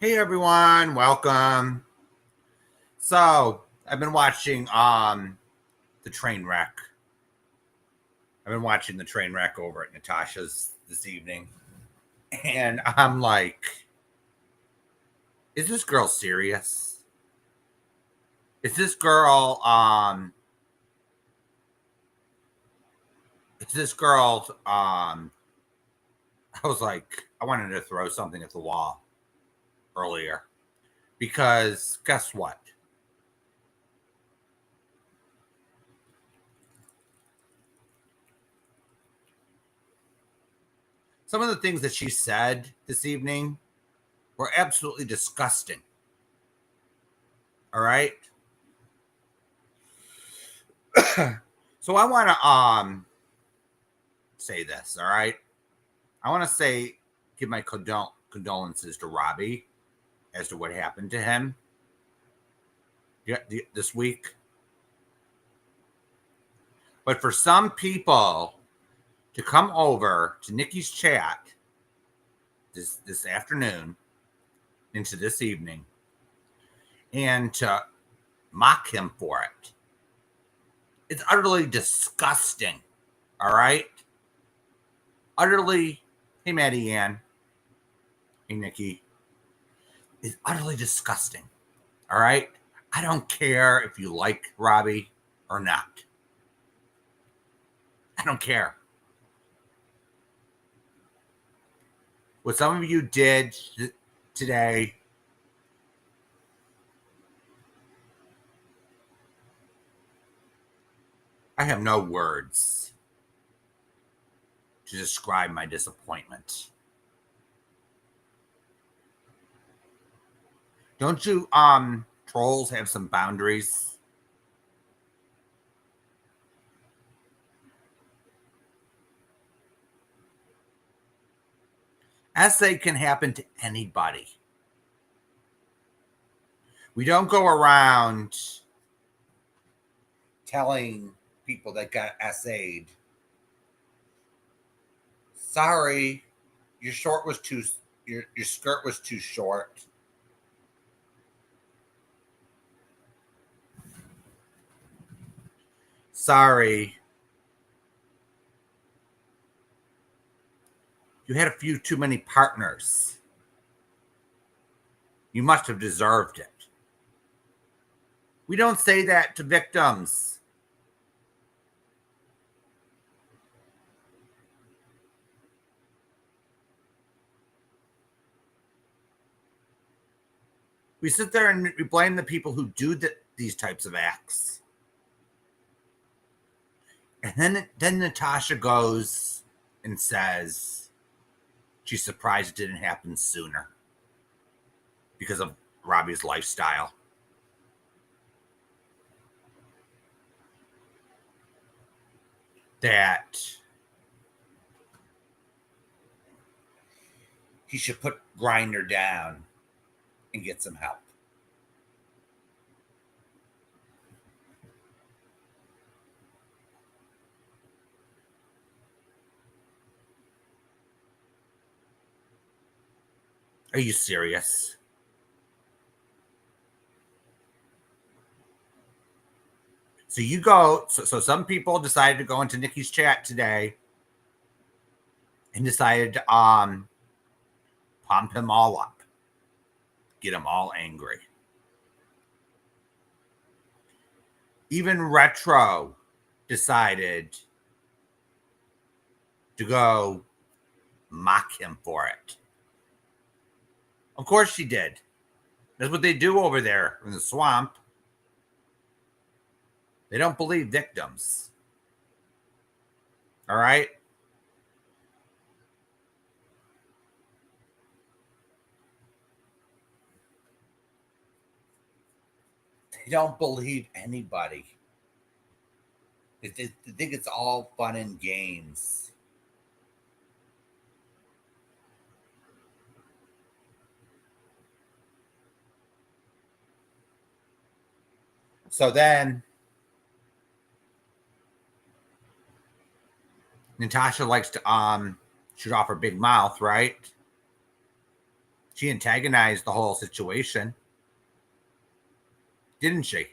Hey everyone, welcome. So I've been watching the train wreck. I've been watching the train wreck over at Natasha's this evening. And I'm like, is this girl serious? Is this girl I was like, I wanted to throw something at the wall earlier. Because guess what? Some of the things that she said this evening were absolutely disgusting. All right. So I want to say this. All right. I want to give my condolences to Robbie as to what happened to him this week. But for some people to come over to Nikki's chat this afternoon into this evening and to mock him for it, it's utterly disgusting. All right. Utterly. Hey, Maddie Ann. Hey, Nikki. It's utterly disgusting. All right. I don't care if you like Robbie or not. I don't care. What some of you did today, I have no words to describe my disappointment. Don't you trolls have some boundaries? Essay can happen to anybody. We don't go around telling people that got essayed, sorry, your skirt was too short. Sorry, you had a few too many partners. You must have deserved it. We don't say that to victims. We sit there and we blame the people who do these types of acts. And then Natasha goes and says she's surprised it didn't happen sooner because of Robbie's lifestyle. That he should put Grinder down and get some help. Are you serious? So you go. So some people decided to go into Nikki's chat today and decided to pump him all up, get him all angry. Even Retro decided to go mock him for it. Of course she did. That's what they do over there in the swamp. They don't believe victims. All right? They don't believe anybody. They think it's all fun and games. So then Natasha likes to shoot off her big mouth, right? She antagonized the whole situation, didn't she?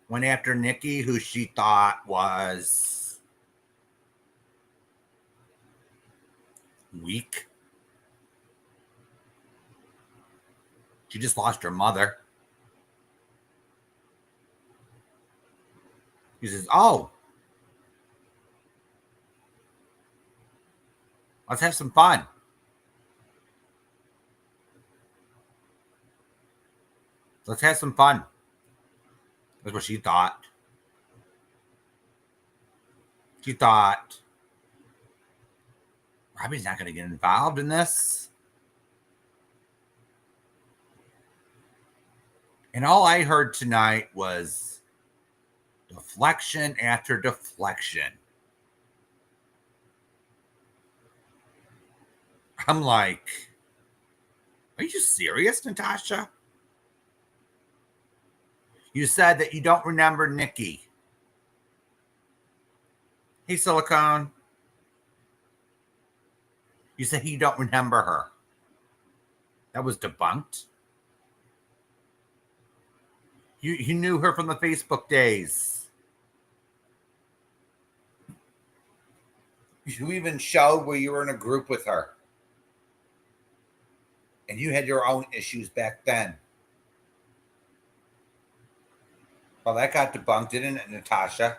Went after Nikki, who she thought was weak. She just lost her mother. He says, oh, let's have some fun. Let's have some fun. That's what she thought. She thought, Robbie's not going to get involved in this. And all I heard tonight was deflection after deflection. I'm like, are you serious, Natasha? You said that you don't remember Nikki. Hey, Silicone. You said you don't remember her. That was debunked. You knew her from the Facebook days. You even showed where you were in a group with her. And you had your own issues back then. Well, that got debunked, didn't it, Natasha?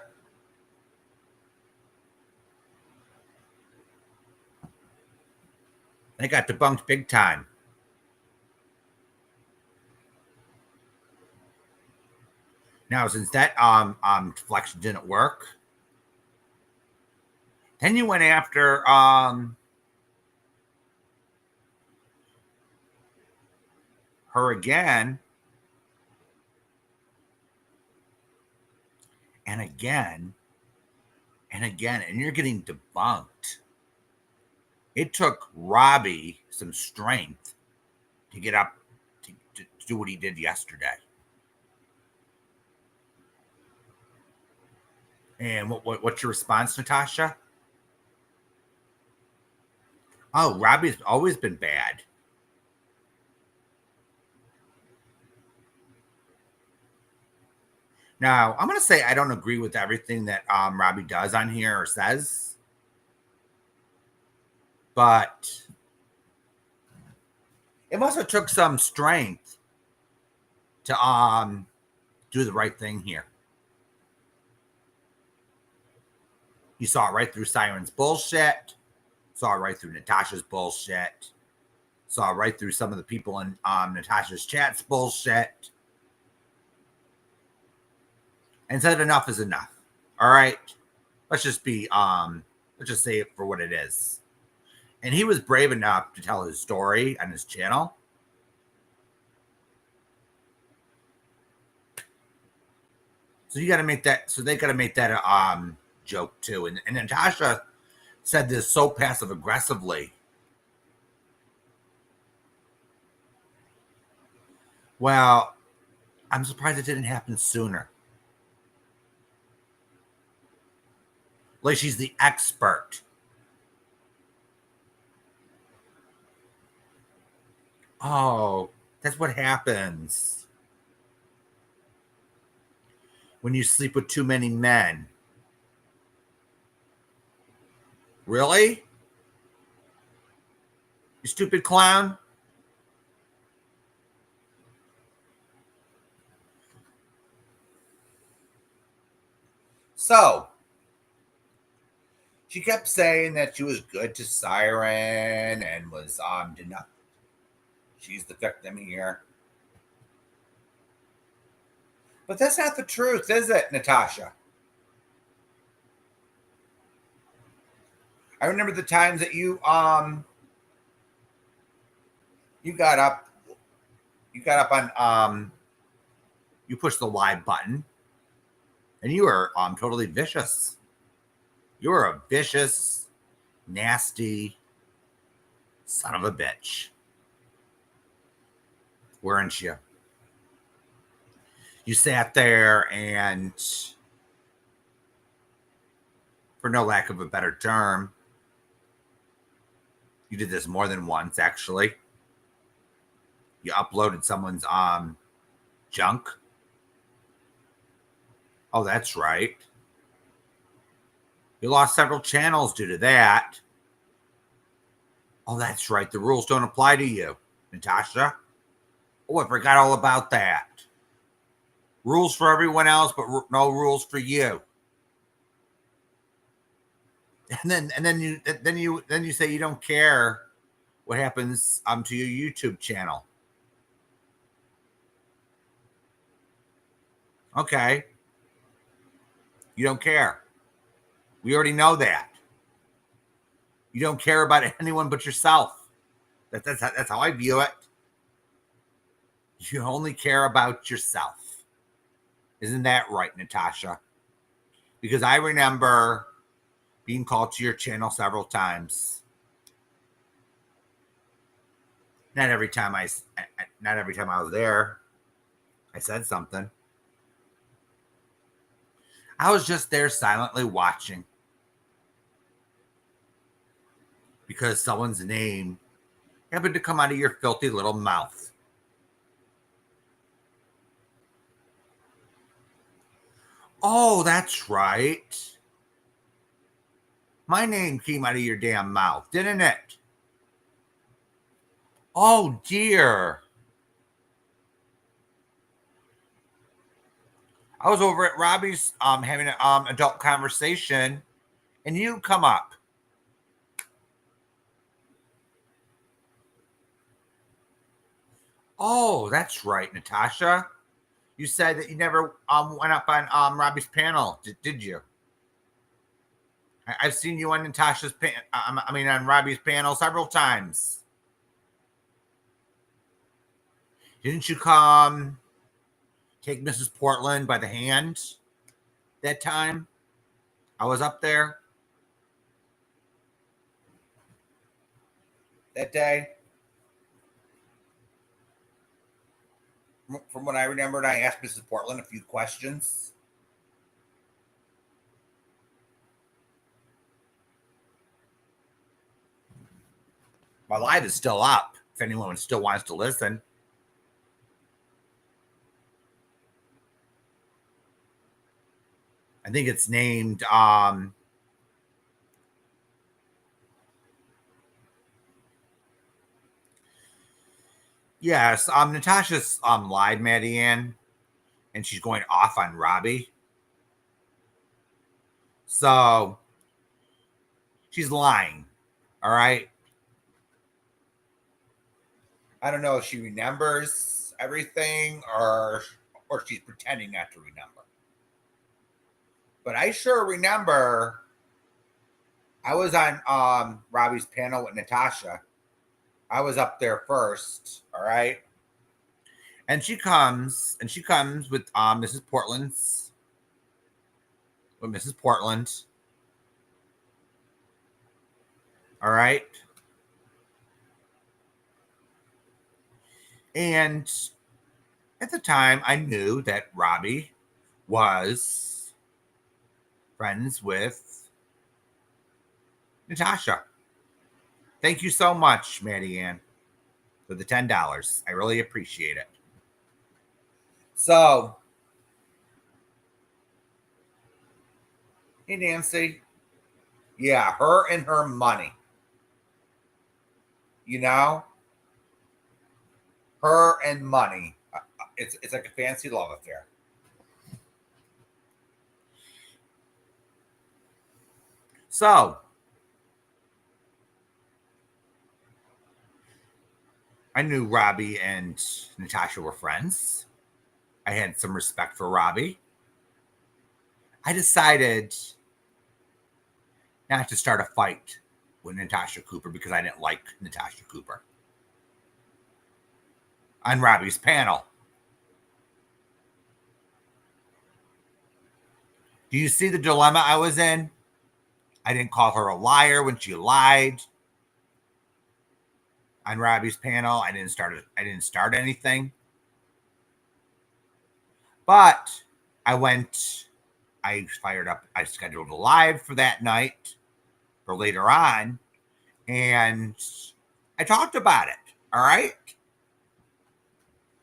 It got debunked big time. Now, since that deflection didn't work, then you went after her again and again and again, and you're getting debunked. It took Robbie some strength to get up to do what he did yesterday. And what's your response, Natasha? Oh, Robbie's always been bad. Now, I'm going to say I don't agree with everything that Robbie does on here or says. But it must have took some strength to do the right thing here. You saw it right through Siren's bullshit. Saw it right through Natasha's bullshit. Saw it right through some of the people in Natasha's chat's bullshit. And said enough is enough. All right. Let's just say it for what it is. And he was brave enough to tell his story on his channel. So you got to make that. So they got to make that a joke too. And Natasha said this so passive aggressively. Well, I'm surprised it didn't happen sooner. Like she's the expert. Oh, that's what happens when you sleep with too many men. Really? You stupid clown? So, she kept saying that she was good to Siren and was did not. She's the victim here. But that's not the truth, is it, Natasha? I remember the times that you got up on you pushed the live button and you were totally vicious. You were a vicious, nasty son of a bitch. Weren't you? You sat there and, for no lack of a better term, You did this more than once, actually. You uploaded someone's junk. Oh, that's right. You lost several channels due to that. Oh, that's right. The rules don't apply to you, Natasha. Oh, I forgot all about that. Rules for everyone else, but no rules for you. And then you say you don't care what happens to your YouTube channel. Okay. You don't care. We already know that. You don't care about anyone but yourself. That's how I view it. You only care about yourself. Isn't that right, Natasha? Because I remember being called to your channel several times. Not every time I was there, I said something. I was just there silently watching because someone's name happened to come out of your filthy little mouth. Oh, that's right. My name came out of your damn mouth, didn't it? Oh, dear. I was over at Robbie's having an adult conversation, and you come up. Oh, that's right, Natasha. You said that you never went up on Robbie's panel, did you? I've seen you on Natasha's on Robbie's panel several times. Didn't you come take Mrs. Portland by the hand that time? I was up there that day. From what I remembered, I asked Mrs. Portland a few questions. My live is still up if anyone still wants to listen. I think it's named yes, Natasha's lied, Maddie Ann, and she's going off on Robbie. So she's lying. All right. I don't know if she remembers everything or she's pretending not to remember. But I sure remember I was on Robbie's panel with Natasha. I was up there first, all right? And she comes with Mrs. Portland. All right? And at the time, I knew that Robbie was friends with Natasha. Thank you so much, Maddie Ann, for the $10. I really appreciate it. So, hey, Nancy. Yeah, her and her money. You know? Her and money. It's like a fancy love affair. So, I knew Robbie and Natasha were friends. I had some respect for Robbie. I decided not to start a fight with Natasha Cooper because I didn't like Natasha Cooper on Robbie's panel. Do you see the dilemma I was in? I didn't call her a liar when she lied on Robbie's panel. I didn't start anything. But I scheduled a live for that night for later on. and I talked about it. All right.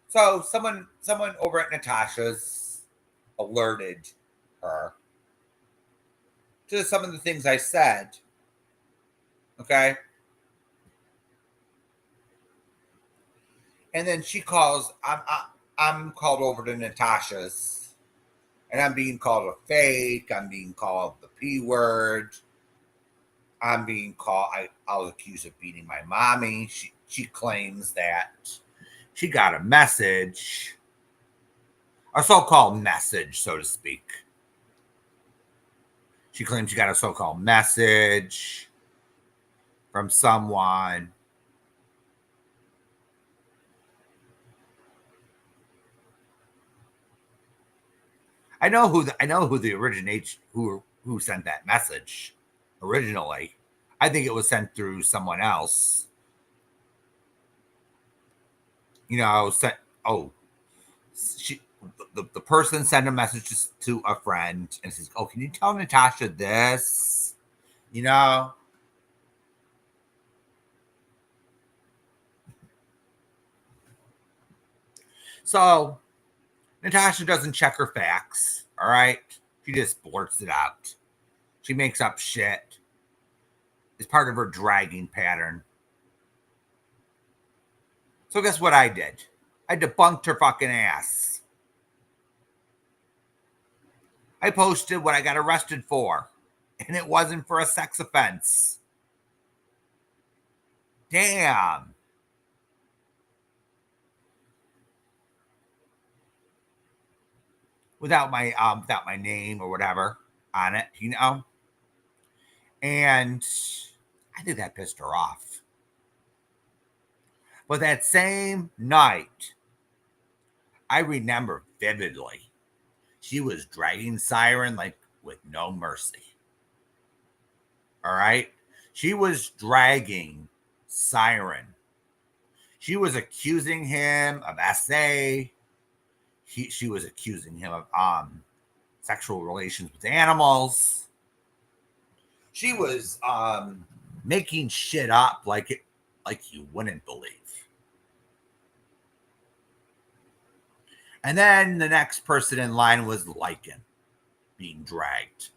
So someone over at Natasha's alerted her to some of the things I said. Okay. And then she calls. I'm called over to Natasha's, and I'm being called a fake. I'm being called the P word. I'm being called. I was accused of beating my mommy. She claims that she got a message, a so-called message, so to speak. She claims she got a so-called message from someone. I know who the originates who sent that message originally. I think it was sent through someone else. You know, sent she the person sent a message to a friend and says, "Oh, can you tell Natasha this?" You know. So Natasha doesn't check her facts. All right, she just blurts it out. She makes up shit. It's part of her dragging pattern. So guess what I did? I debunked her fucking ass. I posted what I got arrested for, and it wasn't for a sex offense. Damn. Without my name or whatever on it, you know? And I think that pissed her off. But that same night, I remember vividly, she was dragging Siren like with no mercy. All right? She was dragging Siren. She was accusing him of SA. She was accusing him of sexual relations with animals. She was making shit up like you wouldn't believe. And then the next person in line was Lycan being dragged.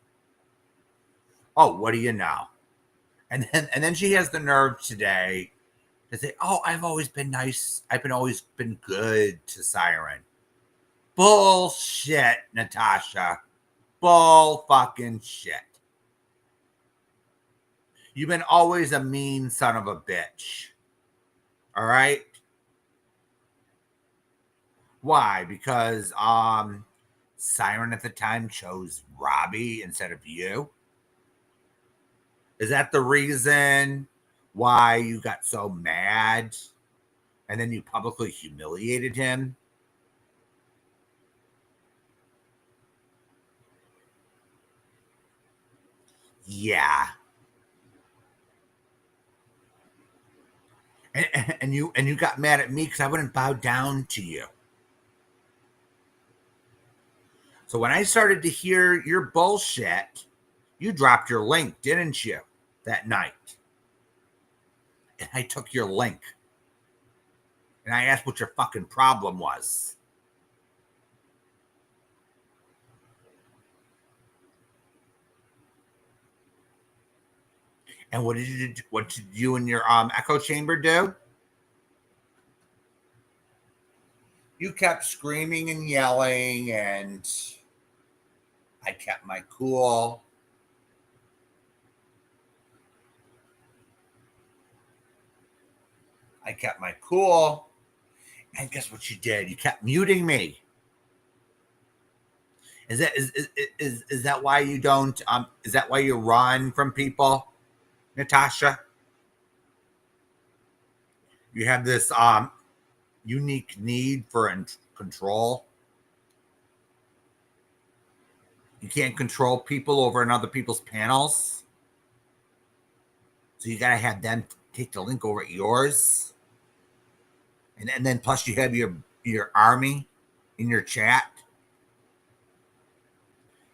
Oh, what do you know? And then she has the nerve today to say, "Oh, I've always been nice. Always been good to Siren." Bullshit, Natasha. Bull fucking shit. You've been always a mean son of a bitch. All right? Why? Because Siren at the time chose Robbie instead of you. Is that the reason why you got so mad and then you publicly humiliated him? Yeah. And you got mad at me because I wouldn't bow down to you. So when I started to hear your bullshit, you dropped your link, didn't you, that night? And I took your link. And I asked what your fucking problem was. And what did you and your echo chamber do? You kept screaming and yelling, and I kept my cool. I kept my cool. And guess what you did? You kept muting me. Is that why you don't is that why you run from people, Natasha? You have this unique need for control. You can't control people over in other people's panels. So you gotta have them take the link over at yours. And then plus you have your army in your chat.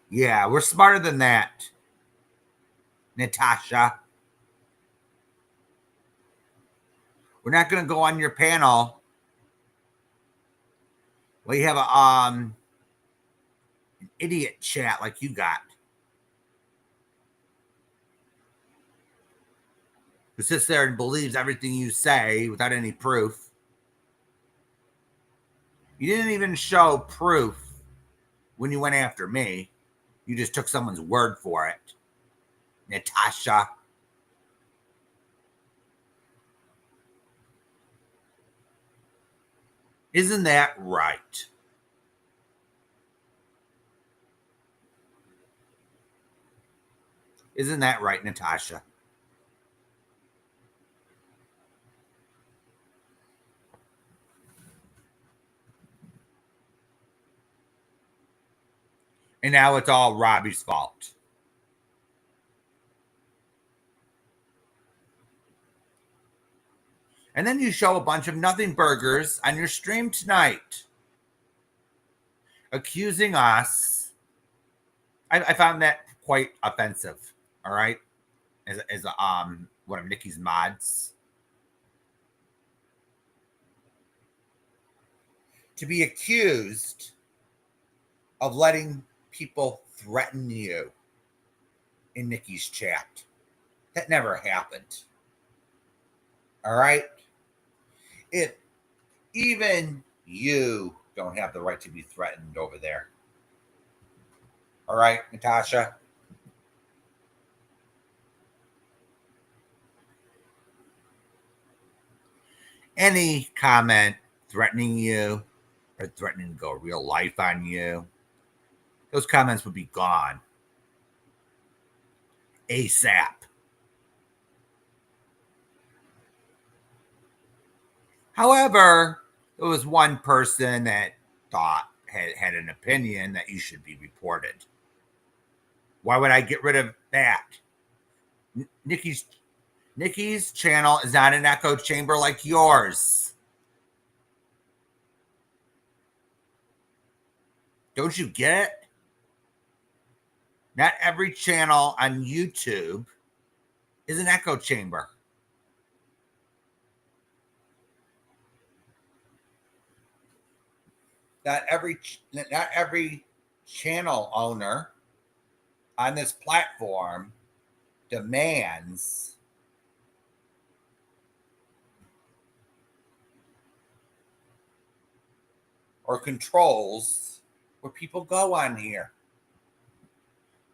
Yeah, we're smarter than that, Natasha. We're not going to go on your panel. We have an idiot chat like you got, who sits there and believes everything you say without any proof. You didn't even show proof when you went after me. You just took someone's word for it. Natasha. Isn't that right? Isn't that right, Natasha? And now it's all Robbie's fault. And then you show a bunch of nothing burgers on your stream tonight, accusing us. I found that quite offensive. All right, as one of Nikki's mods, to be accused of letting people threaten you in Nikki's chat. That never happened. All right, if even you don't have the right to be threatened over there. All right, Natasha. Any comment threatening you or threatening to go real life on you, those comments would be gone ASAP. However, there was one person that thought had an opinion that you should be reported. Why would I get rid of that? Nikki's channel is not an echo chamber like yours. Don't you get it? Not every channel on YouTube is an echo chamber. Not every channel owner on this platform demands or controls where people go on here.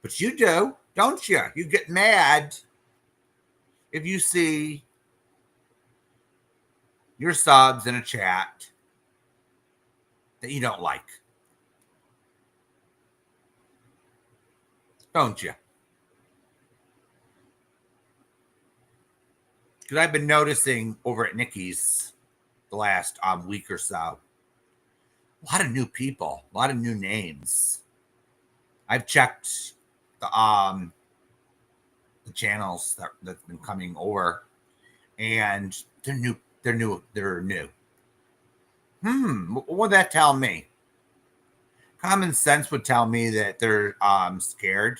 But you do, don't you? You get mad if you see your subs in a chat that you don't like. Don't you? Because I've been noticing over at Nikki's the last week or so, a lot of new people, a lot of new names. I've checked the channels that's been coming over, and they're new. They're new. What would that tell me? Common sense would tell me that they're scared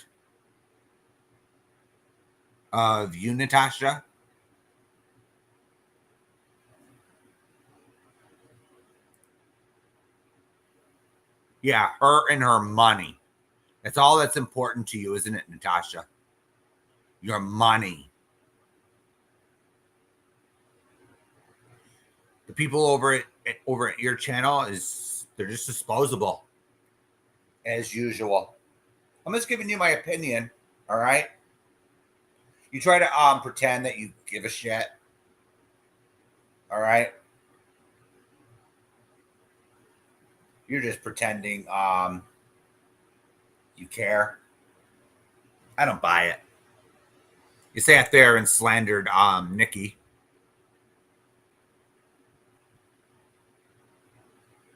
of you, Natasha. Yeah, her and her money. That's all that's important to you, isn't it, Natasha? Your money. The people over at your channel they're just disposable, as usual. I'm just giving you my opinion. All right. You try to pretend that you give a shit. All right. You're just pretending you care. I don't buy it. You sat there and slandered Nikki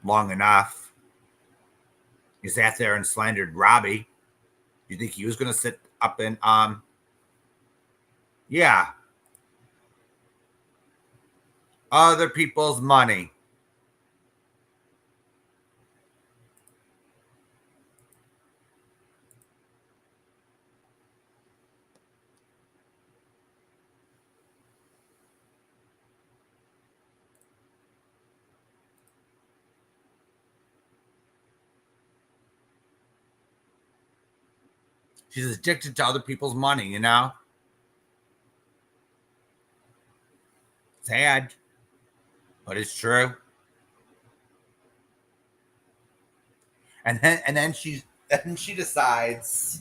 long enough. You sat there and slandered Robbie. You think he was going to sit up and yeah, other people's money. She's addicted to other people's money, you know? Sad, but it's true. And then she decides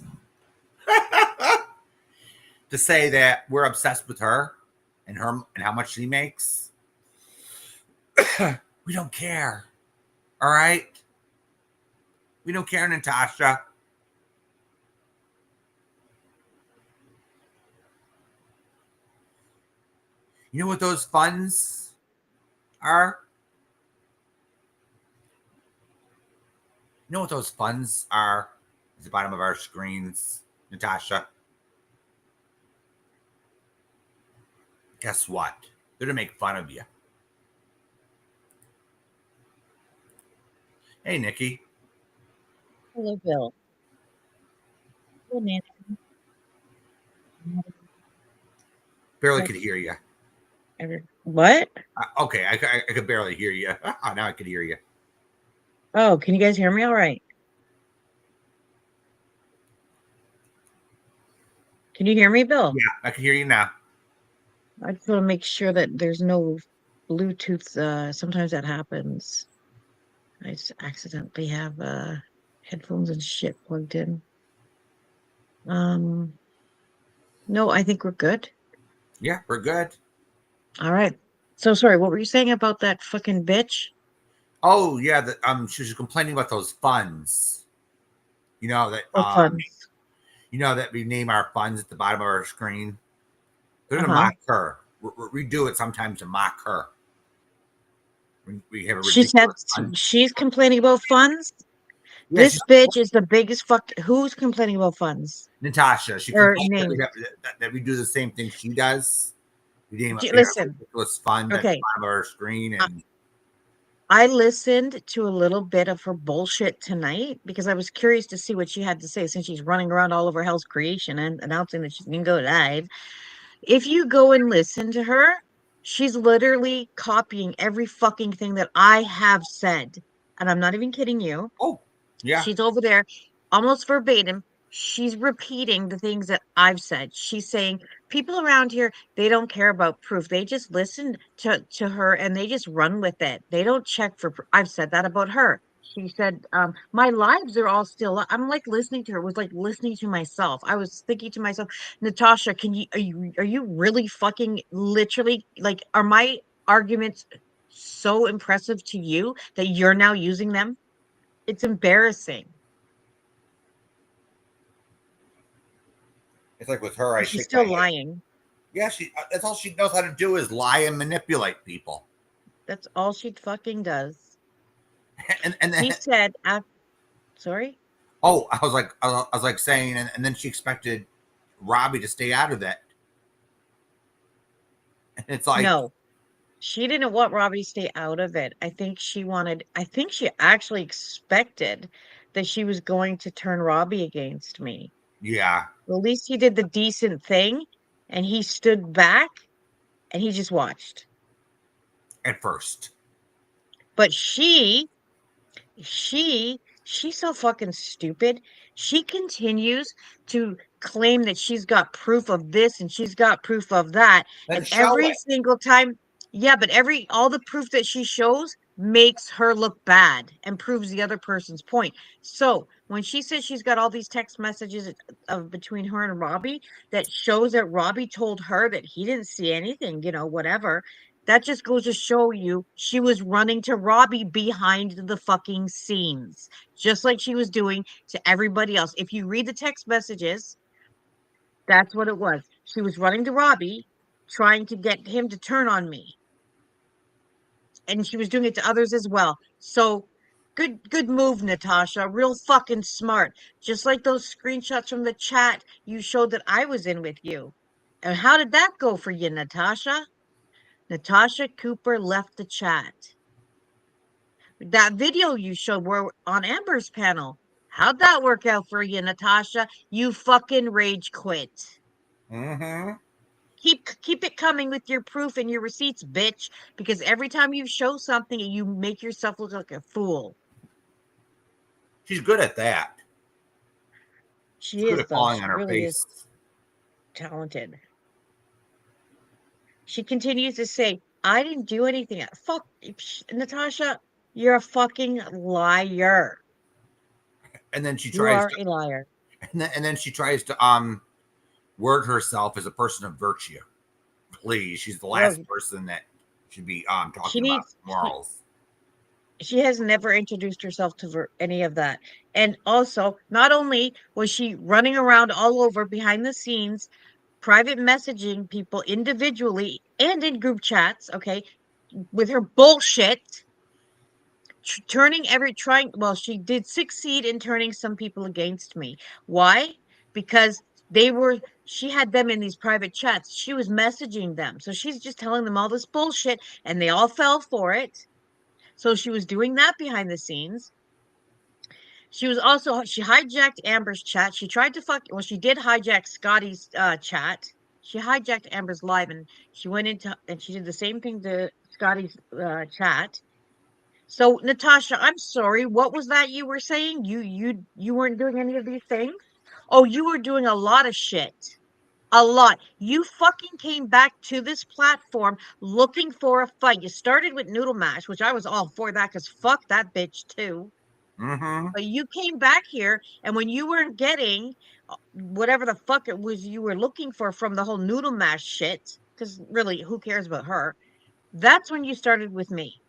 to say that we're obsessed with her and how much she makes. We don't care. All right? We don't care, Natasha. You know what those funds are? You know what those funds are at the bottom of our screens, Natasha? Guess what? They're to make fun of you. Hey, Nikki. Hello, Bill. Hello, Nancy. Barely could hear you. What? Okay, I could barely hear you. Now I could hear you. Oh, can you guys hear me all right? Can you hear me, Bill? Yeah, I can hear you now. I just want to make sure that there's no Bluetooth. Sometimes that happens. I just accidentally have headphones and shit plugged in. Um, no, I think we're good. Yeah, we're good. All right. So sorry, what were you saying about that fucking bitch? Oh yeah, she was complaining about those funds. You know that Oh, funds. we name our funds at the bottom of our screen. They're gonna Uh-huh. mock her. We do it sometimes to mock her. We have a She said ridiculous fund. she's complaining about funds. Yeah, This bitch is the biggest fuck. Who's complaining about funds? Natasha. She Or complains that names? that we do the same thing she does. We have a Listen, ridiculous fund at the okay. bottom of our screen, I, and I listened to a little bit of her bullshit tonight because I was curious to see what she had to say since she's running around all over Hell's Creation and announcing that she's gonna go live. If you go and listen to her, she's literally copying every fucking thing that I have said. And I'm not even kidding you. oh yeah, She's over there almost verbatim. She's repeating the things that I've said. She's saying people around here, they don't care about proof. They just listen to her and they just run with it. They don't check for proof. I've said that about her. She said, my lives are all still up. I'm like listening to her. It was like listening to myself. I was thinking to myself, Natasha, are you really fucking literally like are my arguments so impressive to you that you're now using them? It's embarrassing. it's like with her. I And she's shake still my head. lying. Yeah, she. That's all she knows how to do is lie and manipulate people. That's all she fucking does. And then She said, sorry? oh, I was like saying, and then she expected Robbie to stay out of it. And it's like, No, she didn't want Robbie to stay out of it. I think she actually expected that she was going to turn Robbie against me. yeah, Well, at least he did the decent thing and he stood back and he just watched. at first, But she's so fucking stupid. She continues to claim that she's got proof of this and she's got proof of that. then And show every it. single time, yeah, but all the proof that she shows makes her look bad and proves the other person's point. So when she says she's got all these text messages of between her and Robbie that shows that Robbie told her that he didn't see anything, whatever, that just goes to show you she was running to Robbie behind the fucking scenes, just like she was doing to everybody else. If you read the text messages, that's what it was. She was running to Robbie, trying to get him to turn on me. And she was doing it to others as well. So good move, Natasha. Real fucking smart. Just like those screenshots from the chat you showed that I was in with you. And how did that go for you, Natasha? Natasha Cooper left the chat. That video you showed were on Amber's panel. How'd that work out for you, Natasha? You fucking rage quit. Mm-hmm. Keep it coming with your proof and your receipts, bitch. Because every time you show something, you make yourself look like a fool. She's good at that. She Good is, at though. falling She on her really is face. talented. She continues to say, I didn't do anything. Fuck, Natasha, you're a fucking liar. And then she You tries are to a liar. and then she tries to word herself as a person of virtue. Please, she's the Well, last person that should be she talking about needs, morals. she has never introduced herself to any of that. And also, not only was she running around all over behind the scenes, private messaging people individually and in group chats, okay, with her bullshit, turning every trying, well, she did succeed in turning some people against me. Why? Because she had them in these private chats. She was messaging them. So she's just telling them all this bullshit and they all fell for it. So she was doing that behind the scenes. She hijacked Amber's chat. She tried to well, she did hijack Scotty's chat. She hijacked Amber's live and she went into and she did the same thing to Scotty's chat. So Natasha, I'm sorry. What was that you were saying? You weren't doing any of these things? Oh, you were doing a lot of shit. A lot. You fucking came back to this platform looking for a fight. You started with Noodle Mash, which I was all for that because fuck that bitch too. Mm-hmm. But you came back here, and when you weren't getting whatever the fuck it was you were looking for from the whole Noodle Mash shit, because really, who cares about her? That's when you started with me.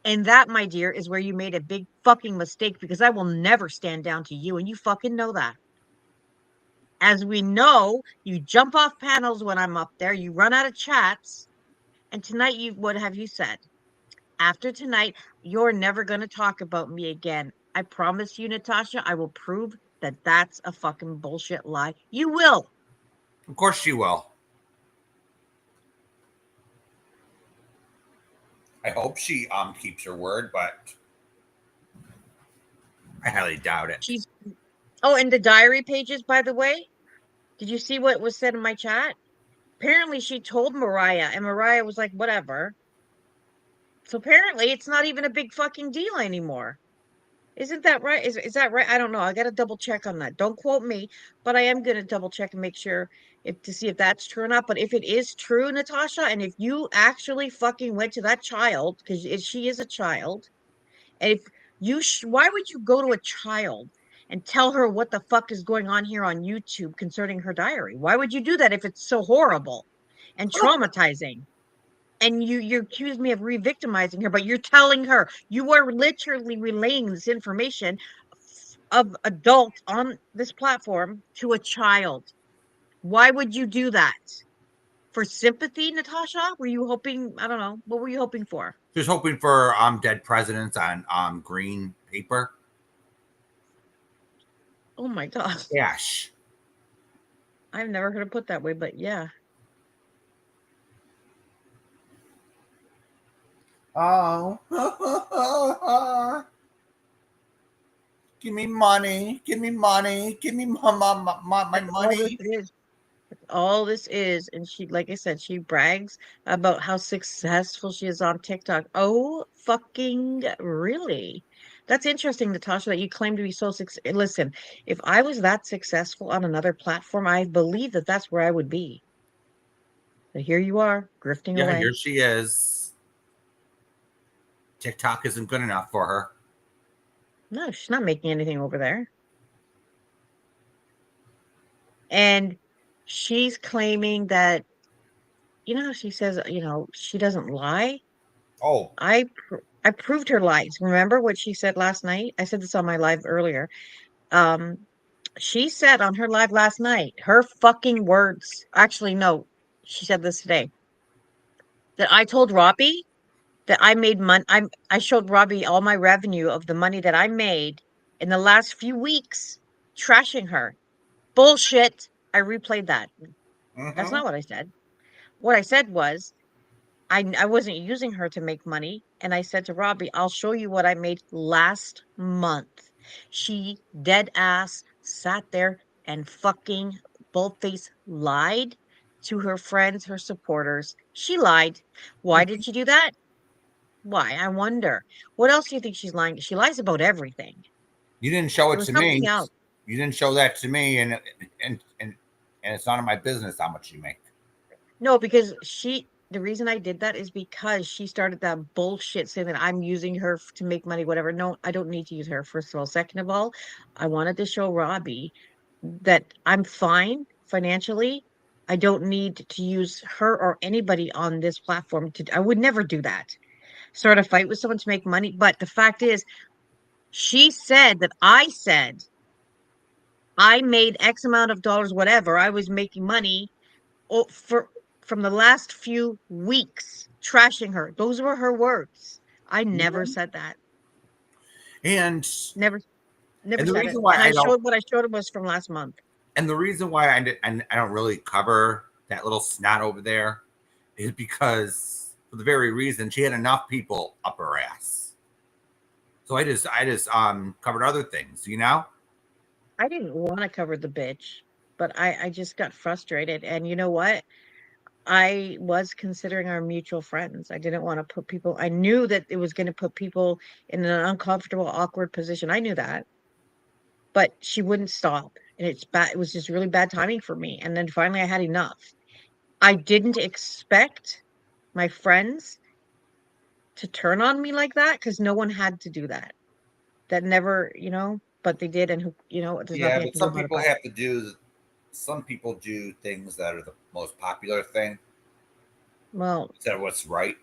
And that, my dear, is where you made a big fucking mistake because I will never stand down to you, and you fucking know that. As we know, you jump off panels when I'm up there, you run out of chats, and tonight what have you said? After tonight, you're never going to talk about me again. I promise you, Natasha, I will prove that that's a fucking bullshit lie. You will. Of course she will. I hope she keeps her word, but I highly doubt it. She's Oh, and the diary pages, by the way, did you see what was said in my chat? Apparently she told Mariah, and Mariah was like, whatever. So apparently it's not even a big fucking deal anymore. Isn't that right? Is that right? I don't know. I got to double check on that. Don't quote me, but I am going to double check and make sure if to see if that's true or not. But if it is true, Natasha, and if you actually fucking went to that child, because she is a child, and if why would you go to a child and tell her what the fuck is going on here on YouTube concerning her diary? Why would you do that if it's so horrible and traumatizing? And you accuse me of re-victimizing her, but you're telling her, you are literally relaying this information of adult on this platform to a child. Why would you do that? For sympathy, Natasha? Were you hoping, I don't know, what were you hoping for? She was hoping for dead presidents on green paper. Oh my god. Yes. I've never heard it put that way, but yeah. Oh. Give me money. Give me money. Give me my That's all this money. is. All this is, and she, like I said, she brags about how successful she is on TikTok. Oh fucking really? That's interesting, Natasha, that you claim to be so listen, if I was that successful on another platform, I believe that that's where I would be. But here you are, grifting Yeah, away. here she is. TikTok isn't good enough for her. No, she's not making anything over there. And she's claiming that, she says, she doesn't lie. Oh, I proved her lies. Remember what she said last night? I said this on my live earlier. Um, she said on her live last night, her fucking words. Actually, no, she said this today. That I told Robbie that I made money. I showed Robbie all my revenue of the money that I made in the last few weeks, trashing her. Bullshit. I replayed that. That's mm-hmm. not what I said. What I said was I wasn't using her to make money. And I said to Robbie, I'll show you what I made last month. She dead ass sat there and fucking boldface lied to her friends, her supporters. She lied. Why did she do that? Why? I wonder. What else do you think she's lying? She lies about everything. You didn't show There it was to something me. else. You didn't show that to me, and it's none of my business how much you make. No, because the reason I did that is because she started that bullshit saying that I'm using her to make money, whatever. No, I don't need to use her, first of all. Second of all, I wanted to show Robbie that I'm fine financially. I don't need to use her or anybody on this platform I would never do that. Start a fight with someone to make money. But the fact is, she said that I said I made X amount of dollars, whatever. I was making money for from the last few weeks trashing her. Those were her words. I never said that. And Never, never and the said it. reason why And I don't what I showed him was from last month. and the reason why I don't really cover that little snot over there is because for the very reason she had enough people up her ass. So I just covered other things, you know? I didn't want to cover the bitch, but I just got frustrated. And you know what? I was considering our mutual friends. I didn't want to put people, I knew that it was going to put people in an uncomfortable, awkward position. I knew that, but she wouldn't stop. And it's bad. It was just really bad timing for me. And then finally I had enough. I didn't expect my friends to turn on me like that because no one had to do that. That never, but they did. And who, there's Yeah, nothing I but can do about it. But some people do things that are the most popular thing well, instead of what's right.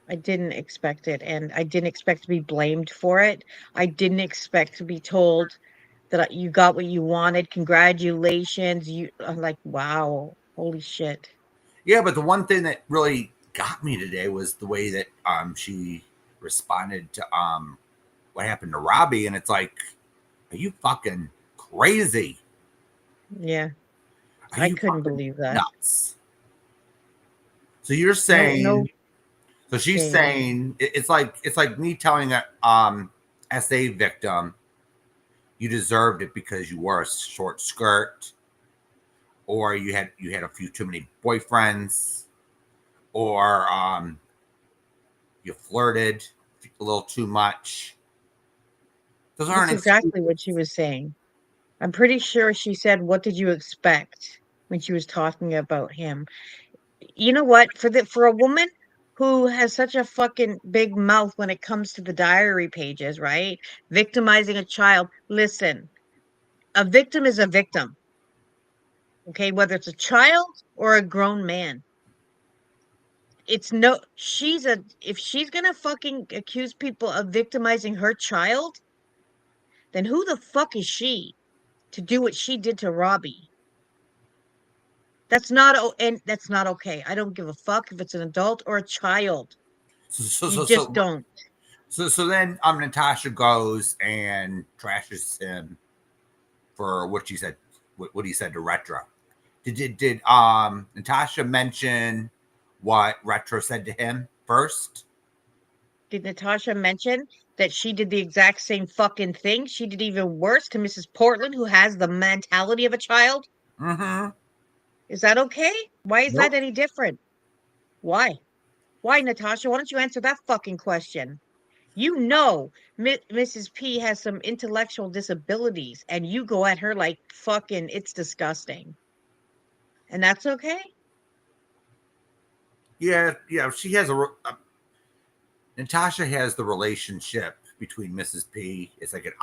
I didn't expect it, and I didn't expect to be blamed for it. I didn't expect to be told that you got what you wanted. Congratulations. I'm like, wow, holy shit. Yeah, but the one thing that really got me today was the way that she responded to what happened to Robbie, and it's like, are you fucking crazy? Yeah, Are I you couldn't fucking believe that. nuts? So you're No, no saying, so she's shame. saying it's like me telling a SA victim you deserved it because you wore a short skirt, or you had a few too many boyfriends, or you flirted a little too much. Those That's aren't exactly what excuses. she was saying. I'm pretty sure she said, "What did you expect?" when she was talking about him. You know what? For a woman who has such a fucking big mouth when it comes to the diary pages, right? Victimizing a child. Listen, a victim is a victim. Okay, whether it's a child or a grown man. It's no she's a if she's gonna fucking accuse people of victimizing her child, then who the fuck is she to do what she did to Robbie? That's not okay. I don't give a fuck if it's an adult or a child. So so You so just so don't. so then Natasha goes and trashes him for what she said, what he said to Retro. Did Natasha mention what Retro said to him first? Did Natasha mention that she did the exact same fucking thing? She did even worse to Mrs. Portland, who has the mentality of a child. Mm-hmm. Is that okay? Why is that Nope. any different? Why? Why, Natasha? Why don't you answer that fucking question? You know, Mrs. P has some intellectual disabilities, and you go at her like fucking, it's disgusting. And that's okay? Yeah. Natasha has the relationship between Mrs. P. It's like an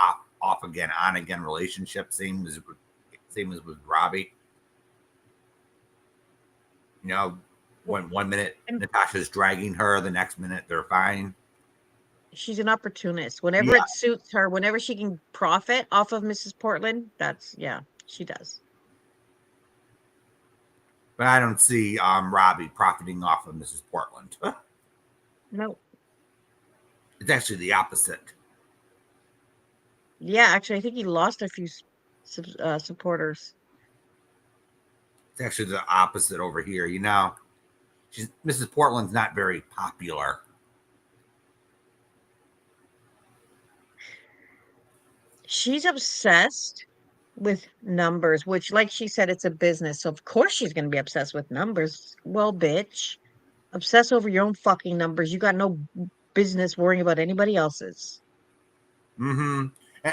off again, on again relationship, same as with Robbie. You know, Well, when one minute and Natasha's dragging her, the next minute they're fine. she's an opportunist. Whenever Yeah, it suits her, whenever she can profit off of Mrs. Portland, yeah, she does. but I don't see Robbie profiting off of Mrs. Portland. No. It's actually the opposite. Yeah, actually, I think he lost a few supporters. It's actually the opposite over here. Mrs. Portland's not very popular. She's obsessed with numbers, which, like she said, it's a business. So, of course, she's going to be obsessed with numbers. Well, bitch, obsess over your own fucking numbers. You got no business worrying about anybody else's. Mm-hmm.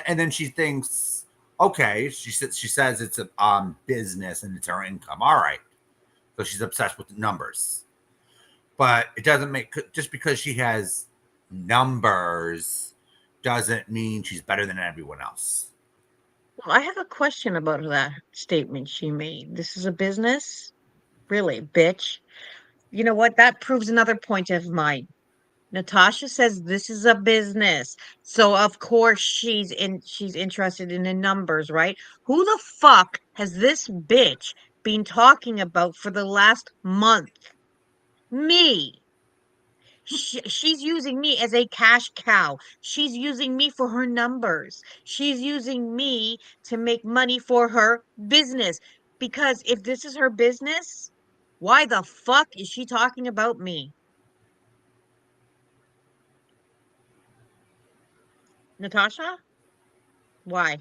And then she thinks, okay, she says it's a business and it's her income. All right. So she's obsessed with the numbers. But it doesn't make, just because she has numbers doesn't mean she's better than everyone else. Well, I have a question about that statement she made. This is a business? Really, bitch. You know what? That proves another point of mine. Natasha says this is a business. So of course she's interested in the numbers, right? Who the fuck has this bitch been talking about for the last month? Me. She's using me as a cash cow. She's using me for her numbers. She's using me to make money for her business. Because if this is her business, why the fuck is she talking about me? Natasha? Why?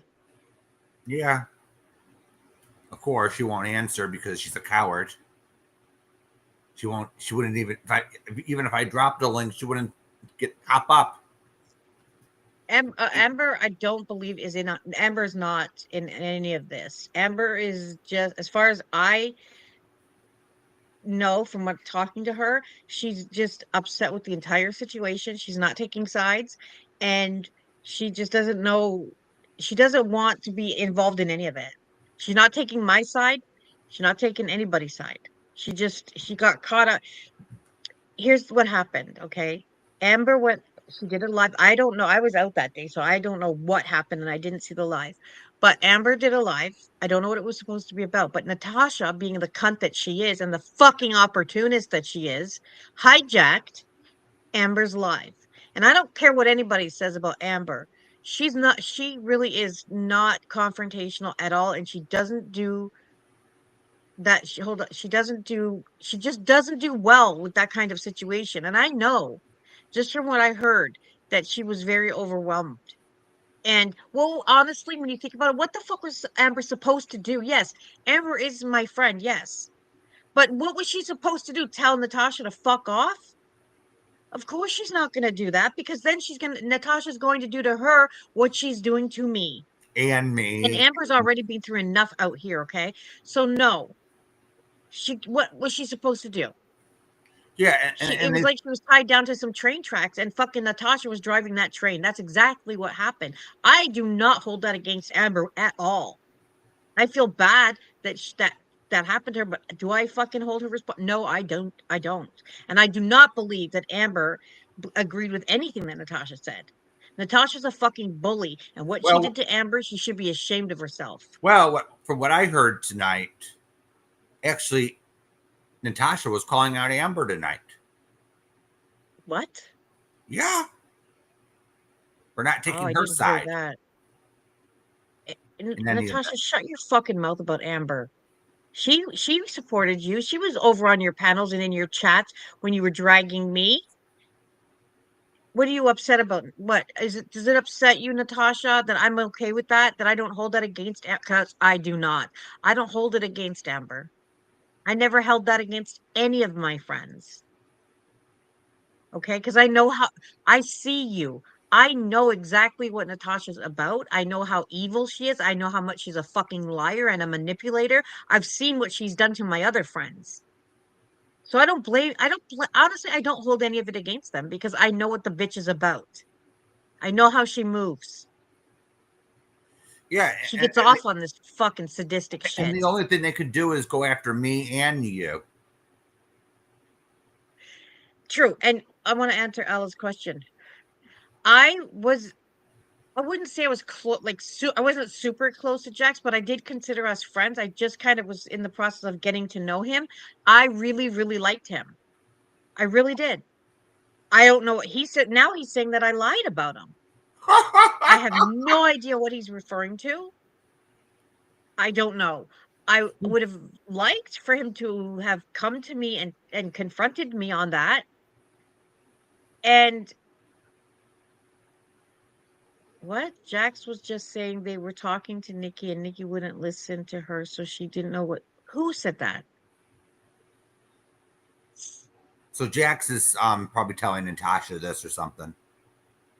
Yeah. Of course, she won't answer because she's a coward. She won't. She wouldn't even. Even if I dropped a link, she wouldn't hop up. Amber, I don't believe is in. Amber's not in any of this. Amber is just, as far as I know from what talking to her, she's just upset with the entire situation. She's not taking sides, and she just doesn't know. She doesn't want to be involved in any of it. She's not taking my side. She's not taking anybody's side. She got caught up. Here's what happened, okay? Amber went, she did a live. I don't know. I was out that day, so I don't know what happened and I didn't see the live. But Amber did a live. I don't know what it was supposed to be about. But Natasha, being the cunt that she is and the fucking opportunist that she is, hijacked Amber's live. And I don't care what anybody says about Amber. She really is not confrontational at all. And she doesn't do that she hold on, she just doesn't do well with that kind of situation. And I know just from what I heard that she was very overwhelmed. And well, honestly, when you think about it, what the fuck was Amber supposed to do? Yes, Amber is my friend, yes. But what was she supposed to do? Tell Natasha to fuck off? Of course she's not going to do that, because then Natasha's going to do to her what she's doing to me. And And me. Amber's already been through enough out here, okay? So no. What was she supposed to do? Yeah, It was like she was tied down to some train tracks and fucking Natasha was driving that train. That's exactly what happened. I do not hold that against Amber at all. I feel bad that happened to her, but do I fucking hold her responsible? No, I don't. I don't. And I do not believe that Amber agreed with anything that Natasha said. Natasha's a fucking bully, and what she did well, to Amber, she should be ashamed of herself. from what I heard tonight, actually, Natasha was calling out Amber tonight. What? Yeah, we're not Oh, taking I her didn't hear side that. in any of Natasha, this. shut your fucking mouth about Amber. She supported you. She was over on your panels and in your chats when you were dragging me. What are you upset about? What is it? Does it upset you, Natasha, that I'm okay with that? That I don't hold that against? Because I do not. I don't hold it against Amber. I never held that against any of my friends. Okay, because I know how I see you. I know exactly what Natasha's about. I know how evil she is. I know how much she's a fucking liar and a manipulator. I've seen what she's done to my other friends. So honestly, I don't hold any of it against them because I know what the bitch is about. I know how she moves. Yeah, She gets off on this fucking sadistic and shit. the only thing they could do is go after me and you. True. And I want to answer Ella's question. I was I wouldn't say I was close, I wasn't super close to Jax, but I did consider us friends. I just kind of was in the process of getting to know him. I really, really liked him. I really did. I don't know what he said. Now he's saying that I lied about him. I have no idea what he's referring to. I don't know. I would have liked for him to have come to me and confronted me on that. And what? Jax was just saying they were talking to Nikki and Nikki wouldn't listen to her, so she didn't know what. Who said that? So Jax is probably telling Natasha this or something.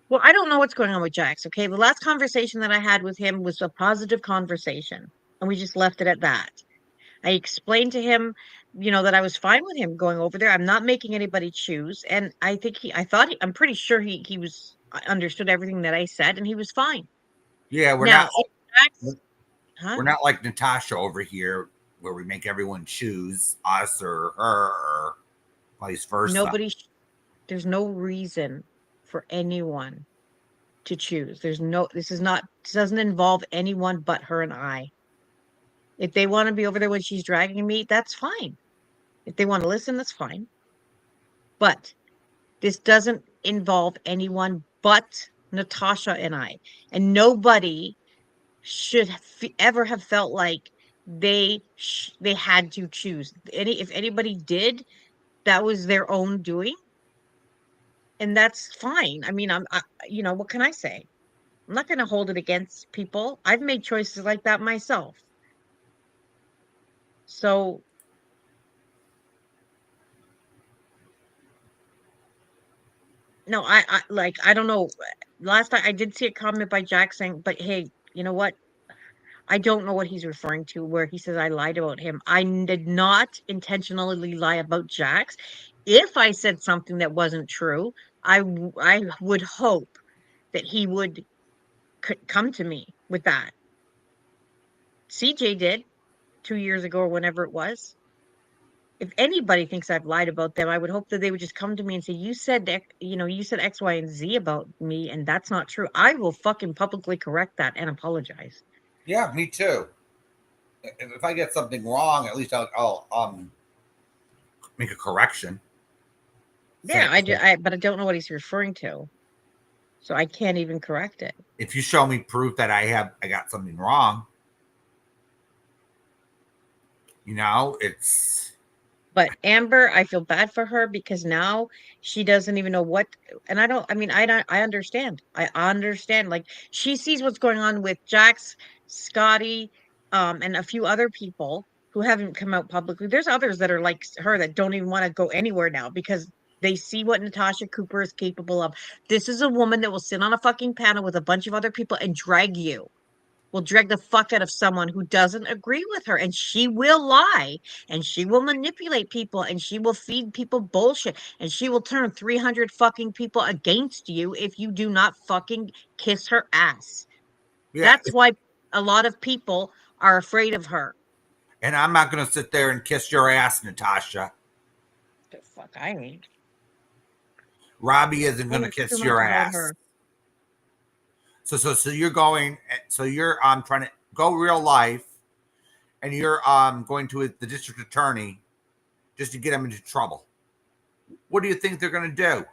Well, I don't know what's going on with Jax. Okay. The last conversation that I had with him was a positive conversation, and we just left it at that. I explained to him, that I was fine with him going over there. I'm not making anybody choose. And I think I'm pretty sure he was, understood everything that I said, and he was fine. Yeah, Now, if Jax, huh? we're not like Natasha over here where we make everyone choose us or her or vice versa. Nobody, there's no reason for anyone to choose. This doesn't involve anyone but her and I. If they want to be over there when she's dragging me, that's fine. If they want to listen, that's fine. But this doesn't involve anyone but Natasha and I. And nobody should ever have felt like they had to choose. If anybody did, that was their own doing, and that's fine. I mean, what can I say? I'm not going to hold it against people. I've made choices like that myself. So, no, I don't know. Last time I did see a comment by Jack saying, but hey, you know what? I don't know what he's referring to where he says I lied about him. I did not intentionally lie about Jax. If I said something that wasn't true, I would hope that he would come to me with that. CJ did 2 years ago or whenever it was. If anybody thinks I've lied about them, I would hope that they would just come to me and say, you said X, Y, and Z about me, and that's not true. I will fucking publicly correct that and apologize. Yeah, me too. If I get something wrong, at least I'll make a correction. Yeah, Say, but I don't know what he's referring to, so I can't even correct it. if you show me proof that I got something wrong, it's But Amber, I feel bad for her because now she doesn't even know what, and I understand. I understand. Like she sees what's going on with Jax, Scotty, and a few other people who haven't come out publicly. There's others that are like her that don't even want to go anywhere now because they see what Natasha Cooper is capable of. This is a woman that will sit on a fucking panel with a bunch of other people and will drag the fuck out of someone who doesn't agree with her, and she will lie, and she will manipulate people, and she will feed people bullshit, and she will turn 300 fucking people against you if you do not fucking kiss her ass. yeah. That's why a lot of people are afraid of her. And I'm not going to sit there and kiss your ass, Natasha. The fuck I mean. Robbie isn't going to Oh, too kiss much your about ass. her. So you're going. So you're trying to go real life, and you're going to the district attorney just to get him into trouble. What do you think they're going to do?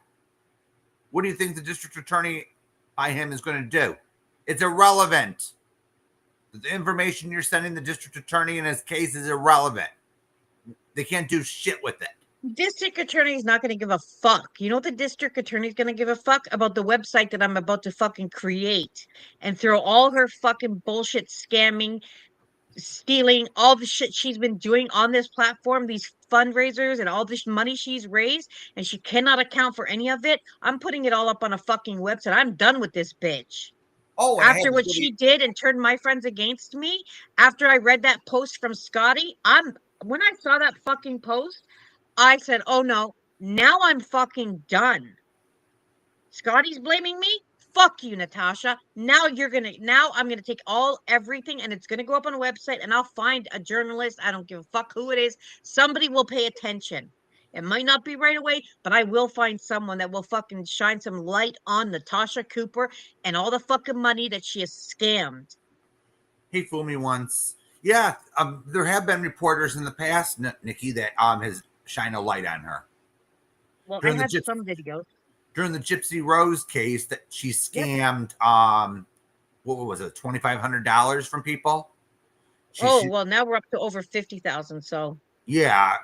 What do you think the district attorney by him is going to do? It's irrelevant. The information you're sending the district attorney in his case is irrelevant. They can't do shit with it. District attorney is not going to give a fuck. You know what the district attorney is going to give a fuck about the website that I'm about to fucking create and throw all her fucking bullshit scamming, stealing, all the shit she's been doing on this platform, these fundraisers and all this money she's raised, and she cannot account for any of it. I'm putting it all up on a fucking website. I'm done with this bitch. Oh, and I have After a what video. she did and turned my friends against me, after I read that post from Scotty, when I saw that fucking post, I said, oh no, now I'm fucking done. Scotty's blaming me. Fuck you, Natasha. Now I'm gonna take everything and it's gonna go up on a website and I'll find a journalist. I don't give a fuck who it is. Somebody will pay attention. It might not be right away, but I will find someone that will fucking shine some light on Natasha Cooper and all the fucking money that she has scammed. He fooled me once. Yeah, there have been reporters in the past, Nikki, that has shined a light on her Well, I during the had some videos. during the Gypsy Rose case that she Yep. scammed. What was it, $2,500 from people? Well, now we're up to over 50,000. So Yeah.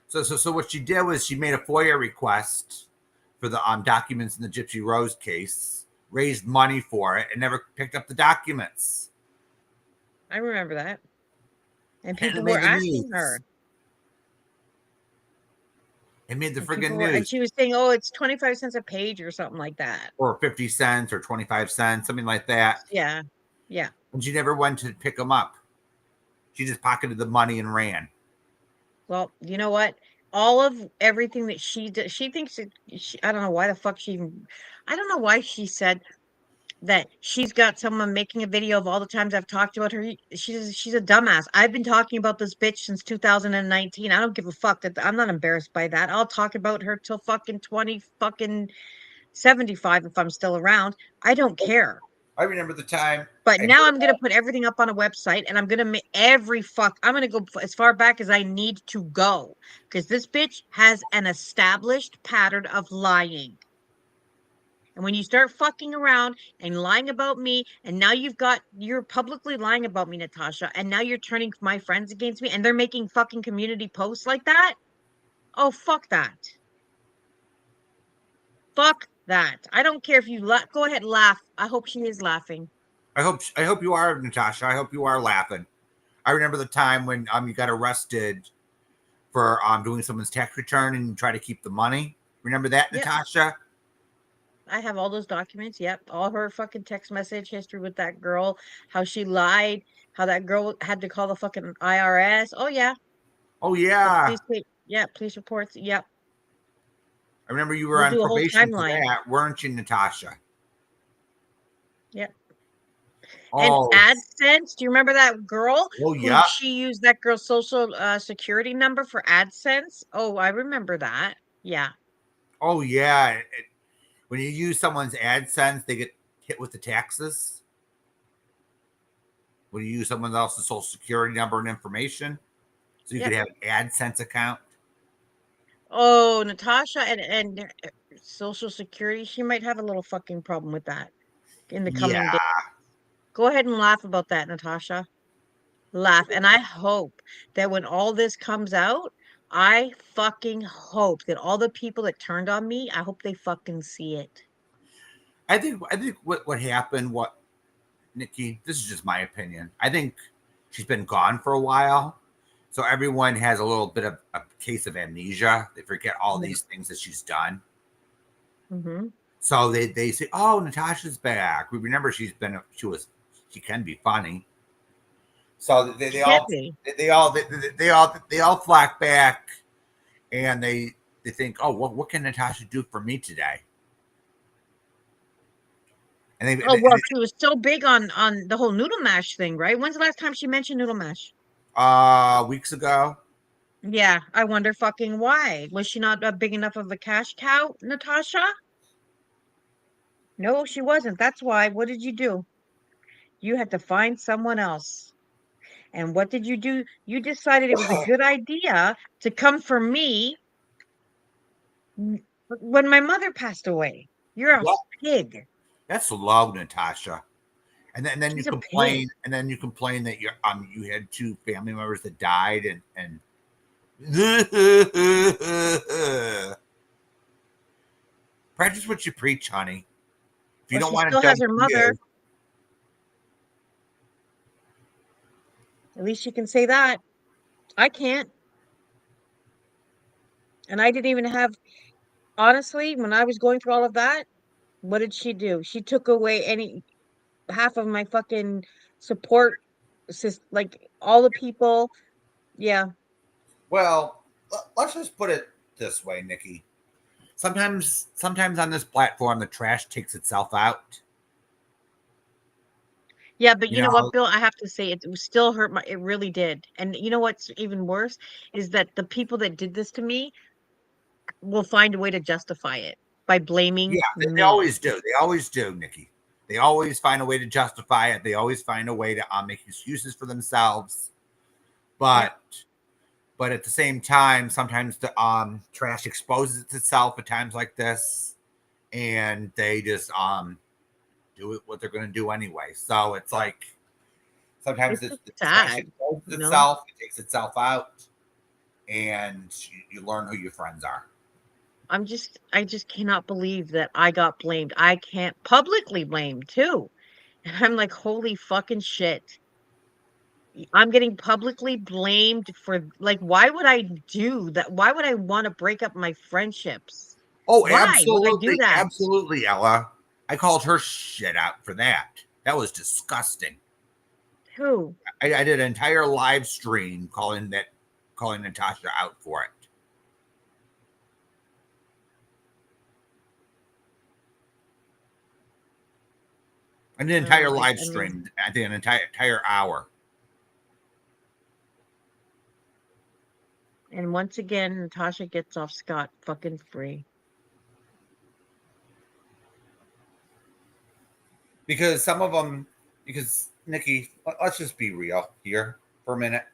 So what she did was she made a FOIA request for the documents in the Gypsy Rose case, raised money for it, and never picked up the documents. I remember that. And And it people were made the asking news. her. It made the And friggin' people were, and news. she was saying, "Oh, it's 25 cents a page or something like that." Or 50 cents or 25 cents, something like that. Yeah, yeah. And she never went to pick them up. She just pocketed the money and ran. Well, you know what? All of everything that she does, she thinks I don't know why the fuck I don't know why she said that she's got someone making a video of all the times I've talked about her. She's a dumbass. I've been talking about this bitch since 2019. I don't give a fuck that I'm not embarrassed by that. I'll talk about her till fucking 20 fucking 75 if I'm still around. I don't care. I remember the time But I now heard I'm gonna put everything up on a website, and I'm gonna make I'm gonna go as far back as I need to go because this bitch has an established pattern of lying. And when you start fucking around and lying about me, and now you're publicly lying about me, Natasha, and now you're turning my friends against me, and they're making fucking community posts like that. Oh, fuck that. Fuck that. I don't care if you go ahead, laugh. I hope she is laughing. I hope you are, Natasha. I hope you are laughing. I remember the time when you got arrested for doing someone's tax return and you try to keep the money. Remember that, Yep. Natasha? I have all those documents. Yep. All her fucking text message history with that girl, how she lied, how that girl had to call the fucking IRS. Oh yeah. Oh The yeah. police reports. Yep. I remember you were We'll on do a whole probation for timeline. that, weren't you, Natasha? Yep. And Oh, AdSense, do you remember that girl oh who yeah. she used that girl's social security number for AdSense? Oh, I remember that. Yeah. Oh yeah. When you use someone's AdSense, they get hit with the taxes. When you use someone else's social security number and information, so you could Yep. have an AdSense account. Oh, Natasha and social security, she might have a little fucking problem with that in the Yeah. coming days. Go ahead and laugh about that, Natasha. Laugh. And I hope that when all this comes out, I fucking hope that all the people that turned on me, I hope they fucking see it. I think what happened, what Nikki, this is just my opinion. I think she's been gone for a while. So everyone has a little bit of a case of amnesia. They forget all Yeah. these things that she's done. Mm-hmm. So they say, "Oh, Natasha's back." We remember she can be funny. So She can't be. they all flock back and they think, "Oh, what can Natasha do for me today?" And Oh well, she was so big on the whole noodle mash thing, right? When's the last time she mentioned noodle mash? weeks ago. Yeah, I wonder fucking why. Was she not a big enough of a cash cow, Natasha? No, she wasn't. That's why. What did you do? You had to find someone else. And what did you do? You decided it was a good idea to come for me when my mother passed away. You're a What? pig. That's low, Natasha. And then you She's a pig. complain, that you had two family members that died, and practice what you preach, honey. If you Well, don't she want it still done has her to mother. you, At least she can say that. I can't. And I didn't even have, honestly, when I was going through all of that, what did she do? She took away any half of my fucking support, like all the people. Yeah. well, let's just put it this way, Nikki. Sometimes on this platform, the trash takes itself out. Yeah, but You you know what, know, Bill? I have to say it still hurt it really did. And you know what's even worse is that the people that did this to me will find a way to justify it by blaming yeah, they me. always do. They always do, Nikki. They always find a way to justify it. They always find a way to make excuses for themselves. Yep. But at the same time, sometimes the trash exposes itself at times like this, and they just do it what they're going to do anyway. So it's like sometimes It's just the trash sad, exposes you know? itself, it takes itself out, and you learn who your friends are. I just cannot believe that I got blamed. I can't publicly blame too. And I'm like, holy fucking shit. I'm getting publicly blamed for, like, why would I do that? Why would I want to break up my friendships? Oh, Why would I do absolutely, that? absolutely, Ella. I called her shit out for that. That was disgusting. Who? I did an entire live stream calling Natasha out for it. I did an entire live stream. I did an entire hour. And once again, Natasha gets off scot fucking free. Because some of them, because Nikki, let's just be real here for a minute.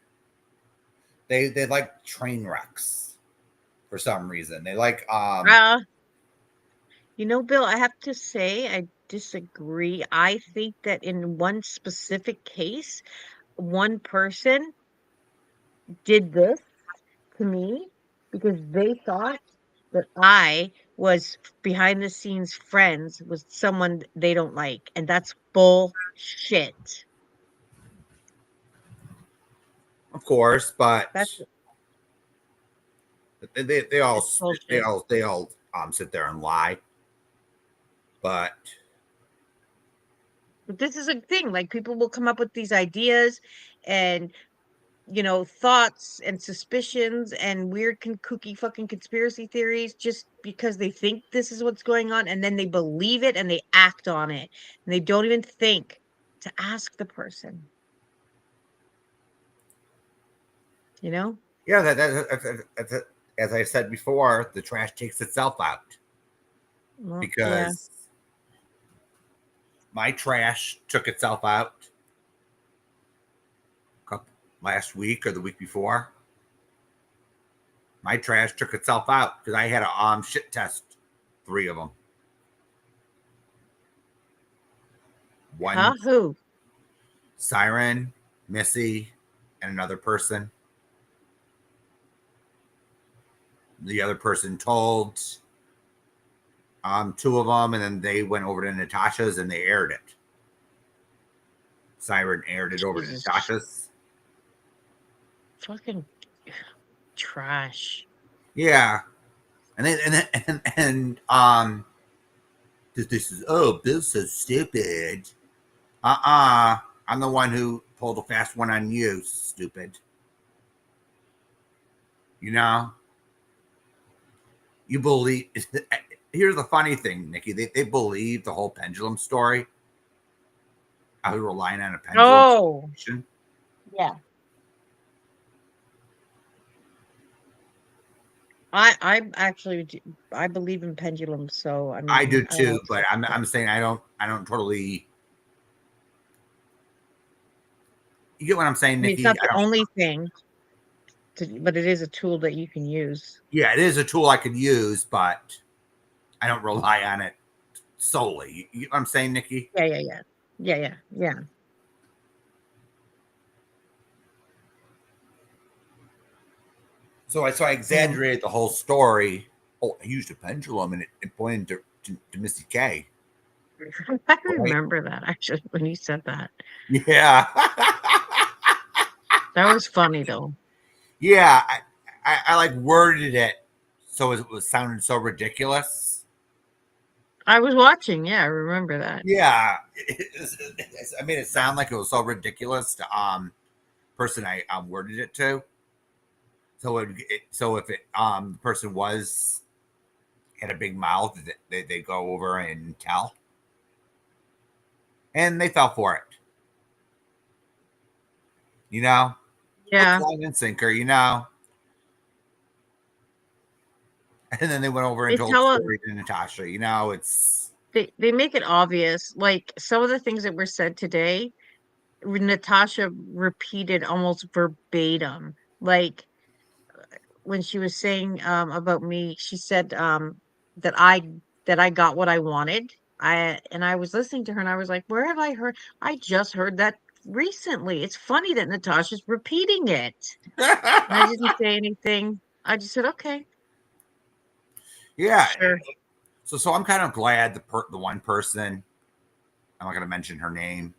They like train wrecks for some reason. They like You know, Bill, I have to say I disagree. I think that in one specific case, one person did this to me because they thought that I was behind the scenes friends with someone they don't like, and that's bullshit. of course, but That's they all it's bullshit. sit there and lie. But But this is a thing. Like, people will come up with these ideas and, thoughts and suspicions and weird kooky fucking conspiracy theories just because they think this is what's going on, and then they believe it and they act on it, and they don't even think to ask the person. yeah, that's as I said before, the trash takes itself out Well, yeah. because my trash took itself out last week or the week before. My trash took itself out because I had a shit test 3 of them. One Who? Siren, Missy, and another person. The other person told 2 of them, and then they went over to Natasha's and they aired it. Siren aired it over to Natasha's. Fucking trash. Yeah, and this is Bill's so stupid. I'm the one who pulled a fast one on you, stupid. You believe. Here's the funny thing, Nikki. They believe the whole pendulum story. I was relying on a pendulum. Oh, yeah. I actually I believe in pendulums, so I mean, I do too, but I'm saying I don't totally. You get what I'm saying, Nikki? It's not the only thing, but it is a tool that you can use. Yeah, it is a tool I could use, but I don't rely on it solely. You know what I'm saying, Nikki? Yeah. So I exaggerated the whole story. Oh, I used a pendulum and it pointed to Missy K. I remember that actually when you said that. Yeah. That was funny though. Yeah, I like worded it so it was sounding so ridiculous. I was watching. Yeah, I remember that. Yeah, I made it sound like it was so ridiculous to person I worded it to. So if it the person had a big mouth, they go over and tell, and they fell for it. Yeah. Line and sinker. And then they went over and told the story to Natasha. It's they make it obvious. Like, some of the things that were said today, Natasha repeated almost verbatim. Like, when she was saying about me, she said that I got what I wanted. I was listening to her and I was like, where have I heard? I just heard that recently. It's funny that Natasha's repeating it. And I didn't say anything. I just said, okay. Yeah. Sure. So I'm kind of glad the one person, I'm not going to mention her name,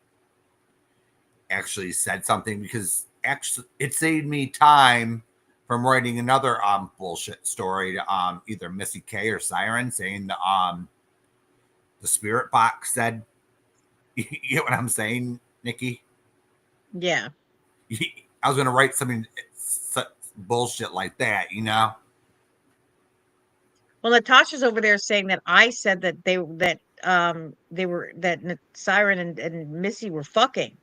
actually said something, because actually it saved me time from writing another bullshit story to either Missy K or Siren, saying the spirit box said, you get what I'm saying, Nikki? Yeah. I was gonna write something bullshit like that, you know? Well, Natasha's over there saying that I said that they were that Siren and Missy were fucking.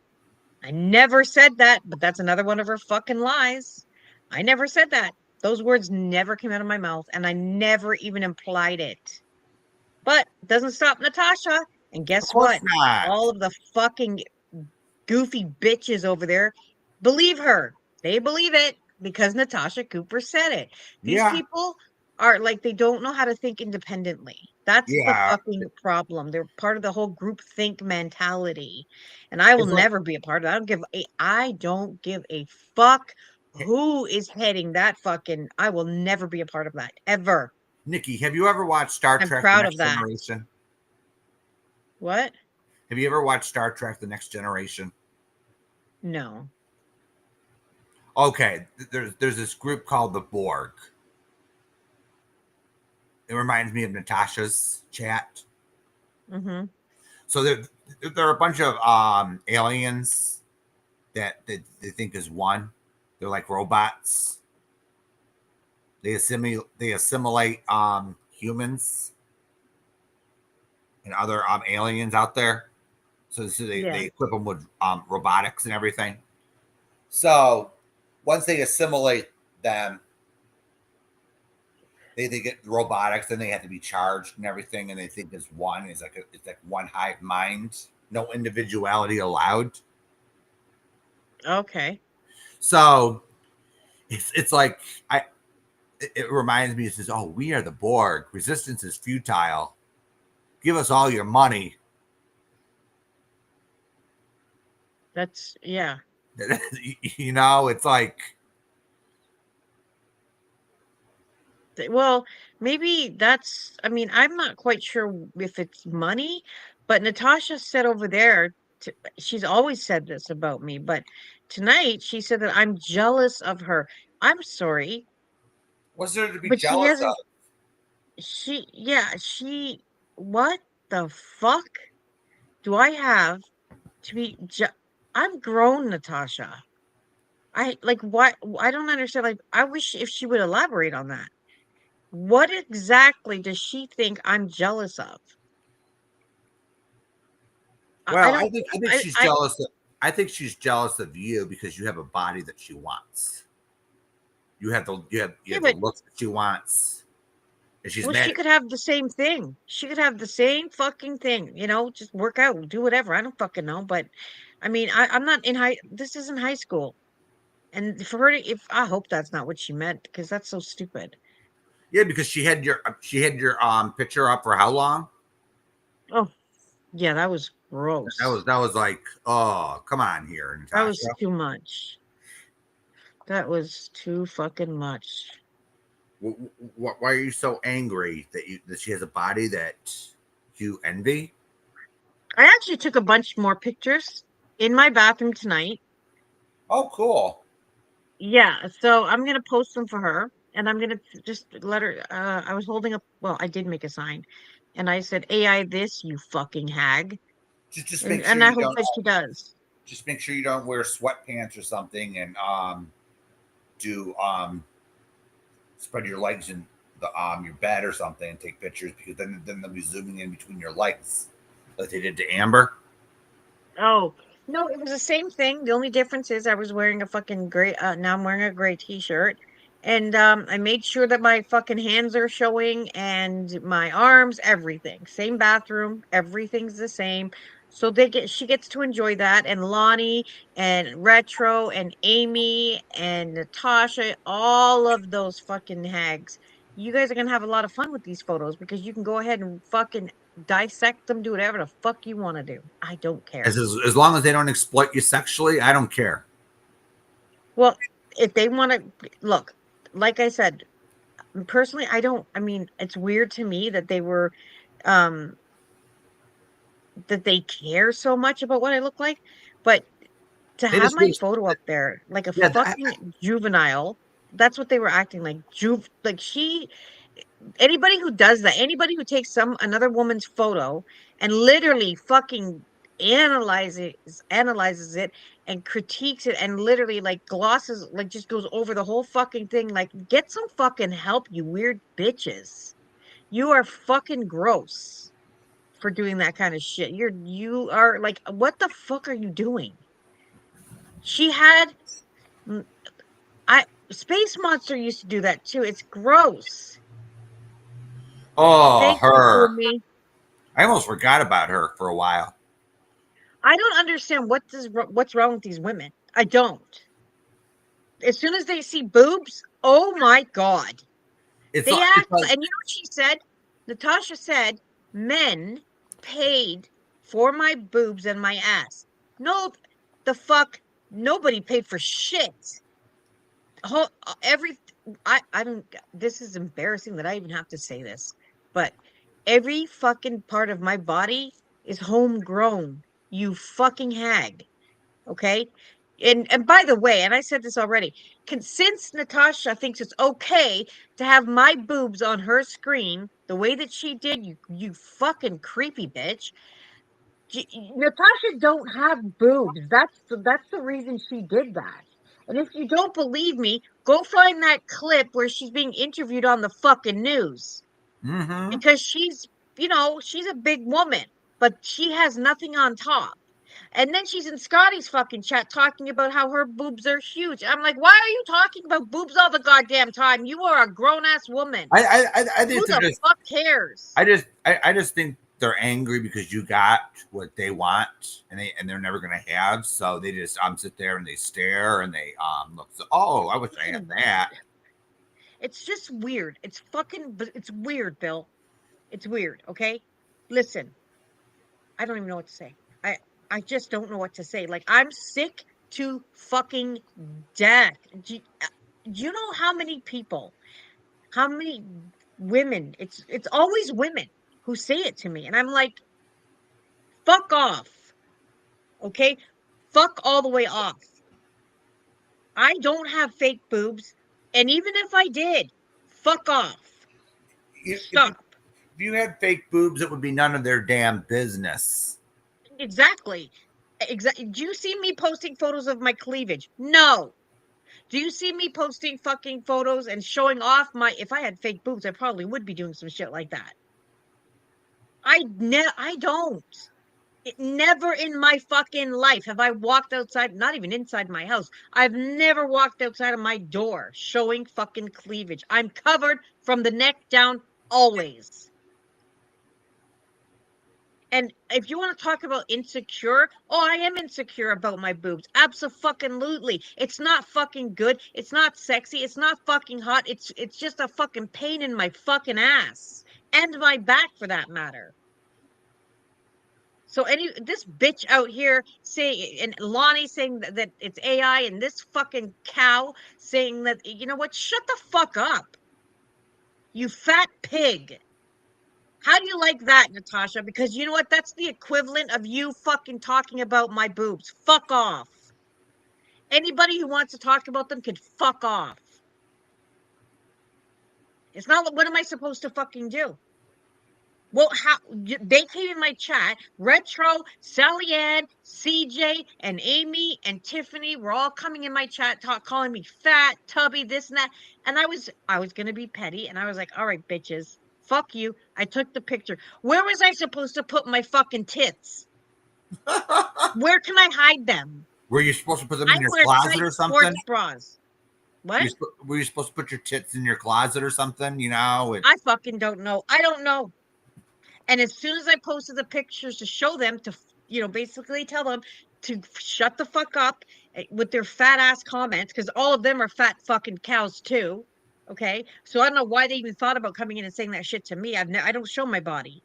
I never said that, but that's another one of her fucking lies. I never said that. Those words never came out of my mouth, and I never even implied it. But it doesn't stop Natasha. And Of guess course what? not. All of the fucking goofy bitches over there believe her. They believe it because Natasha Cooper said it. These Yeah, people are like, they don't know how to think independently. That's the yeah. fucking problem. They're part of the whole group think mentality. And I will It's like, never be a part of that. I don't give a fuck who is heading that fucking, I will never be a part of that ever. Nikki, have you ever watched Star I'm Trek: The proud of Next that. Generation? What? Have you ever watched Star Trek: The Next Generation? No. Okay, there's this group called the Borg. It reminds me of Natasha's chat. Mm-hmm. So there are a bunch of aliens that they think is one. They're like robots. They assimilate humans and other aliens out there. So they Yeah. equip them with robotics and everything. So once they assimilate them, they get robotics, then they have to be charged and everything, and they think it's one. It's like one hive mind, no individuality allowed. Okay. So it's like I it reminds me. It says, "Oh, we are the Borg. Resistance is futile. Give us all your money." That's, yeah. You know, it's like, Well, maybe that's, I mean, I'm not quite sure if it's money, but Natasha said over there, she's always said this about me, but tonight she said that I'm jealous of her. I'm sorry, what's there to be but she jealous of? hasn't, yeah, what the fuck do I have to be, I'm grown, Natasha. I like, what? I don't understand. Like, I wish if she would elaborate on that. What exactly does she think I'm jealous of? I Well, don't I think she's I jealous. I think she's jealous of you because you have a body that she wants. You yeah, have the but looks that she wants, and she's well, mad she at could have the same thing. She could have the same fucking thing, just work out, do whatever. I don't fucking know. But I mean, I'm not in this isn't high school. And for her to, if I hope that's not what she meant, because that's so stupid. yeah, because she had your picture up for how long? Oh, yeah, that was gross. That was like, oh, come on here, That Natasha. was too much. That was too fucking much. Why are you so angry that she has a body that you envy? I actually took a bunch more pictures in my bathroom tonight. Oh, cool. Yeah, so I'm gonna post them for her, and I'm gonna just let her. I was holding up. Well, I did make a sign, and I said, "AI this, you fucking hag," Just and make sure I you hope don't that she does. just make sure you don't wear sweatpants or something, and do spread your legs in the your bed or something and take pictures, because then they'll be zooming in between your legs like they did to Amber. Oh, no, it was the same thing. The only difference is I was wearing a fucking gray. Now I'm wearing a gray t-shirt, and I made sure that my fucking hands are showing and my arms, everything. Same bathroom, everything's the same. So she gets to enjoy that, and Lonnie and Retro and Amy and Natasha, all of those fucking hags. You guys are gonna have a lot of fun with these photos because you can go ahead and fucking dissect them, do whatever the fuck you want to do. I don't care. As long as they don't exploit you sexually, I don't care. Well, if they want to look, like I said, personally, I don't, I mean, it's weird to me that um, that they care so much about what I look like, but To They have just my wish. photo up there like a Yeah, fucking juvenile, that's what they were acting like. Like anybody who does that, anybody who takes another woman's photo and literally fucking analyzes it and critiques it and literally like glosses, like just goes over the whole fucking thing, like get some fucking help, you weird bitches. You are fucking gross for doing that kind of shit. You are like, what the fuck are you doing? She had mm, I Space Monster used to do that too. It's gross. oh, Thanks for her. me. I almost forgot about her for a while. I don't understand what's wrong with these women. I don't. As soon as they see boobs, oh my god, It's they like it's act. like And you know what she said? Natasha said men paid for my boobs and my ass. No, the fuck. Nobody paid for shit. Whole, every I don't. This is embarrassing that I even have to say this, but every fucking part of my body is homegrown. You fucking hag. Okay. And by the way, and I said this already, since Natasha thinks it's okay to have my boobs on her screen the way that she did, you fucking creepy bitch. Natasha don't have boobs. That's the reason she did that. And if you don't believe me, go find that clip where she's being interviewed on the fucking news. mm-hmm. Because she's a big woman, but she has nothing on top. And then she's in Scotty's fucking chat talking about how her boobs are huge. I'm like, why are you talking about boobs all the goddamn time? You are a grown ass woman. I Who think they're the just fuck cares? I just think they're angry because you got what they want and they're never gonna have. So they just sit there and they stare and they look. So, oh, I wish I had that. It's just weird. It's weird, Bill. It's weird, okay? Listen, I don't even know what to say. I just don't know what to say. Like, I'm sick to fucking death. Do you know how many people, how many women, it's always women who say it to me, and I'm like, fuck off. Okay? Fuck all the way off. I don't have fake boobs, and even if I did, fuck off. If Stop. you had fake boobs, it would be none of their damn business. Exactly. Exactly. Do you see me posting photos of my cleavage? No. Do you see me posting fucking photos and showing off my? If I had fake boobs, I probably would be doing some shit like that. I don't. Never in my fucking life have I walked outside, not even inside my house. I've never walked outside of my door showing fucking cleavage. I'm covered from the neck down always. And if you want to talk about insecure, oh, I am insecure about my boobs. Absolutely. It's not fucking good. It's not sexy. It's not fucking hot. It's just a fucking pain in my fucking ass and my back for that matter. So this bitch out here saying, and Lonnie saying that it's AI, and this fucking cow saying that, you know what? Shut the fuck up, you fat pig. How do you like that, Natasha? Because you know what? That's the equivalent of you fucking talking about my boobs. Fuck off. Anybody who wants to talk about them can fuck off. It's not, what am I supposed to fucking do? Well, how they came in my chat. Retro, Sally Ann, CJ, and Amy and Tiffany were all coming in my chat, calling me fat, tubby, this and that. And I was gonna be petty, and I was like, all right, bitches, fuck you. I took the picture. Where was I supposed to put my fucking tits? Where can I hide them? Were you supposed to put them I in your wear closet tight or something? sports bras. What? Were you supposed to put your tits in your closet or something? You know, I fucking don't know. I don't know. And as soon as I posted the pictures to show them, to basically tell them to shut the fuck up with their fat ass comments, because all of them are fat fucking cows too. Okay, so I don't know why they even thought about coming in and saying that shit to me. I don't show my body.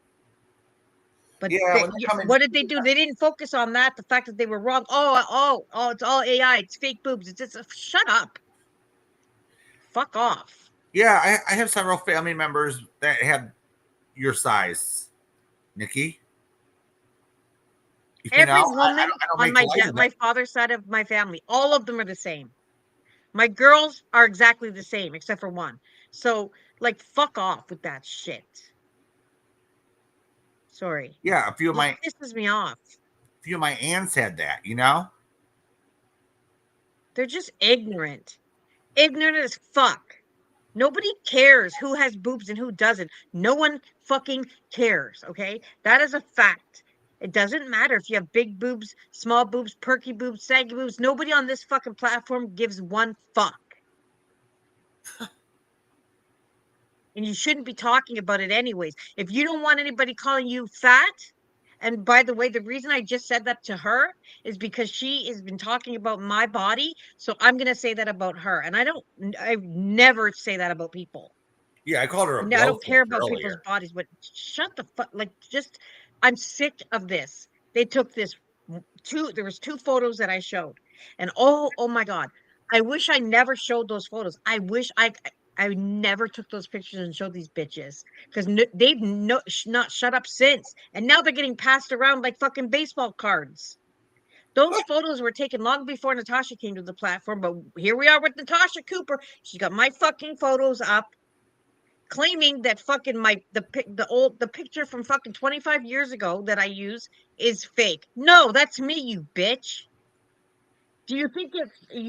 But yeah. When they come in, what did they do? They didn't focus on that. The fact that they were wrong. Oh, it's all AI. It's fake boobs. It's just shut up. Fuck off. yeah, I have several family members that have your size, Nikki. You Every know, I woman don't on make light of my it. father's side of my family, all of them are the same. My girls are exactly the same, except for one. So, like, fuck off with that shit. Sorry. Yeah, Just pisses me off. a few of my aunts had that. You know. They're just ignorant. Ignorant as fuck. Nobody cares who has boobs and who doesn't. No one fucking cares, okay? That is a fact. It doesn't matter if you have big boobs, small boobs, perky boobs, saggy boobs. Nobody on this fucking platform gives one fuck. And you shouldn't be talking about it anyways. If you don't want anybody calling you fat, and by the way, the reason I just said that to her is because she has been talking about my body. So I'm going to say that about her. And I never say that about people. Yeah, I called her a I don't care blowfish about people's earlier. bodies, but shut the fuck, like, just, I'm sick of this. They took this there was two photos that I showed, and oh my God, I wish I never showed those photos. I wish I never took those pictures and showed these bitches, because they've not shut up since, and now they're getting passed around like fucking baseball cards. Those photos were taken long before Natasha came to the platform, but here we are with Natasha Cooper. She got my fucking photos up, claiming that fucking the picture from fucking 25 years ago that I use is fake. No, that's me, you bitch. You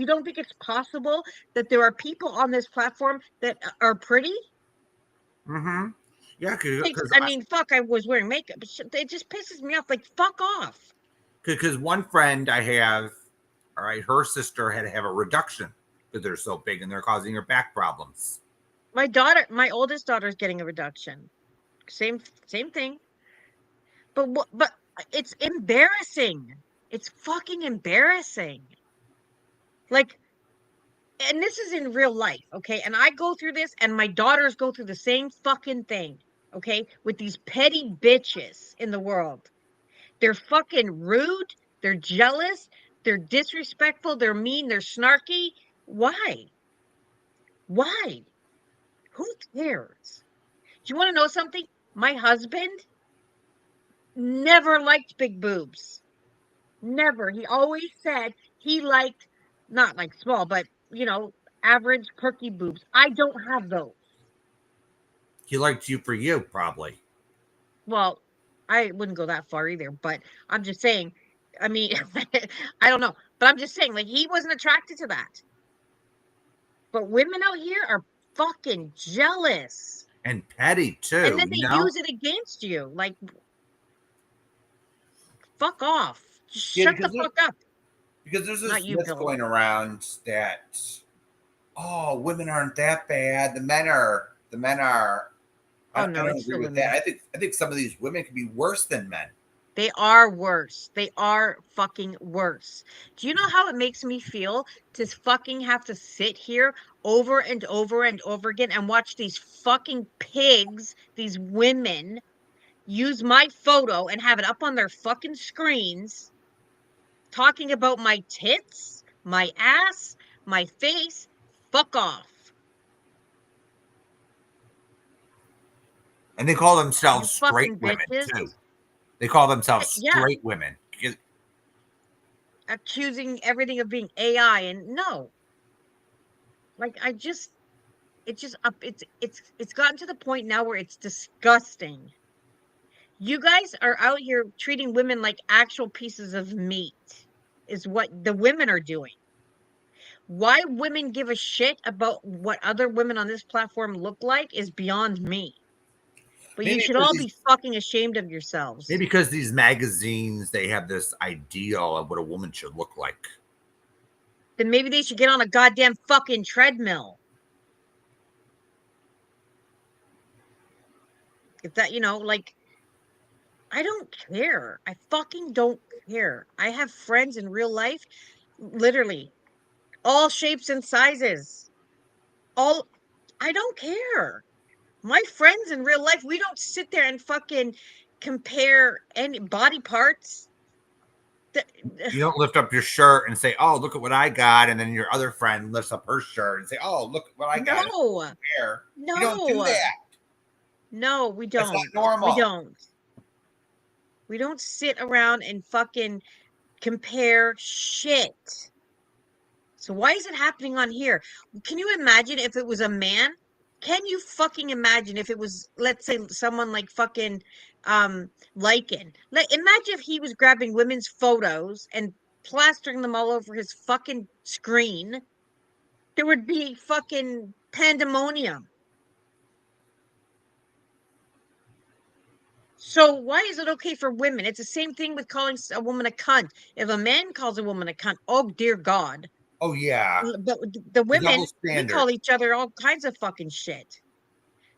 don't think it's possible that there are people on this platform that are pretty? Mm-hmm. Yeah, because I mean, fuck, I was wearing makeup, but it just pisses me off. Like, fuck off. one friend I have, all right, her sister had to have a reduction because they're so big and they're causing her back problems. My oldest daughter's getting a reduction. Same thing. But it's embarrassing. It's fucking embarrassing. Like, and this is in real life, okay? And I go through this, and my daughters go through the same fucking thing, okay? With these petty bitches in the world. They're fucking rude, they're jealous, they're disrespectful, they're mean, they're snarky. Why? Why? Who cares? Do you want to know something? My husband never liked big boobs. Never. He always said he liked, not like small, but, average perky boobs. I don't have those. He liked you for you, probably. Well, I wouldn't go that far either, but I'm just saying, I mean, I don't know, but I'm just saying, like, he wasn't attracted to that. But women out here are fucking jealous. And petty And too, then you they know? use it against you. Like, fuck off. Just Yeah, shut the fuck up. because there's Not this you, myth Billy. going around that, oh, women aren't that bad. The men are. Oh I no, don't it's agree the with that. women. I think some of these women can be worse than men. They are worse. They are fucking worse. Do you know how it makes me feel to fucking have to sit here over and over and over again and watch these fucking pigs, these women, use my photo and have it up on their fucking screens talking about my tits, my ass, my face? Fuck off. And they call You themselves straight fucking women bitches. too. They call themselves Yeah, straight women. accusing everything of being AI, and no. Like, it's gotten to the point now where it's disgusting. You guys are out here treating women like actual pieces of meat, is what the women are doing. Why women give a shit about what other women on this platform look like is beyond me. But you Maybe should because all these be fucking ashamed of maybe yourselves. because these magazines they have this ideal of what a woman should look like. Then maybe they should get on a goddamn fucking treadmill. If that, like, I don't care. I fucking don't care. I have friends in real life, literally, all shapes and sizes. All, I don't care. My friends in real life, we don't sit there and fucking compare any body parts. You don't lift up your shirt and say, "Oh, look at what I got," and then your other friend lifts up her shirt and say, "Oh, look at what I got." No, There, you don't do no, that. no, we That's not don't. We normal. don't. We don't sit around and fucking compare shit. So why is it happening on here? Can you imagine if it was a man? Can you fucking imagine if it was, let's say, someone like fucking Lycan? Imagine if he was grabbing women's photos and plastering them all over his fucking screen. There would be fucking pandemonium. So why is it okay for women? It's the same thing with calling a woman a cunt. If a man calls a woman a cunt, oh dear God. Oh yeah. But the The women, double we standard. call each other all kinds of fucking shit.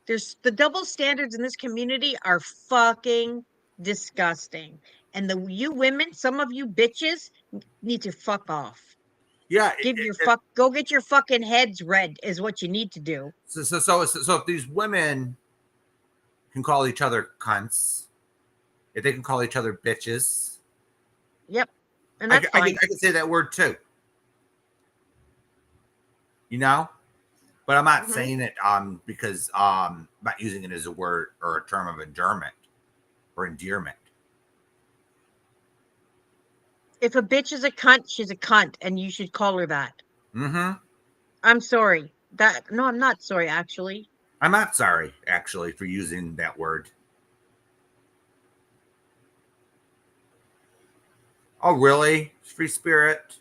There's the double standards in this community are fucking disgusting. And you women, some of you bitches need to fuck off. Yeah. Go get your fucking heads read is what you need to do. So if these women can call each other cunts, if they can call each other bitches, Yep. And that's fine. I can say that word too. You know? But I'm not saying it because I'm not using it as a word or a term of endearment or endearment. If a bitch is a cunt, she's a cunt, and you should call her that. Mm-hmm. I'm sorry. No, I'm not sorry, actually. I'm not sorry, actually, for using that word. Oh, really? Free spirit?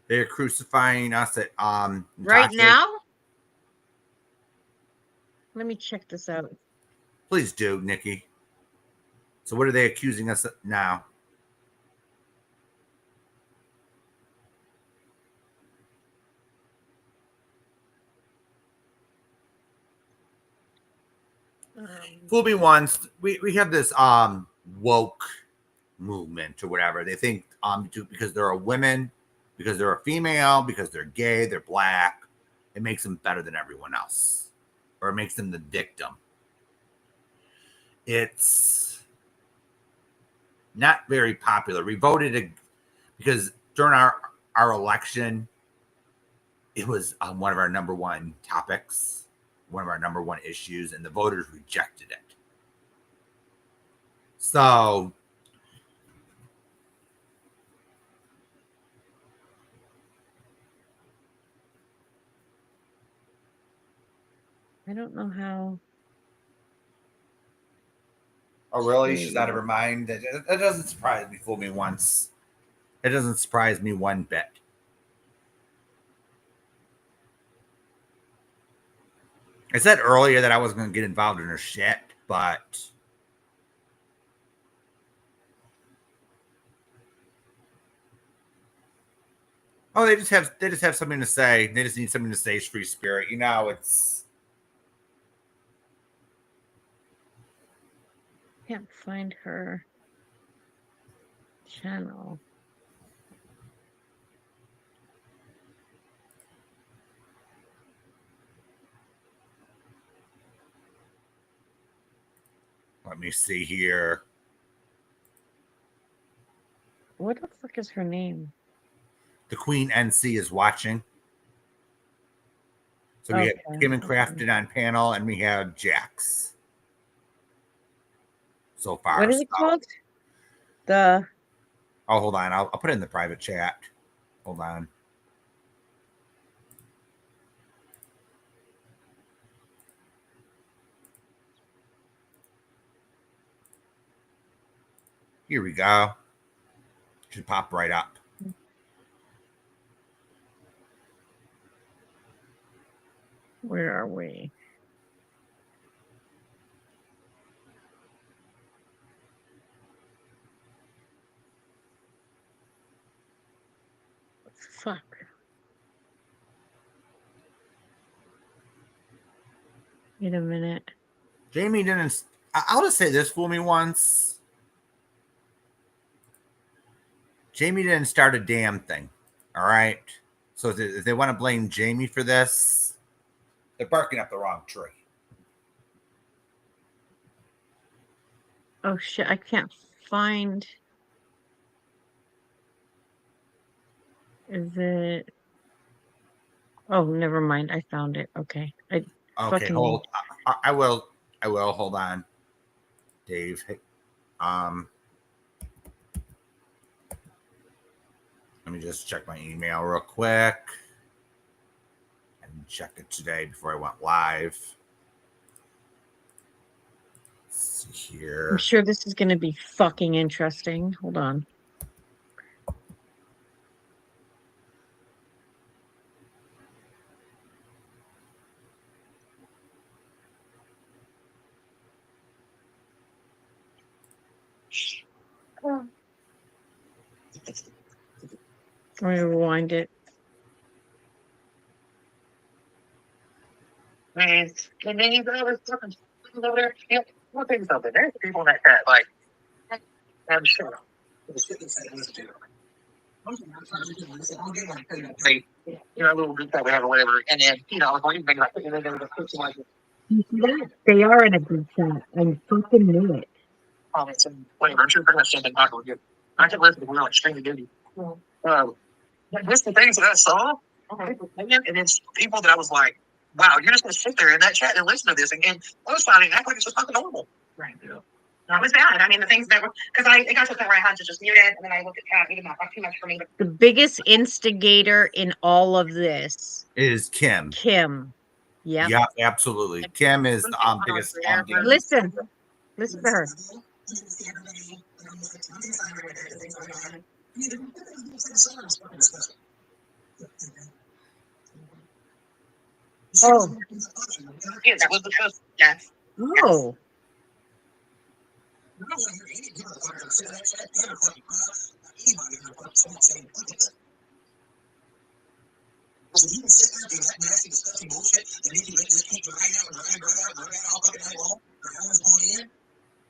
They're crucifying us at Right Natasha. now? Let me check this out. Please do, Nikki. So what are they accusing us of now? Fool me once. We have this woke movement or whatever. They think because they're a women, because they're a female, because they're gay, they're black, it makes them better than everyone else. Or it makes them the victim. It's not very popular. We voted because during our election, it was one of our number one topics, one of our number one issues, and the voters rejected it. So I don't know how. oh, really? She's out of her mind? That doesn't surprise me. Fool me once. It doesn't surprise me one bit. I said earlier that I wasn't going to get involved in her shit, but oh, they just have something to say. They just need something to say. Free spirit, you know. It's Can't find her channel. let me see here. What the fuck is her name? The Queen NC is watching. So we have Kim and Crafted on panel, and we have Jax. So far, what is it called? Oh, hold on. I'll put it in the private chat. Hold on. Here we go. Should pop right up. Where are we? Fuck. Wait a minute. Jamie didn't. I'll just say this. Fool me once. Jamie didn't start a damn thing. All right. So if they want to blame Jamie for this, they're barking up the wrong tree. Oh shit! I can't find. Is it? Oh, never mind. I found it. Okay. Okay, hold. I will. Hold on, Dave. Let me just check my email real quick. And check it today before I went live. Let's see here. I'm sure this is going to be fucking interesting. Hold on. Let me rewind it. And then you go over fucking over there. You know, one thing something. There's people in that chat like, I'm sure. They, you know, a little group that we have or whatever, and then like what you think like, They are in a group chat. I fucking knew it. comments and whatever. I'm sure pretty much something not good. I can listen to we're extremely duty. Just the things that I saw, and it's people that I was like, wow, you're just gonna sit there in that chat and listen to this, and I was finding act like it's just fucking normal. Right. Yeah. That was bad. I mean, the things that were because it got to the point where I had to just mute it, and then I looked at chat, even not too much for me. But The biggest instigator in all of this Is Kim. Kim. Yep. Yeah, absolutely. Kim is the biggest. Listen to her. Oh. Yeah, that was the truth. Yes. Oh.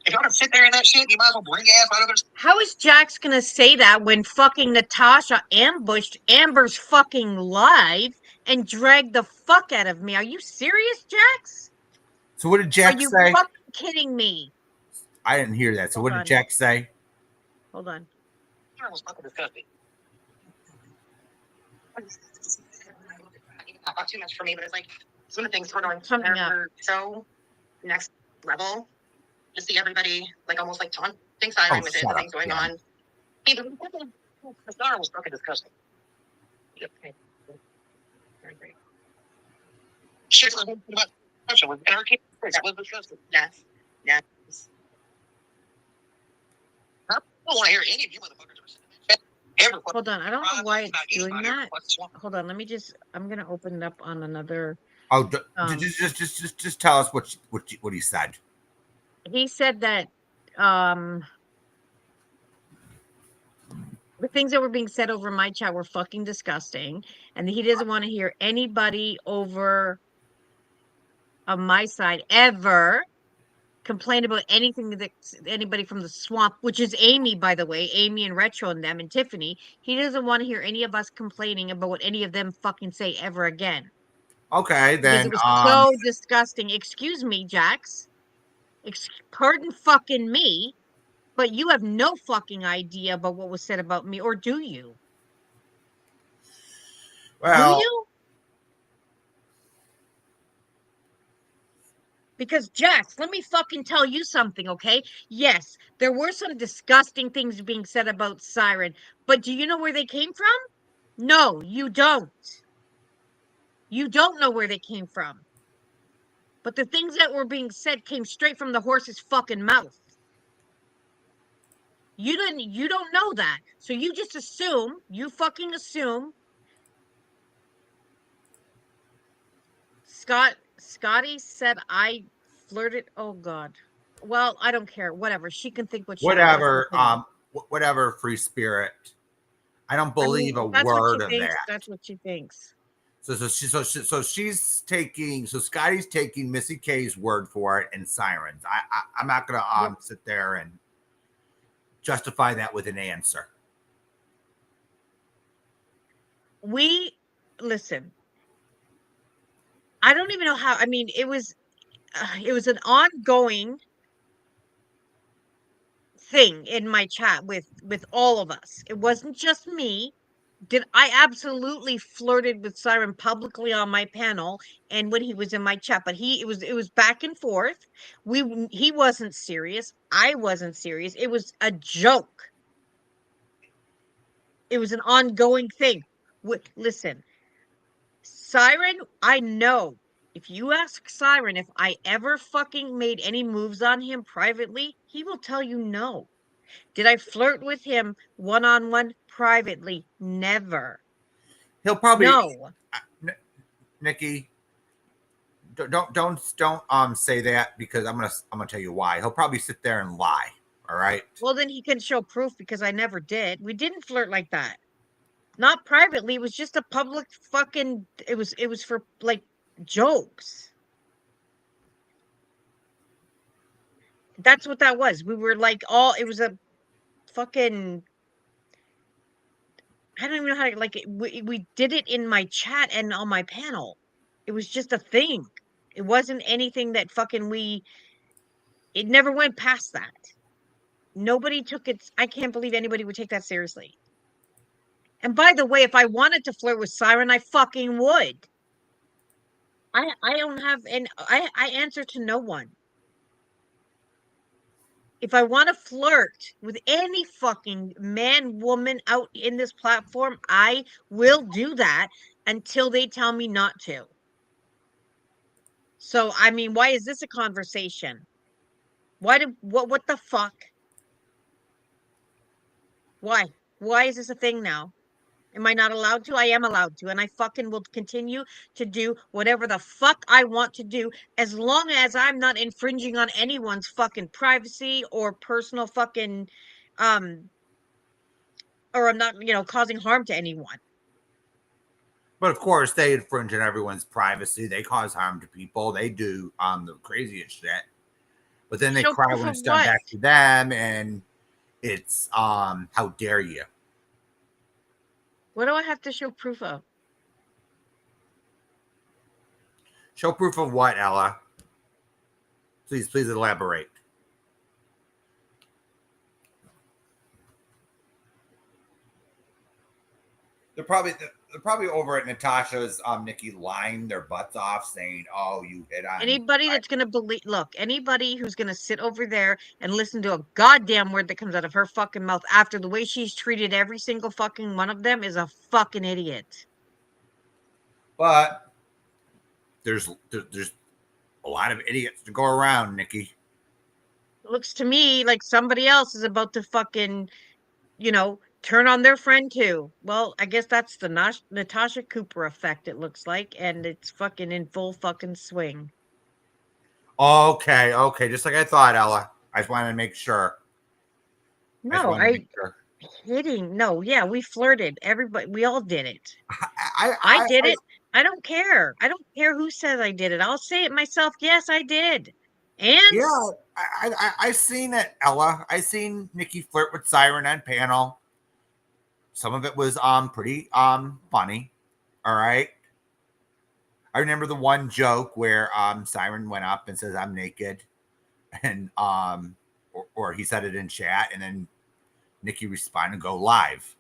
If y'all gonna sit there in that shit, you might as well bring your ass right over. How is Jax gonna say that when fucking Natasha ambushed Amber's fucking live and dragged the fuck out of me? Are you serious, Jax? So what did Jax say? Are you fucking kidding me? I didn't hear that. So what did Jax say? Hold on. It was fucking disgusting. Not too much for me, but it's like some of the things we're going Something up. So next level. To see everybody like almost like taunting Siren with it, the things going on. The star was fucking disgusting. Yep. Very great. Shit was about and her kid that was disgusting. Yes. Yes. I don't want to hear any of you motherfuckers. Hold on. I don't know why it's doing that. Hold on. Let me just. I'm gonna open it up on another. Oh, just tell us what he said. He said that the things that were being said over my chat were fucking disgusting, and he doesn't want to hear anybody over on my side ever complain about anything that anybody from the swamp, which is Amy, by the way, Amy and Retro and them and Tiffany. He doesn't want to hear any of us complaining about what any of them fucking say ever again. Okay, then because it was so disgusting. Excuse me, Jax. Pardon fucking me, but you have no fucking idea about what was said about me, or do you? Well, do you? Because Jax, let me fucking tell you something, okay? Yes, there were some disgusting things being said about Siren, but do you know where they came from? No, you don't. You don't know where they came from. But the things that were being said came straight from the horse's fucking mouth. You don't know that. So you just assume, you fucking assume. Scotty said I flirted. Oh God. Well, I don't care. Whatever. She can think what she whatever. wants. Whatever. Free spirit. I don't believe a that's word of that. That's what she thinks. So she's taking. So Scotty's taking Missy K's word for it and Sirens. I'm not gonna sit there and justify that with an answer. Listen. I don't even know how. I mean, it was an ongoing thing in my chat with all of us. It wasn't just me. I absolutely flirted with Siren publicly on my panel and when he was in my chat, but it was back and forth. He wasn't serious. I wasn't serious. It was a joke. It was an ongoing thing. Listen, Siren, I know. If you ask Siren if I ever fucking made any moves on him privately, he will tell you no. Did I flirt with him one-on-one privately? Never. He'll probably No. Nikki. Don't say that, because I'm gonna tell you why. He'll probably sit there and lie. All right. Well, then he can show proof, because I never did. We didn't flirt like that. Not privately. It was just a public fucking. It was for like jokes. That's what that was. We were like all. It was a fucking. I don't even know how to like it. We did it in my chat and on my panel. It was just a thing. It wasn't anything that fucking we. It never went past that. Nobody took it. I can't believe anybody would take that seriously. And by the way, if I wanted to flirt with Siren, I fucking would. I don't have, and I answer to no one. If I want to flirt with any fucking man, woman out in this platform, I will do that until they tell me not to. So, I mean, why is this a conversation? What the fuck? Why? Why is this a thing now? Am I not allowed to? I am allowed to. And I fucking will continue to do whatever the fuck I want to do, as long as I'm not infringing on anyone's fucking privacy or personal fucking, or I'm not, causing harm to anyone. But of course, they infringe on everyone's privacy. They cause harm to people. They do the craziest shit. But then they Show cry proof when of it's done what? back to them, and it's how dare you? What do I have to show proof of? Show proof of what, Ella? Please elaborate. They're probably over at Natasha's Nikki lying their butts off, saying, "Oh, you hit on Anybody that's gonna believe, look, anybody who's gonna sit over there and listen to a goddamn word that comes out of her fucking mouth after the way she's treated every single fucking one of them is a fucking idiot. But there's a lot of idiots to go around, Nikki. Looks to me like somebody else is about to fucking, turn on their friend too. Well, I guess that's the Natasha Cooper effect, it looks like, and it's fucking in full fucking swing. Okay, just like I thought, Ella. I just wanted to make sure. No, kidding. No, yeah, we flirted. Everybody, we all did it. I did it. I don't care. I don't care who says I did it. I'll say it myself. Yes, I did. And yeah, I seen it, Ella. I seen Nikki flirt with Siren on panel. Some of it was pretty funny. All right. I remember the one joke where Siren went up and says, "I'm naked," and or he said it in chat, and then Nikki responded, "Go live."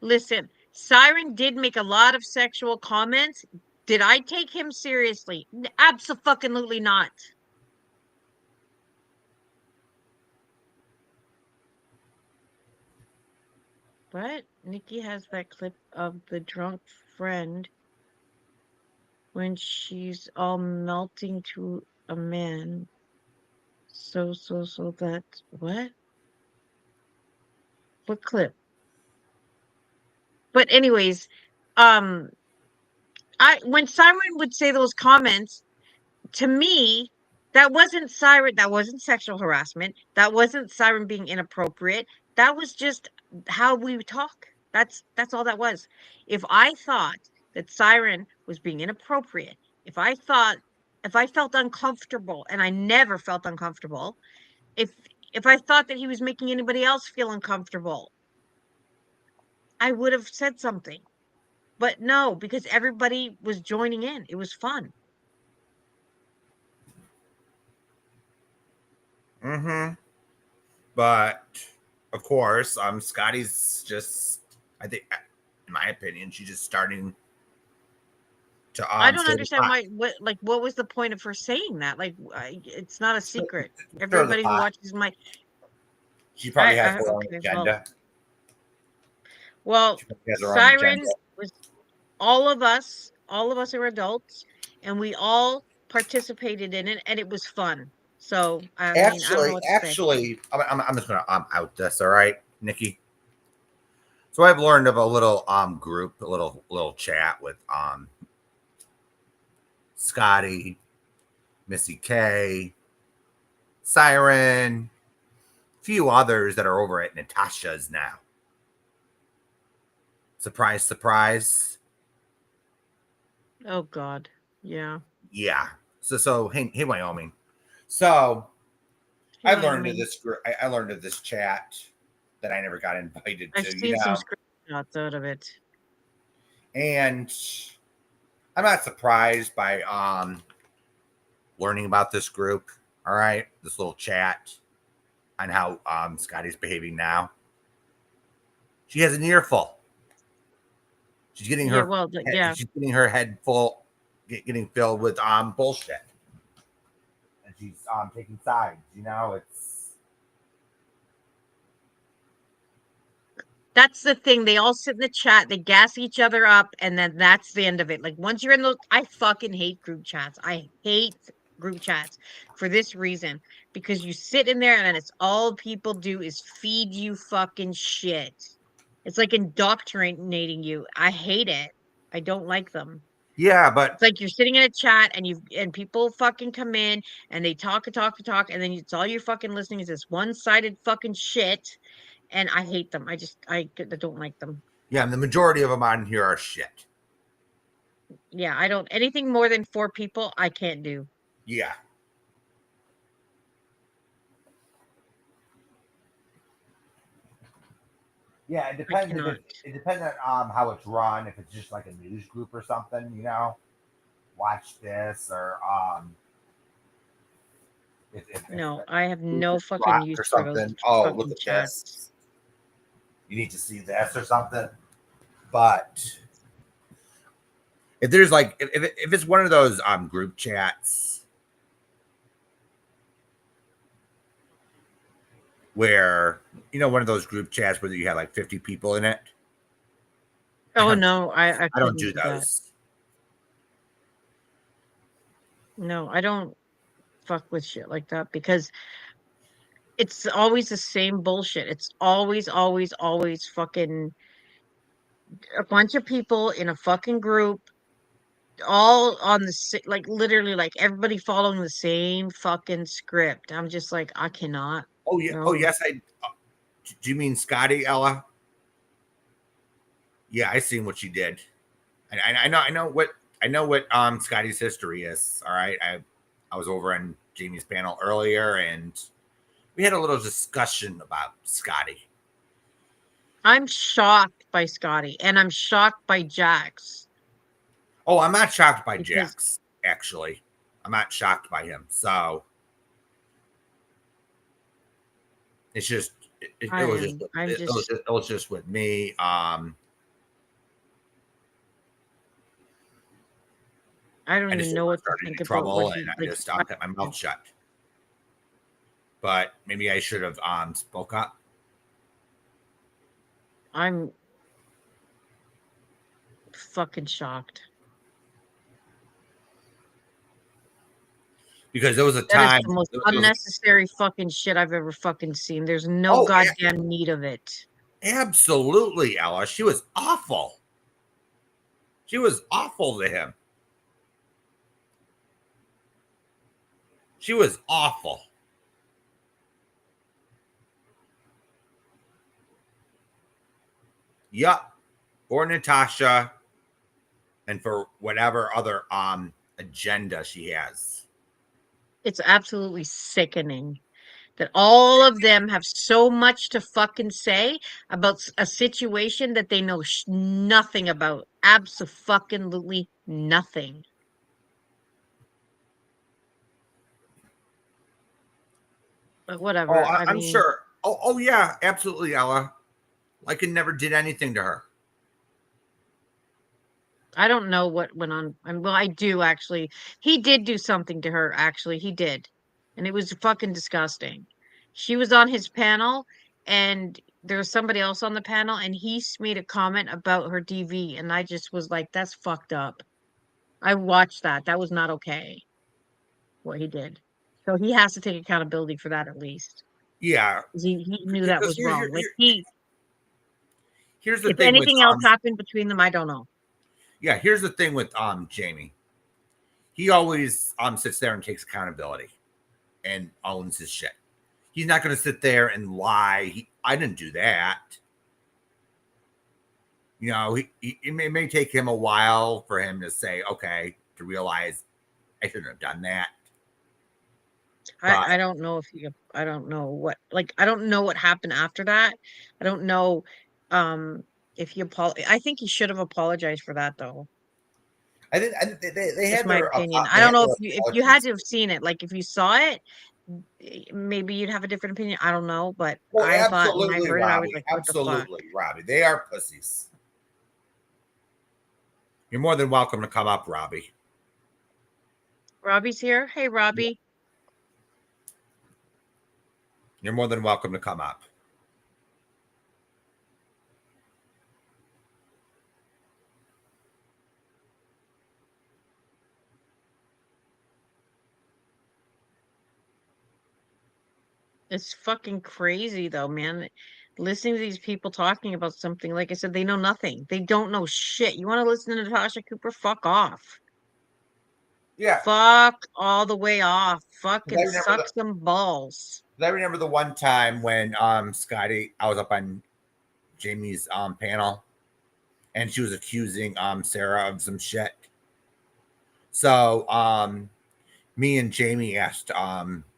Listen, Siren did make a lot of sexual comments. Did I take him seriously? Absolutely not. But Nikki has that clip of the drunk friend when she's all melting to a man. So that what? What clip? But anyways, when Siren would say those comments, to me, that wasn't Siren, that wasn't sexual harassment, that wasn't Siren being inappropriate. That was just how we talk. That's all that was. If I thought that Siren was being inappropriate, if I felt uncomfortable, and I never felt uncomfortable, if I thought that he was making anybody else feel uncomfortable, I would have said something. But no, because everybody was joining in. It was fun. Mm-hmm. But of course, Scotty's just, I think, in my opinion, she's just starting to. I don't understand what was the point of her saying that? Like, it's not a secret. Everybody who watches my. She probably has her own agenda. Well, She has her own Siren agenda. was all of us are adults, and we all participated in it, and it was fun. So I mean, I don't know what to say. I'm just gonna out this. All right, Nikki. So I've learned of a little group, a little chat with Scotty, Missy K, Siren, a few others that are over at Natasha's now. Surprise, surprise. Oh God, yeah. Yeah. So hey Wyoming. So Hey, I learned of Wyoming. this group. I learned of this chat that I never got invited I've to. seen some screenshots out of it. And I'm not surprised by learning about this group. All right, this little chat on how Scotty's behaving now. She has an earful. She's getting Yeah, her well, yeah. she's getting her head full, getting filled with bullshit, and she's taking sides. You know, That's the thing. They all sit in the chat, they gas each other up, and then that's the end of it. Like once you're in those, I fucking hate group chats. I hate group chats for this reason. Because you sit in there and it's all people do is feed you fucking shit. It's like indoctrinating you. I hate it. I don't like them. yeah, but It's like you're sitting in a chat and people fucking come in and they talk and talk and talk, and then it's all you're fucking listening is this one-sided fucking shit, and I hate them. I don't like them. yeah, and the majority of them on here are shit. Yeah, I don't anything more than 4 people I can't do. Yeah. Yeah, it depends. It depends on how it's run. If it's just like a news group or something, you know, watch this or no, I have no fucking use or for those something. Oh, look at chats. this. You need to see this or something. But if there's like if it's one of those group chats where one of those group chats where you have like 50 people in it. Oh no, I don't do that. those. No, I don't fuck with shit like that because it's always the same bullshit. It's always fucking a bunch of people in a fucking group, all on the like literally like everybody following the same fucking script. I'm just like, I cannot. Oh yeah. No. Oh yes. Do you mean Scotty, Ella? Yeah, I seen what she did. I know what Scotty's history is. All right. I was over on Jamie's panel earlier and we had a little discussion about Scotty. I'm shocked by Scotty and I'm shocked by Jax. Oh, I'm not shocked by Jax, actually. I'm not shocked by him. So it's just it was just with me. I don't even know what to think about what he, and I just kept my mouth shut. But maybe I should have spoke up. I'm fucking shocked. Because there was a time that is the most unnecessary fucking shit I've ever fucking seen. There's no goddamn need of it. Absolutely, Ella. She was awful. She was awful to him. She was awful. Yup. For Natasha and for whatever other agenda she has. It's absolutely sickening that all of them have so much to fucking say about a situation that they know nothing about. Abso-fucking-lutely nothing. But whatever. Oh, I'm sure. Oh, yeah, absolutely, Ella. Lycan never did anything to her. I don't know what went on. Well, I do actually. He did do something to her, actually. He did. And it was fucking disgusting. She was on his panel and there was somebody else on the panel, and he made a comment about her DV, and I just was like, that's fucked up. I watched that. That was not okay, what he did. So he has to take accountability for that at least. Yeah. 'Cause he knew that was wrong. Like here's the if thing with anything else happened between them, I don't know. Yeah, here's the thing with Jamie. He always sits there and takes accountability and owns his shit. He's not going to sit there and lie. I didn't do that. You know, it may take him a while for him to say, okay, to realize I shouldn't have done that. I don't know if I don't know what, like, I don't know what happened after that. I don't know if he I think he should have apologized for that, though. I think they That's had my their opinion. they I don't had know their if you had to have seen it. Like, if you saw it, maybe you'd have a different opinion. I don't know, but Well, I thought when I absolutely, heard it, I was Robbie. like, what the fuck? Absolutely, Robbie. They are pussies. You're more than welcome to come up, Robbie. Robbie's here. Hey, Robbie. You're more than welcome to come up. It's fucking crazy, though, man. Listening to these people talking about something, like I said, they know nothing. They don't know shit. You want to listen to Natasha Cooper? Fuck off. Yeah. Fuck all the way off. Fucking suck some balls. I remember the one time when Scotty, I was up on Jamie's panel, and she was accusing Sarah of some shit. So me and Jamie asked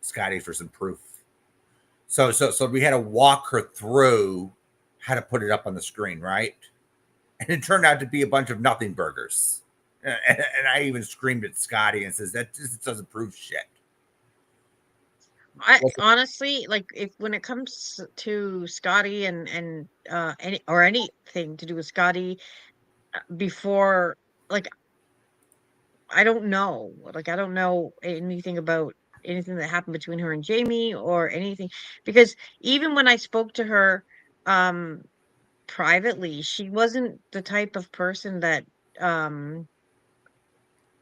Scotty for some proof. So we had to walk her through how to put it up on the screen, right? And it turned out to be a bunch of nothing burgers. And I even screamed at Scotty and says that just doesn't prove shit. I honestly, like, if when it comes to Scotty and anything to do with Scotty before, like, I don't know. Like, I don't know anything about anything that happened between her and Jamie or anything, because even when I spoke to her privately, she wasn't the type of person that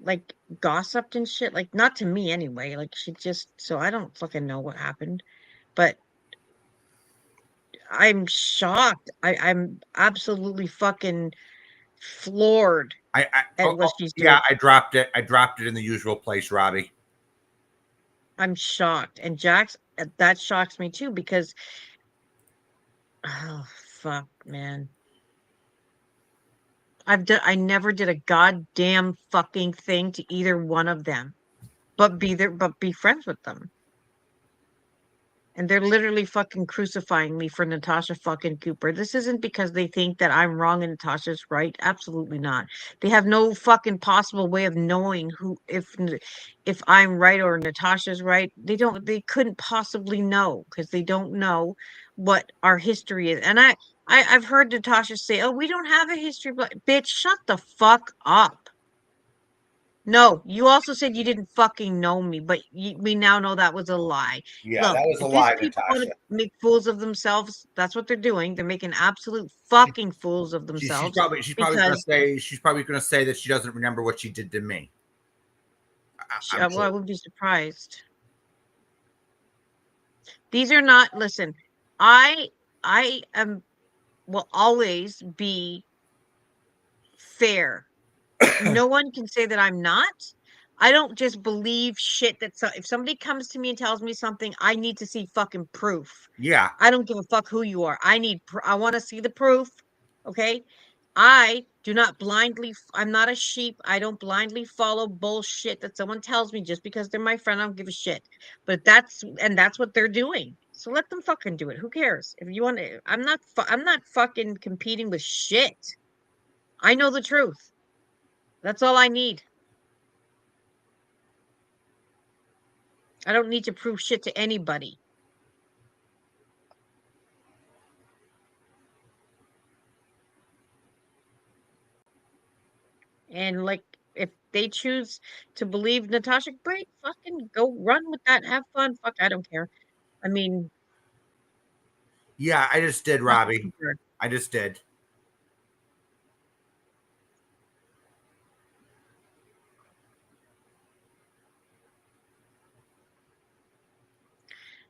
like gossiped and shit, like, not to me anyway. Like, she just, so I don't fucking know what happened, but I'm shocked. I'm absolutely fucking floored at what she's doing. Yeah, I dropped it. I dropped it in the usual place, Robbie. I'm shocked. And Jax, that shocks me too, because oh fuck, man. I never did a goddamn fucking thing to either one of them, but be friends with them. And they're literally fucking crucifying me for Natasha fucking Cooper. This isn't because they think that I'm wrong and Natasha's right. Absolutely not. They have no fucking possible way of knowing if I'm right or Natasha's right. They couldn't possibly know, because they don't know what our history is. And I've heard Natasha say, "Oh, we don't have a history," but bitch, shut the fuck up. No, you also said you didn't fucking know me, but we now know that was a lie. Yeah, Look, that was a if lie, these people want to Natasha. make fools of themselves, that's what they're doing. They're making absolute fucking fools of themselves. She's probably gonna say that she doesn't remember what she did to me. Well, I would be surprised. These are not. Listen, I will always be fair. No one can say that I'm not. I don't just believe shit that if somebody comes to me and tells me something, I need to see fucking proof. Yeah. I don't give a fuck who you are. I want to see the proof. Okay? I do not blindly, I'm not a sheep. I don't blindly follow bullshit that someone tells me just because they're my friend. I don't give a shit. But that's what they're doing. So let them fucking do it. Who cares? If you want to, I'm not fucking competing with shit. I know the truth. That's all I need. I don't need to prove shit to anybody. And, like, if they choose to believe Natasha, great, fucking go run with that. Have fun. Fuck, I don't care. I mean, Yeah, I just did, Robbie. I just did.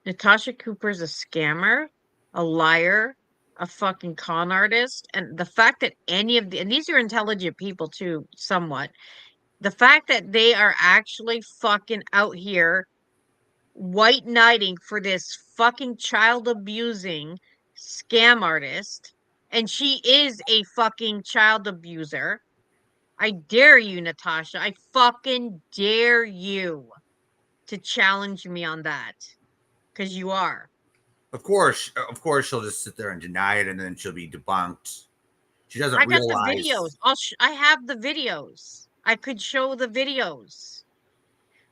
Natasha Cooper's a scammer, a liar, a fucking con artist. And the fact that any of and these are intelligent people too, somewhat. The fact that they are actually fucking out here white knighting for this fucking child abusing scam artist, and she is a fucking child abuser. I dare you, Natasha. I fucking dare you to challenge me on that. Because you are. Of course, she'll just sit there and deny it, and then she'll be debunked. She doesn't I got realize. the videos. I have the videos. I could show the videos.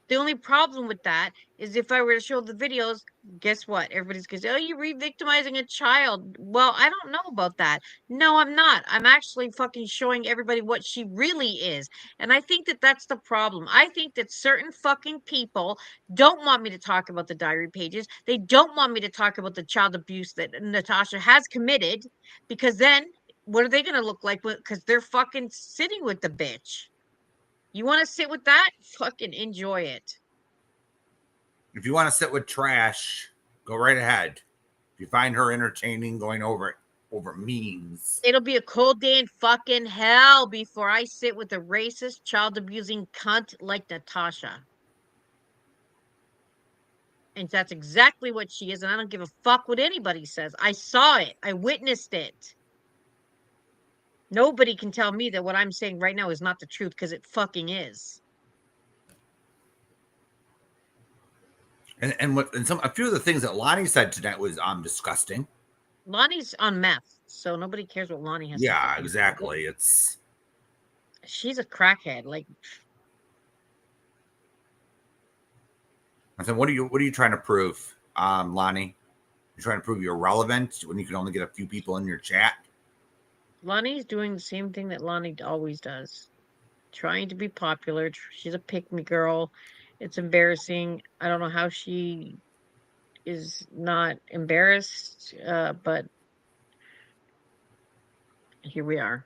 The only problem with that is if I were to show the videos, guess what? Everybody's going to say, oh, you're re-victimizing a child. Well, I don't know about that. No, I'm not. I'm actually fucking showing everybody what she really is. And I think that that's the problem. I think that certain fucking people don't want me to talk about the diary pages. They don't want me to talk about the child abuse that Natasha has committed, because then what are they going to look like? Because they're fucking sitting with the bitch. You want to sit with that? Fucking enjoy it. If you want to sit with trash, go right ahead. If you find her entertaining, going over memes, it'll be a cold day in fucking hell before I sit with a racist, child abusing cunt like Natasha. And that's exactly what she is. And I don't give a fuck what anybody says. I saw it. I witnessed it. Nobody can tell me that what I'm saying right now is not the truth, because it fucking is. and a few of the things that Lonnie said tonight was disgusting. Lonnie's on meth, so nobody cares what Lonnie has. Yeah, exactly. She's a crackhead. Like, I said, what are you trying to prove, Lonnie? You're trying to prove you're relevant when you can only get a few people in your chat? Lonnie's doing the same thing that Lonnie always does. Trying to be popular. She's a pick-me girl. It's embarrassing. I don't know how she is not embarrassed, but here we are.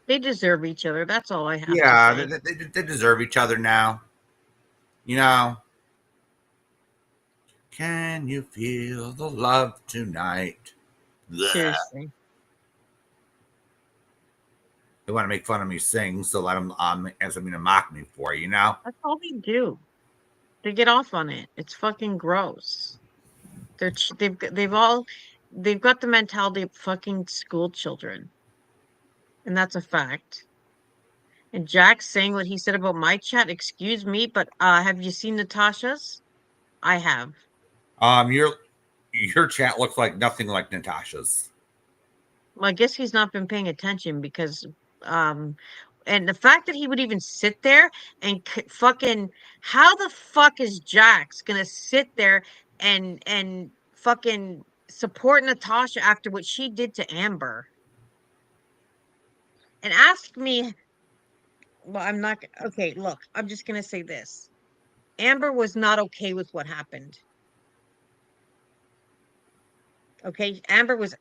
They deserve each other. That's all I have to say. Yeah, they deserve each other now. You know, can you feel the love tonight? Seriously. They want to make fun of me sing, so let them as I'm going to mock me for it, you know? That's all they do. They get off on it. It's fucking gross. They've got the mentality of fucking school children. And that's a fact. And Jack's saying what he said about my chat. Excuse me, but have you seen Natasha's? I have. Your chat looks like nothing like Natasha's. Well, I guess he's not been paying attention, because and the fact that he would even sit there and fucking, how the fuck is Jax gonna sit there and fucking support Natasha after what she did to Amber? And ask me, well, I'm not okay, look, I'm just gonna say this. Amber was not okay with what happened. Okay, Amber was,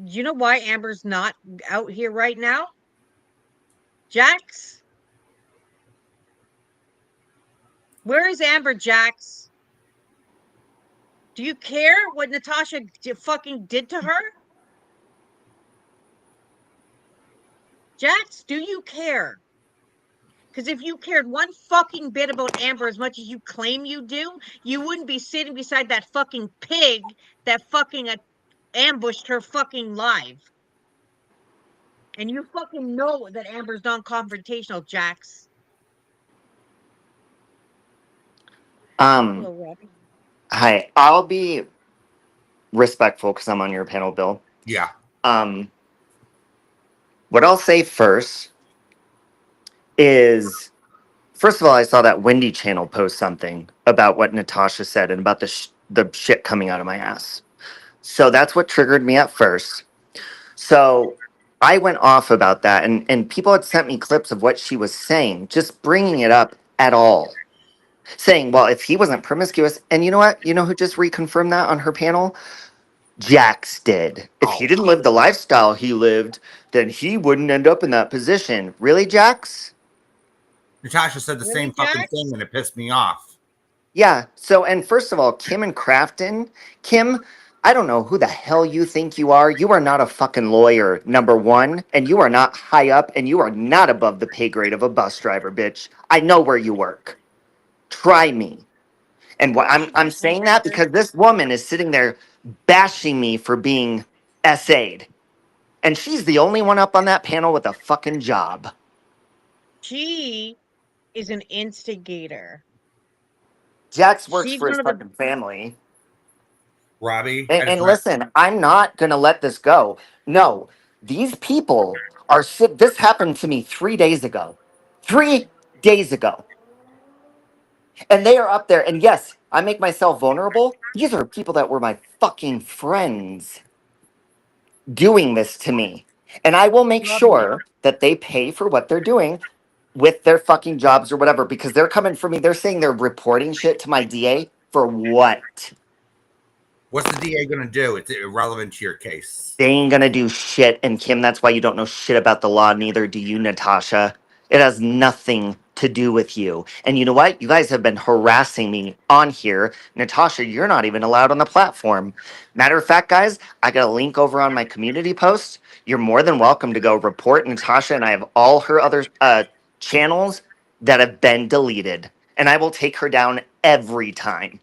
you know why Amber's not out here right now? Jax? Where is Amber, Jax? Do you care what Natasha fucking did to her? Jax, do you care? Because if you cared one fucking bit about Amber as much as you claim you do, you wouldn't be sitting beside that fucking pig that fucking ambushed her fucking live. And you fucking know that Amber's non-confrontational, Jax. Hello, Robbie. Hi. I'll be respectful because I'm on your panel, Bill. Yeah. What I'll say first is, first of all, I saw that Wendy channel post something about what Natasha said and about the shit coming out of my ass. So that's what triggered me at first. So I went off about that, and people had sent me clips of what she was saying, just bringing it up at all. Saying, well, if he wasn't promiscuous, and you know what? You know who just reconfirmed that on her panel? Jax did. If he Oh, didn't live the lifestyle he lived, then he wouldn't end up in that position. Really, Jax? Natasha said the Really, same fucking Jax? thing and it pissed me off. Yeah. So, and first of all, Kim and Crafton, Kim, I don't know who the hell you think you are. You are not a fucking lawyer, number one, and you are not high up, and you are not above the pay grade of a bus driver, bitch. I know where you work. Try me. And what I'm saying that because this woman is sitting there bashing me for being SA'd. And she's the only one up on that panel with a fucking job. She is an instigator. Jax works She's for his one of the fucking family. Robbie, I And just want listen, I'm not gonna let this go. No, these people are sit. This happened to me 3 days ago. 3 days ago. And they are up there. And yes, I make myself vulnerable. These are people that were my fucking friends doing this to me. And I will make Robbie. sure that they pay for what they're doing with their fucking jobs or whatever because they're coming for me. They're saying they're reporting shit to my DA for what? what's the DA going to do? It's irrelevant to your case. They ain't gonna do shit. And Kim, that's why you don't know shit about the law. Neither do you, Natasha. It has nothing to do with you. And you know what? You guys have been harassing me on here. Natasha, you're not even allowed on the platform. Matter of fact, guys, I got a link over on my community post. You're more than welcome to go report Natasha, and I have all her other channels that have been deleted. And I will take her down every time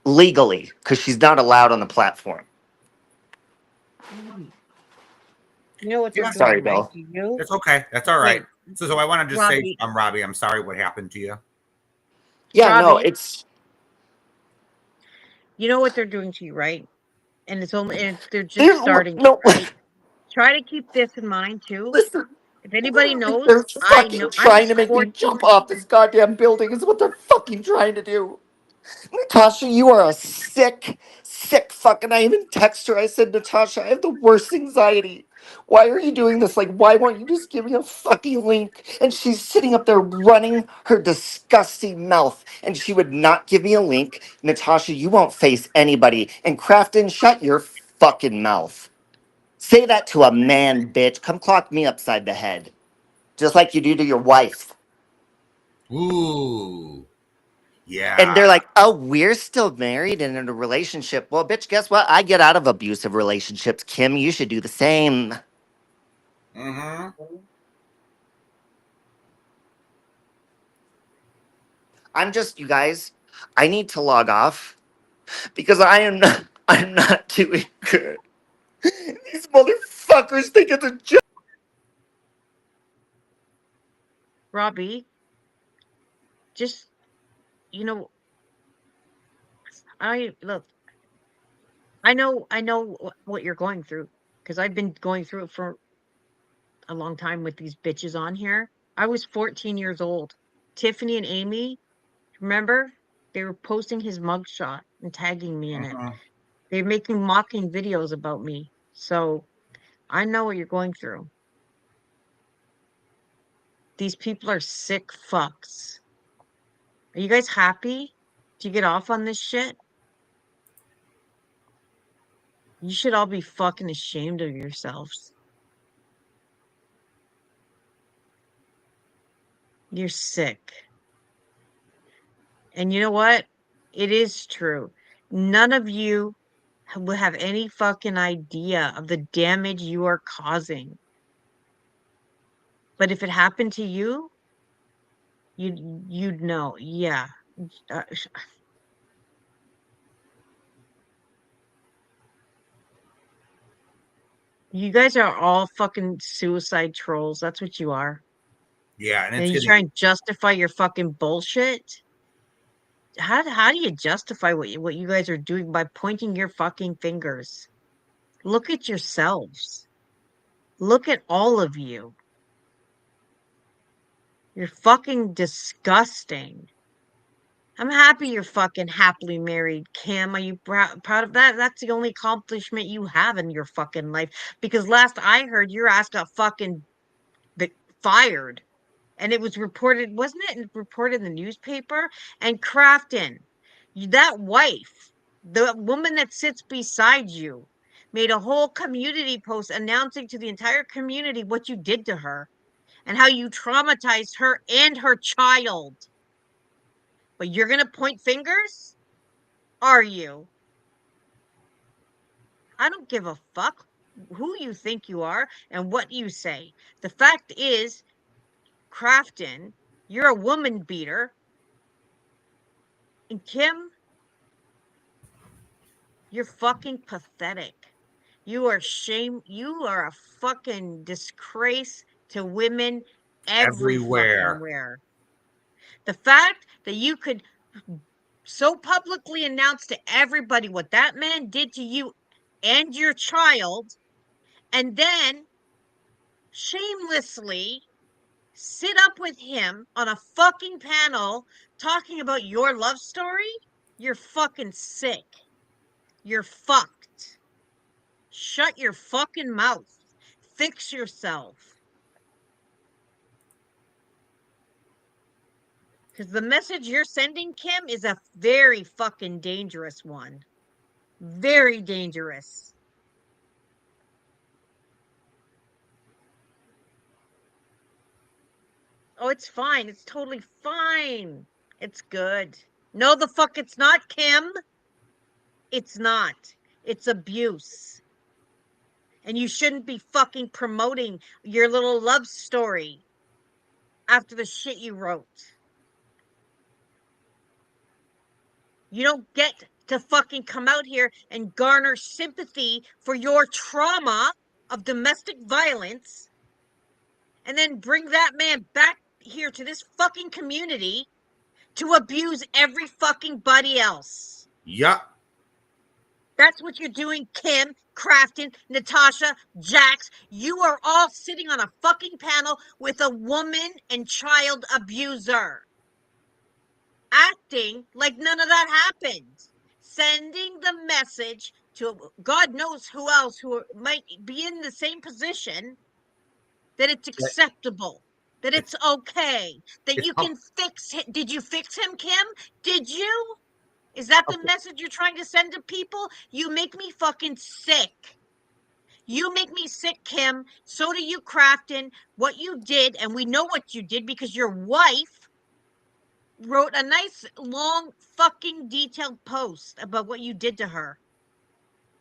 legally because she's not allowed on the platform. You know what they're Yeah, doing Sorry, right Bill. to you? it's okay. That's all Wait, right. So I want to just say, Robbie. I'm Robbie. I'm sorry what happened to you. Yeah, no, Robbie, it's you know what they're doing to you, right? And it's only and they're just They're, starting it, no, right? Try to keep this in mind too. listen. If anybody knows, They're I know fucking I'm trying to make me 14. jump off this goddamn building. Is what they're fucking trying to do. Natasha, you are a sick, sick fucking. I even text her. I said, Natasha, I have the worst anxiety. Why are you doing this? Like, why won't you just give me a fucking link? And she's sitting up there running her disgusting mouth, and she would not give me a link. Natasha, you won't face anybody. And Crafton, shut your fucking mouth. Say that to a man, bitch. Come clock me upside the head. Just like you do to your wife. Ooh, And yeah. they're like, oh, we're still married and in a relationship. Well, bitch, guess what? I get out of abusive relationships. Kim, you should do the same. Mm-hmm. I'm just, you guys, I need to log off because I'm not doing good. These motherfuckers think it's a joke. Robbie, just you know, I look, I know what you're going through because I've been going through it for a long time with these bitches on here. I was 14 years old. Tiffany and Amy, remember? They were posting his mugshot and tagging me in it. Mm-hmm. They're making mocking videos about me. So I know what you're going through. These people are sick fucks. Are you guys happy? Do you get off on this shit? You should all be fucking ashamed of yourselves. You're sick. And you know what? It is true. None of you will have any fucking idea of the damage you are causing. But if it happened to you, you'd know. Yeah. Uh, You guys are all fucking suicide trolls. That's what you are. Yeah, and And it's you gonna. try and justify your fucking bullshit. How do you justify what you guys are doing by pointing your fucking fingers? Look at yourselves. Look at all of you. You're fucking disgusting. I'm happy you're fucking happily married, Kim. Are you proud of that? That's the only accomplishment you have in your fucking life. Because last I heard, your ass got fucking fired. And it was reported, wasn't it reported in the newspaper? And Crafton, that wife, the woman that sits beside you, made a whole community post announcing to the entire community what you did to her and how you traumatized her and her child. But you're going to point fingers? Are you? I don't give a fuck who you think you are and what you say. The fact is, Crafton, you're a woman beater. And Kim, you're fucking pathetic. You are a fucking disgrace to women every fucking Everywhere. where. The fact that you could so publicly announce to everybody what that man did to you and your child, and then shamelessly sit up with him on a fucking panel talking about your love story, you're fucking sick. You're fucked. Shut your fucking mouth. Fix yourself. Because the message you're sending, Kim, is a very fucking dangerous one. Very dangerous. Oh, it's fine. It's totally fine. It's good. No, the fuck it's not, Kim. It's not. It's abuse. And you shouldn't be fucking promoting your little love story after the shit you wrote. You don't get to fucking come out here and garner sympathy for your trauma of domestic violence and then bring that man back here to this fucking community to abuse every fucking body else. Yup. That's what you're doing, Kim, Crafton, Natasha, Jax. You are all sitting on a fucking panel with a woman and child abuser. Acting like none of that happened. Sending the message to God knows who else who might be in the same position that it's acceptable, that it's okay, that It's you can fix it. Did you fix him, Kim? Did you? Is that the message you're trying to send to people? You make me fucking sick. You make me sick, Kim. So do you, Crafton. What you did, and we know what you did because your wife wrote a nice, long, fucking detailed post about what you did to her.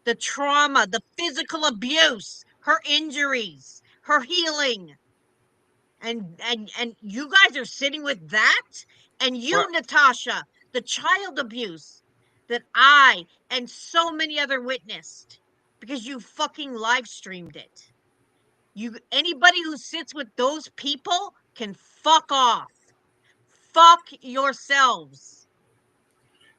The trauma, the physical abuse, her injuries, her healing. And you guys are sitting with that? And you, Well- Natasha, the child abuse that I and so many other witnessed because you fucking live streamed it. Anybody who sits with those people can fuck off. Fuck yourselves.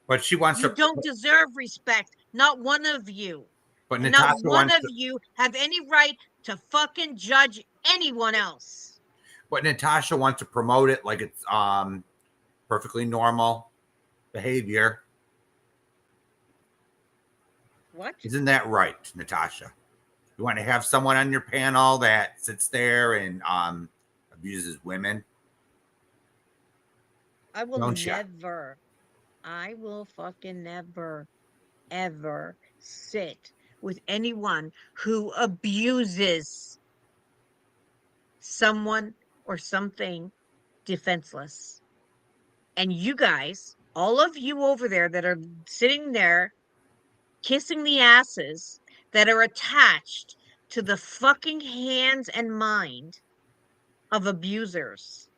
But she wants You to. don't deserve respect. Not one of you. But And not Natasha one wants of to. you have any right to fucking judge anyone else. But Natasha wants to promote it like it's perfectly normal behavior. What? Isn't that right, Natasha? You want to have someone on your panel that sits there and abuses women? I will Don't you? never, I will fucking never, ever sit with anyone who abuses someone or something defenseless. And you guys, all of you over there that are sitting there kissing the asses that are attached to the fucking hands and mind of abusers,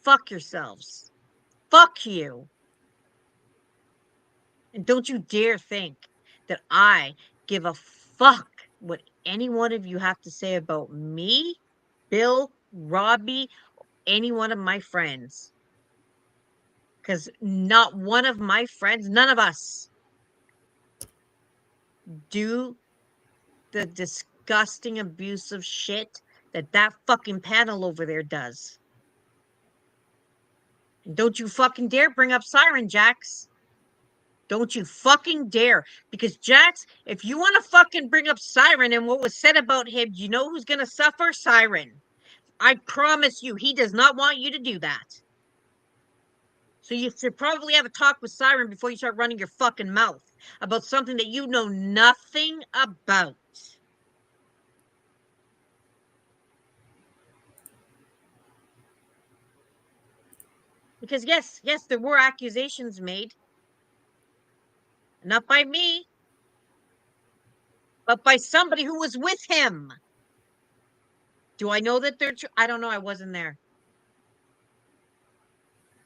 fuck yourselves. Fuck you. And don't you dare think that I give a fuck what any one of you have to say about me, Bill, Robbie, any one of my friends. Because not one of my friends, none of us, do the disgusting, abusive shit that fucking panel over there does. Don't you fucking dare bring up Siren, Jax. Don't you fucking dare. Because, Jax, if you want to fucking bring up Siren and what was said about him, you know who's going to suffer? Siren. I promise you, he does not want you to do that. So you should probably have a talk with Siren before you start running your fucking mouth about something that you know nothing about. Because yes, there were accusations made. Not by me, but by somebody who was with him. Do I know that they're true? I don't know. I wasn't there.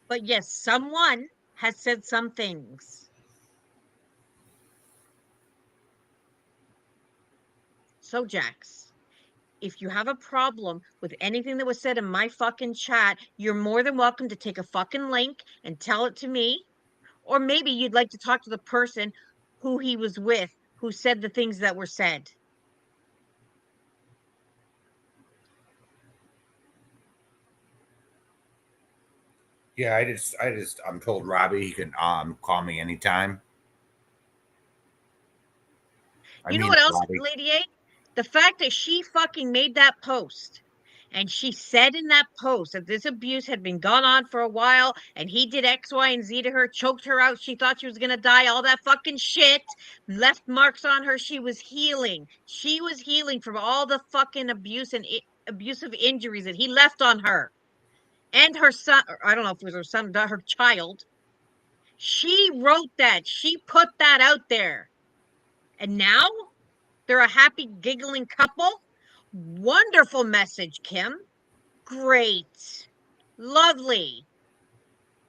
But yes, someone has said some things. So, Jax, if you have a problem with anything that was said in my fucking chat, you're more than welcome to take a fucking link and tell it to me. Or maybe you'd like to talk to the person who he was with, who said the things that were said. Yeah, I'm told Robbie he can call me anytime. You know what else, Lady A? The fact that she fucking made that post and she said in that post that this abuse had been gone on for a while and he did X, Y, and Z to her, choked her out. She thought she was going to die, all that fucking shit, left marks on her. She was healing. She was healing from all the fucking abuse and abusive injuries that he left on her and her son. I don't know if it was her son, her child. She wrote that. She put that out there. And now they're a happy, giggling couple. Wonderful message, Kim. Great. Lovely.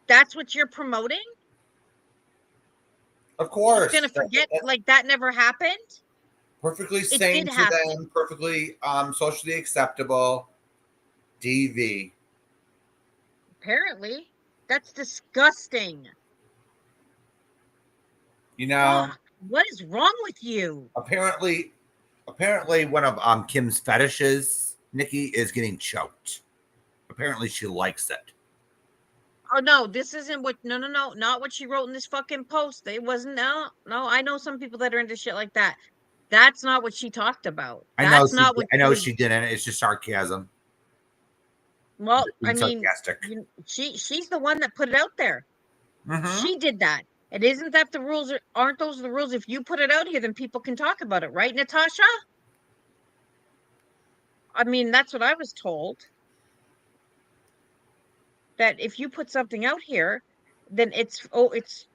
That's what you're promoting? Of course. You're gonna forget like that never happened? Perfectly sane to them, perfectly socially acceptable. DV. Apparently. That's disgusting. You know, what is wrong with you? Apparently one of Kim's fetishes, Nikki, is getting choked. Apparently she likes it. Oh no, this isn't what no, not what she wrote in this fucking post. It wasn't no, I know some people that are into shit like that. That's not what she talked about. I know she didn't. It's just sarcasm. Well, I mean, she's the one that put it out there. Mm-hmm. She did that. And isn't that the rules? Aren't those the rules? If you put it out here, then people can talk about it, right, Natasha? I mean, that's what I was told. That if you put something out here, then it's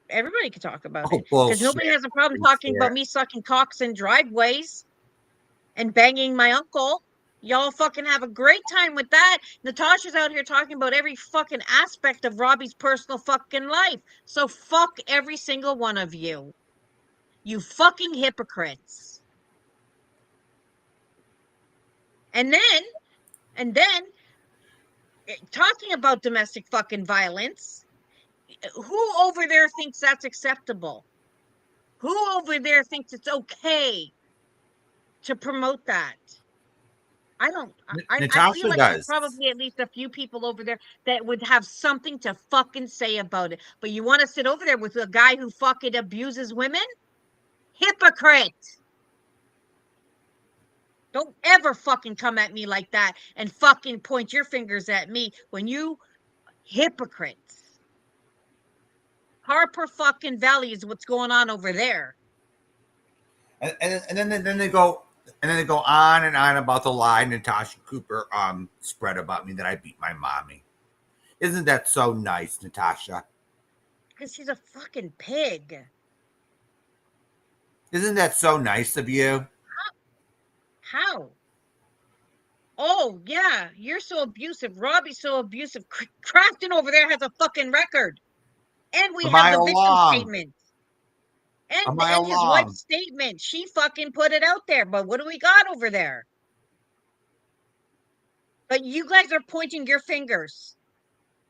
everybody can talk about it. Because nobody has a problem talking about me sucking cocks in driveways and banging my uncle. Y'all fucking have a great time with that. Natasha's out here talking about every fucking aspect of Robbie's personal fucking life. So fuck every single one of you. You fucking hypocrites. And then talking about domestic fucking violence, who over there thinks that's acceptable? Who over there thinks it's okay to promote that? I don't. I feel like there's probably at least a few people over there that would have something to fucking say about it. But you want to sit over there with a guy who fucking abuses women? Hypocrite! Don't ever fucking come at me like that and fucking point your fingers at me when you hypocrites. Harper fucking Valley is what's going on over there. And then they go. And then they go on and on about the lie Natasha Cooper spread about me that I beat my mommy. Isn't that so nice, Natasha? Because she's a fucking pig. Isn't that so nice of you? How? Oh, yeah, you're so abusive. Robbie's so abusive. Crafton over there has a fucking record. And we have the victim statement. And his wife's statement. She fucking put it out there. But what do we got over there? But you guys are pointing your fingers.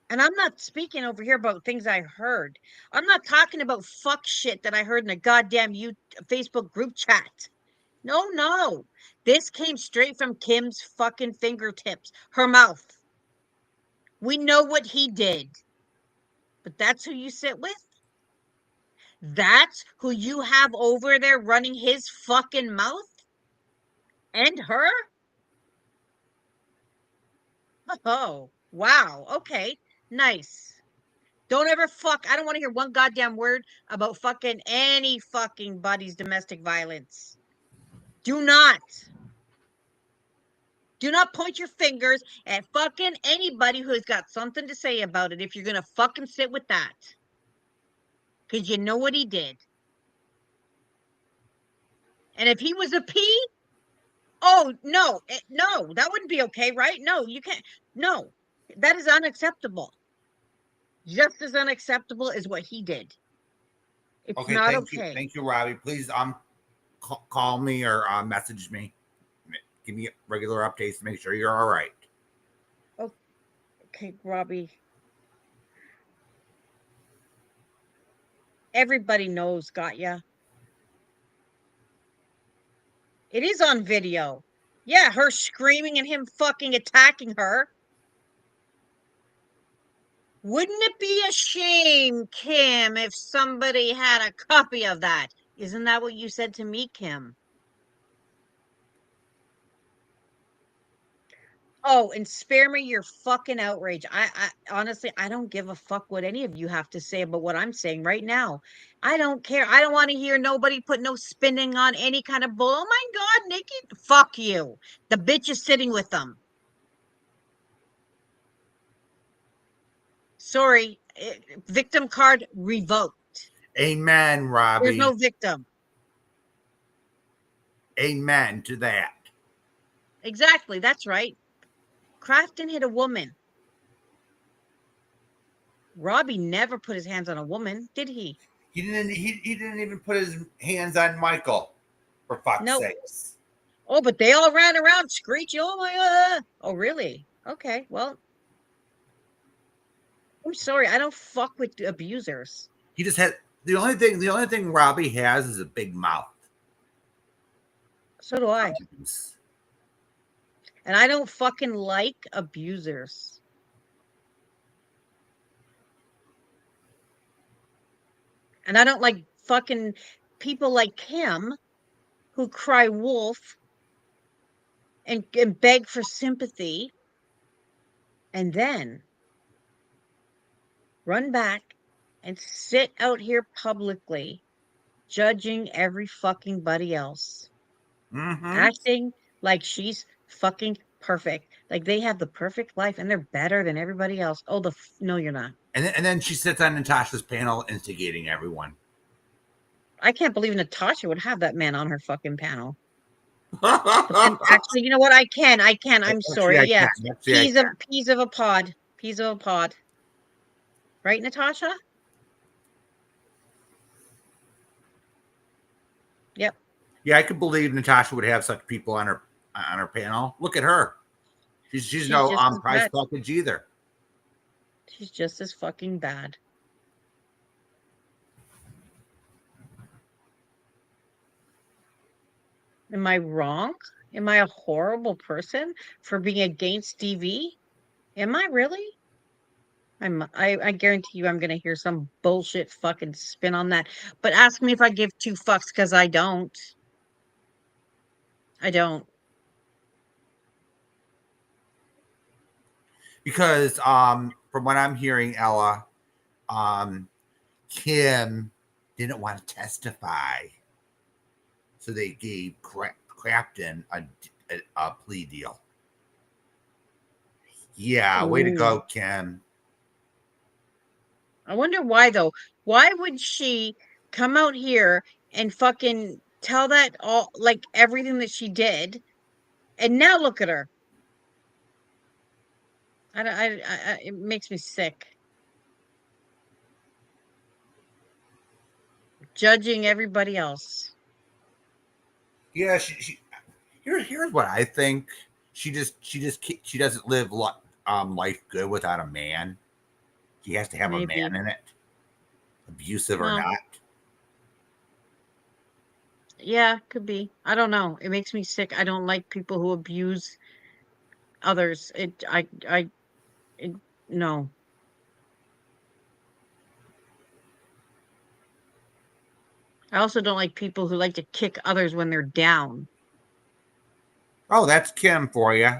And I'm not speaking over here about things I heard. I'm not talking about fuck shit that I heard in a goddamn Facebook group chat. No. This came straight from Kim's fucking fingertips. Her mouth. We know what he did. But that's who you sit with? That's who you have over there running his fucking mouth? And her? Oh, wow. Okay. Nice. Don't ever I don't want to hear one goddamn word about fucking any fucking buddy's domestic violence. Do not. Do not point your fingers at fucking anybody who has got something to say about it if you're gonna fucking sit with that. Because you know what he did. And if he was a P, oh, no, no, that wouldn't be okay, right? No, you can't. No, that is unacceptable. Just as unacceptable as what he did. It's Okay, not thank you. okay. Thank you, Robbie. Please call me or message me. Give me regular updates to make sure you're all right. Okay, Robbie. Everybody knows, got ya. It is on video. Yeah, her screaming and him fucking attacking her. Wouldn't it be a shame, Kim, if somebody had a copy of that? Isn't that what you said to me, Kim? Oh, and spare me your fucking outrage. I honestly, I don't give a fuck what any of you have to say about what I'm saying right now. I don't care. I don't want to hear nobody put no spinning on any kind of bull. Oh my God, Nikki, fuck you. The bitch is sitting with them. Sorry, victim card revoked. Amen, Robbie. There's no victim. Amen to that. Exactly, that's right. Crafton hit a woman. Robbie never put his hands on a woman, did he? He didn't. He didn't even put his hands on Michael. For fuck's sakes. Oh, but they all ran around screeching. Oh my God. Oh, really? Okay. Well, I'm sorry. I don't fuck with abusers. He just had the only thing Robbie has is a big mouth. So do I. And I don't fucking like abusers. And I don't like fucking people like him who cry wolf and beg for sympathy and then run back and sit out here publicly judging every fucking buddy else. Acting like she's fucking perfect. Like they have the perfect life and they're better than everybody else. Oh, no, you're not. And then she sits on Natasha's panel instigating everyone. I can't believe Natasha would have that man on her fucking panel. Actually, you know what? I can. I'm sorry. Yeah. Peas of a pod. Peas of a pod. Right, Natasha? Yep. Yeah, I could believe Natasha would have such people on her panel. Look at her. She's no prize package either. She's just as fucking bad. Am I wrong? Am I a horrible person for being against DV? Am I really? I guarantee you I'm going to hear some bullshit fucking spin on that. But ask me if I give two fucks because I don't. I don't. Because from what I'm hearing, Ella, Kim didn't want to testify. So they gave Crafton a plea deal. Yeah, way to go, Kim. I wonder why, though. Why would she come out here and fucking tell that all, like everything that she did, and now look at her? It makes me sick. Judging everybody else. Yeah, here's what I think. She doesn't live life good without a man. She has to have a man in it, abusive or not. Yeah, could be. I don't know. It makes me sick. I don't like people who abuse others. No. I also don't like people who like to kick others when they're down. Oh, that's Kim for you.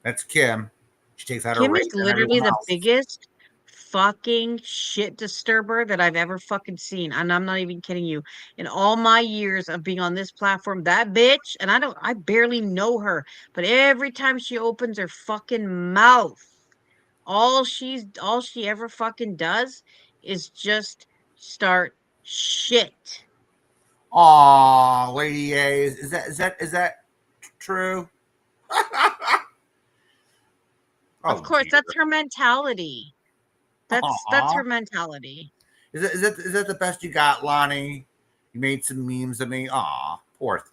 That's Kim. She takes out her Kim rage is on literally everyone the else. biggest fucking shit disturber that I've ever fucking seen. And I'm not even kidding you. In all my years of being on this platform, that bitch, and I barely know her, but every time she opens her fucking mouth, all she ever fucking does is just start shit. Aw, Lady A, is that true? Of Oh course, dear. that's her mentality. That's Aw. her mentality. Is that the best you got, Lonnie? You made some memes of me. Aw, poor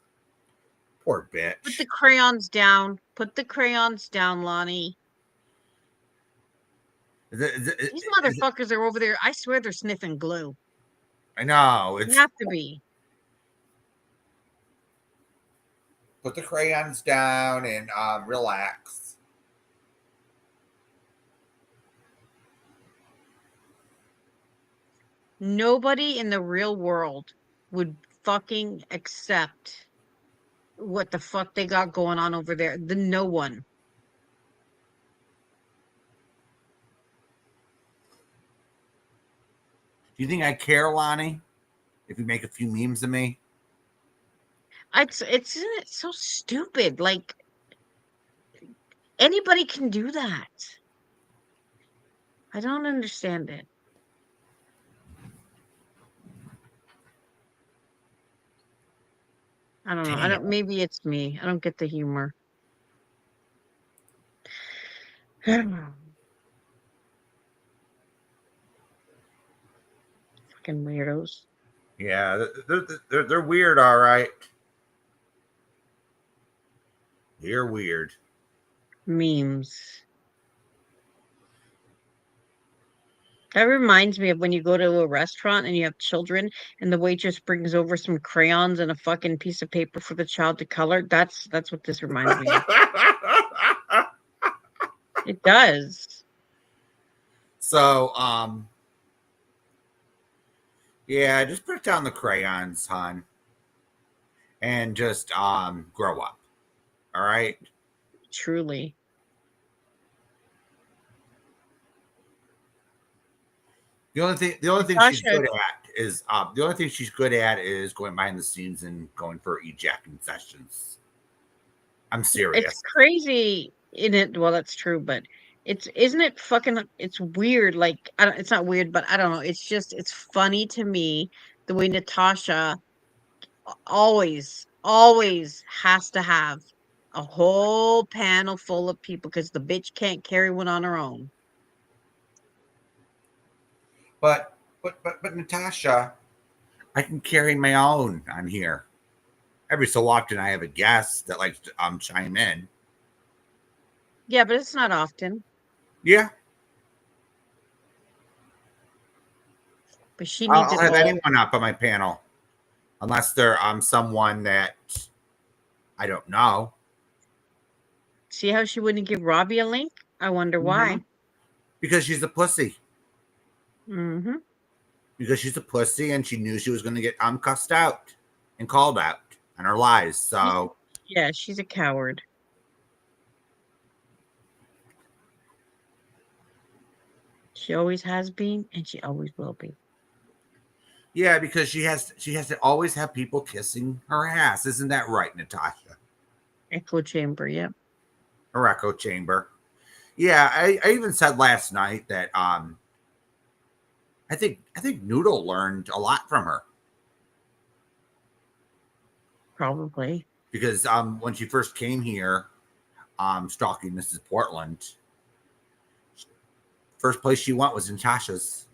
Put the bitch. crayons down. Put the crayons down, Lonnie. These Is it, motherfuckers are over there. I swear they're sniffing glue. I know. They It's have to be. put the crayons down and relax. Nobody in the real world would fucking accept what the fuck they got going on over there. No one. Do you think I care, Lonnie? If you make a few memes of me? It's so stupid. Like anybody can do that. I don't understand it. I don't know. I Damn. don't. Maybe it's me. I don't get the humor. Fucking weirdos. Yeah, they're weird, all right. They're weird. Memes. That reminds me of when you go to a restaurant and you have children and the waitress brings over some crayons and a fucking piece of paper for the child to color. That's what this reminds me of. It does. So, yeah, just put down the crayons, hon, and just grow up. All right. Truly. The only thing she's Natasha, good at is the only thing she's good at is going behind the scenes and going for ejacking sessions. I'm it's serious. crazy in it. Well, that's true, but isn't it fucking it's weird. Like I don't it's not weird, but I don't know. It's just it's funny to me the way Natasha always has to have a whole panel full of people because the bitch can't carry one on her own. But Natasha, I can carry my own on here. Every so often, I have a guest that likes to chime in. Yeah, but it's not often. Yeah, But she needs I'll it have all. anyone up on my panel, unless they're someone that I don't know. See how she wouldn't give Robbie a link? I wonder why. Mhm. Because she's a pussy. Mm-hmm. Because she's a pussy, and she knew she was going to get cussed out and called out on her lies. So Yeah, she's a coward. She always has been, and she always will be. yeah, because she has to always have people kissing her ass. Isn't that right, Natasha? Echo chamber, yeah. Her echo chamber. Yeah, I even said last night that I think Noodle learned a lot from her Probably. because when she first came here, stalking Mrs. Portland, first place she went was Natasha's.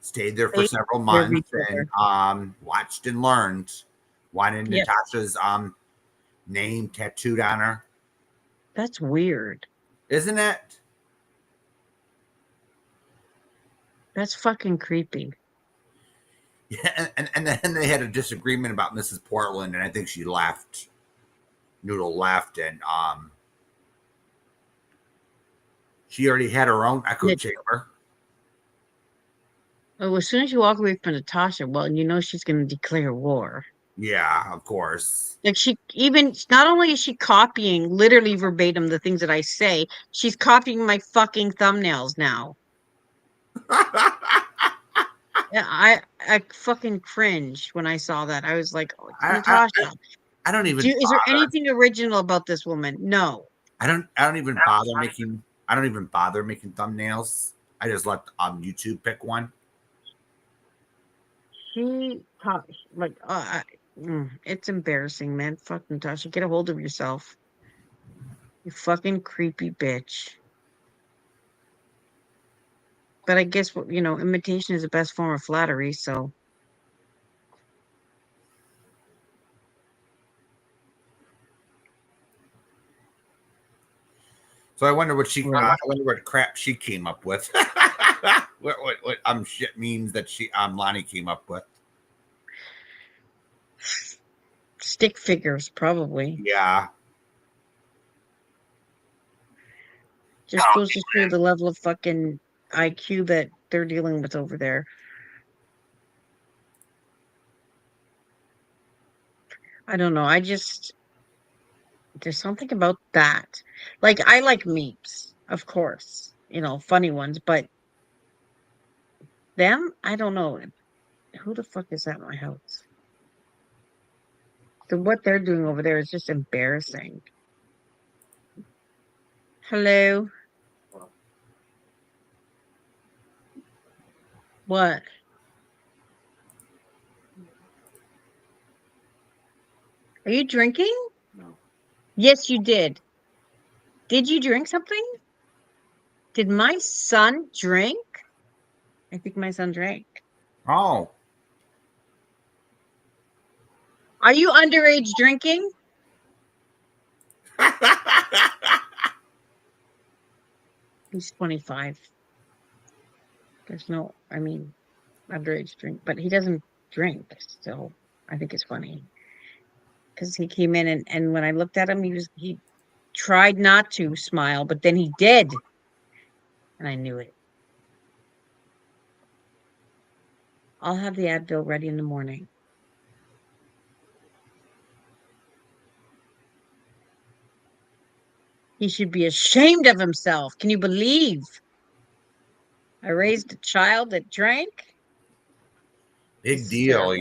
Stayed there for several months and watched and learned. Wanted Yep. Natasha's name tattooed on her. That's weird. Isn't it? That's fucking creepy. Yeah, and then they had a disagreement about Mrs. Portland, and I think she left. Noodle left, and she already had her own echo chamber. Oh, as soon as you walk away from Natasha, well, you know she's going to declare war. Yeah, of course. Like not only is she copying literally verbatim the things that I say, she's copying my fucking thumbnails now. Yeah, I fucking cringed when I saw that. I was like, oh, Natasha, I don't even is there anything original about this woman? No. I don't even bother making thumbnails. I just let YouTube pick one. It's embarrassing, man. Fuck Natasha, get a hold of yourself. You fucking creepy bitch. But I guess imitation is the best form of flattery, so. So I wonder what crap she came up with. what shit memes that Lonnie came up with. Stick figures, probably. Yeah. Just goes to show the level of fucking IQ that they're dealing with over there. I don't know. There's something about that. Like, I like memes, of course, funny ones, but them, I don't know. Who the fuck is at my house? So what they're doing over there is just embarrassing. Hello? What? Are you drinking? No. Yes, you did. Did you drink something? Did my son drink? I think my son drank. Oh. Are you underage drinking? He's 25. There's no, underage drink, but he doesn't drink. So I think it's funny. Because he came in and when I looked at him, he tried not to smile, but then he did. And I knew it. I'll have the Advil ready in the morning. He should be ashamed of himself. Can you believe I raised a child that drank? Big deal,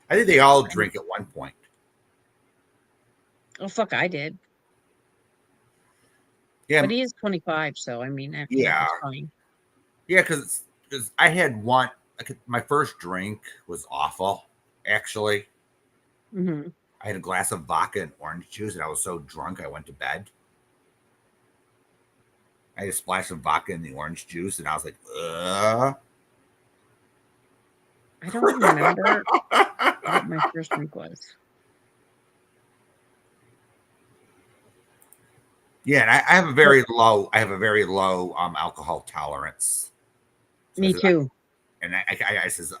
I think they all drink at one point. Oh, fuck, I did. Yeah. But he is 25, so yeah. It's fine. Yeah, because I had one. My first drink was awful, actually. Mm-hmm. I had a glass of vodka and orange juice, and I was so drunk I went to bed. I had a splash of vodka in the orange juice, and I was like, ugh. I don't remember what my first drink was. Yeah, and I have a very low alcohol tolerance. So Me too. And I says,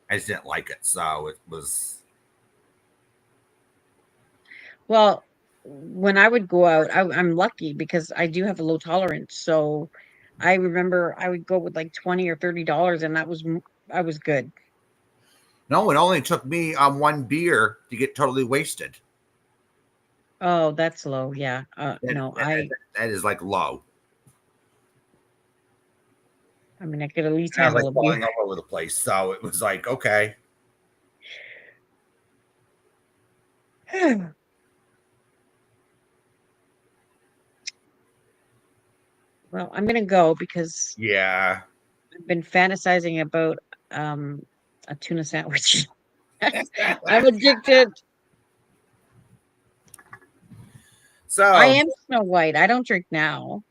I just didn't like it, so it was. Well, when I would go out, I'm lucky because I do have a low tolerance. So I remember I would go with like $20 or $30, and I was good. No, it only took me one beer to get totally wasted. Oh, that's low. Yeah. That is like low. I could at least I was handle like falling all over the place, so it was like okay. Well, I'm gonna go because I've been fantasizing about a tuna sandwich. I'm addicted. So I am Snow White. I don't drink now.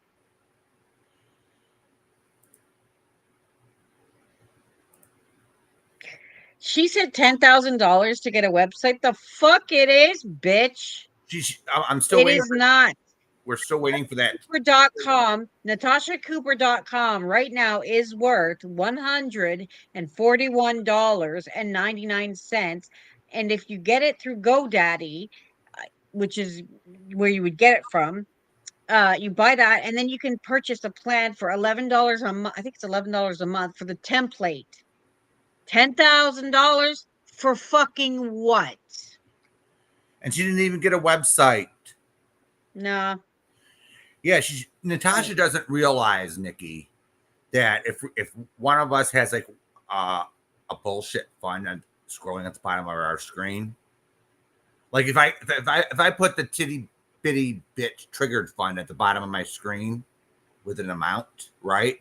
She said $10,000 to get a website. The fuck it is, bitch. I'm still waiting. It is not. We're still waiting for that. Cooper.com, NatashaCooper.com right now is worth $141.99. And if you get it through GoDaddy, which is where you would get it from, you buy that, and then you can purchase a plan for $11 a month. I think it's $11 a month for the template. $10,000 for fucking what? And she didn't even get a website. Nah. Yeah, Natasha doesn't realize, Nikki, that if one of us has like a bullshit fund and scrolling at the bottom of our screen, like if I put the titty bitty bitch triggered fund at the bottom of my screen with an amount, right?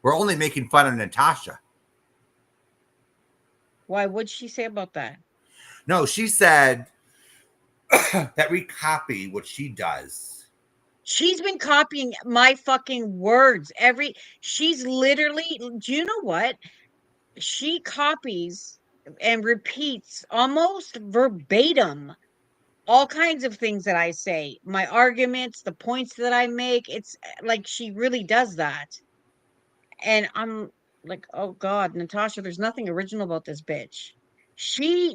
We're only making fun of Natasha. Why? What'd she say about that? No, she said that we copy what she does. She's been copying my fucking words. She's literally, do you know what? She copies and repeats almost verbatim all kinds of things that I say, my arguments, the points that I make. It's like she really does that. And I'm like, oh God, Natasha, there's nothing original about this bitch.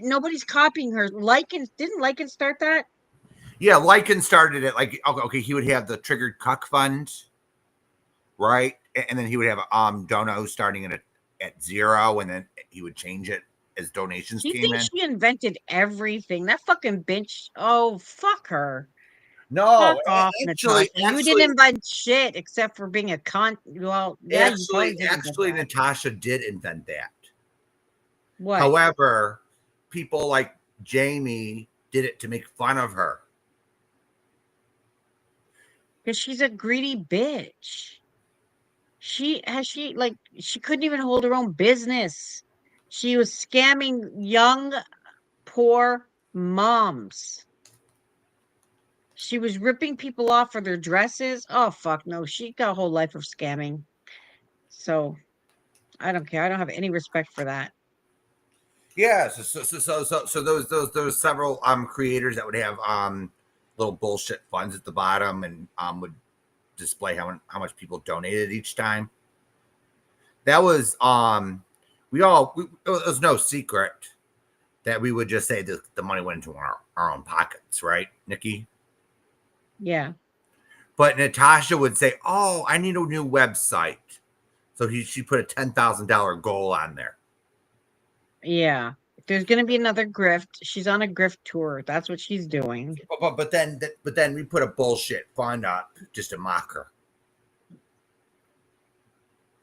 Nobody's copying her. Didn't Lycan start that? Yeah, Lycan started it like okay, he would have the triggered cuck fund, right? And then he would have dono starting at 0, and then he would change it as donations She came thinks in. she invented everything. That fucking bitch. Oh, fuck her. No, Fuck off, actually, Natasha. You didn't invent shit except for being a cunt. Well, yeah, you probably did invent that. Natasha did invent that. What? However, people like Jamie did it to make fun of her. Because she's a greedy bitch. She couldn't even hold her own business. She was scamming young, poor moms. She was ripping people off for their dresses. Oh, fuck no. She got a whole life of scamming. So I don't care. I don't have any respect for that. Yeah, so those several creators that would have little bullshit funds at the bottom and would display how much people donated each time. That was it was no secret that we would just say that the money went into our own pockets, right, Nikki? Yeah. But Natasha would say, "Oh, I need a new website," so she put a $10,000 goal on there. Yeah. If there's gonna be another grift, she's on a grift tour. That's what she's doing. But then we put a bullshit fund up just to mock her.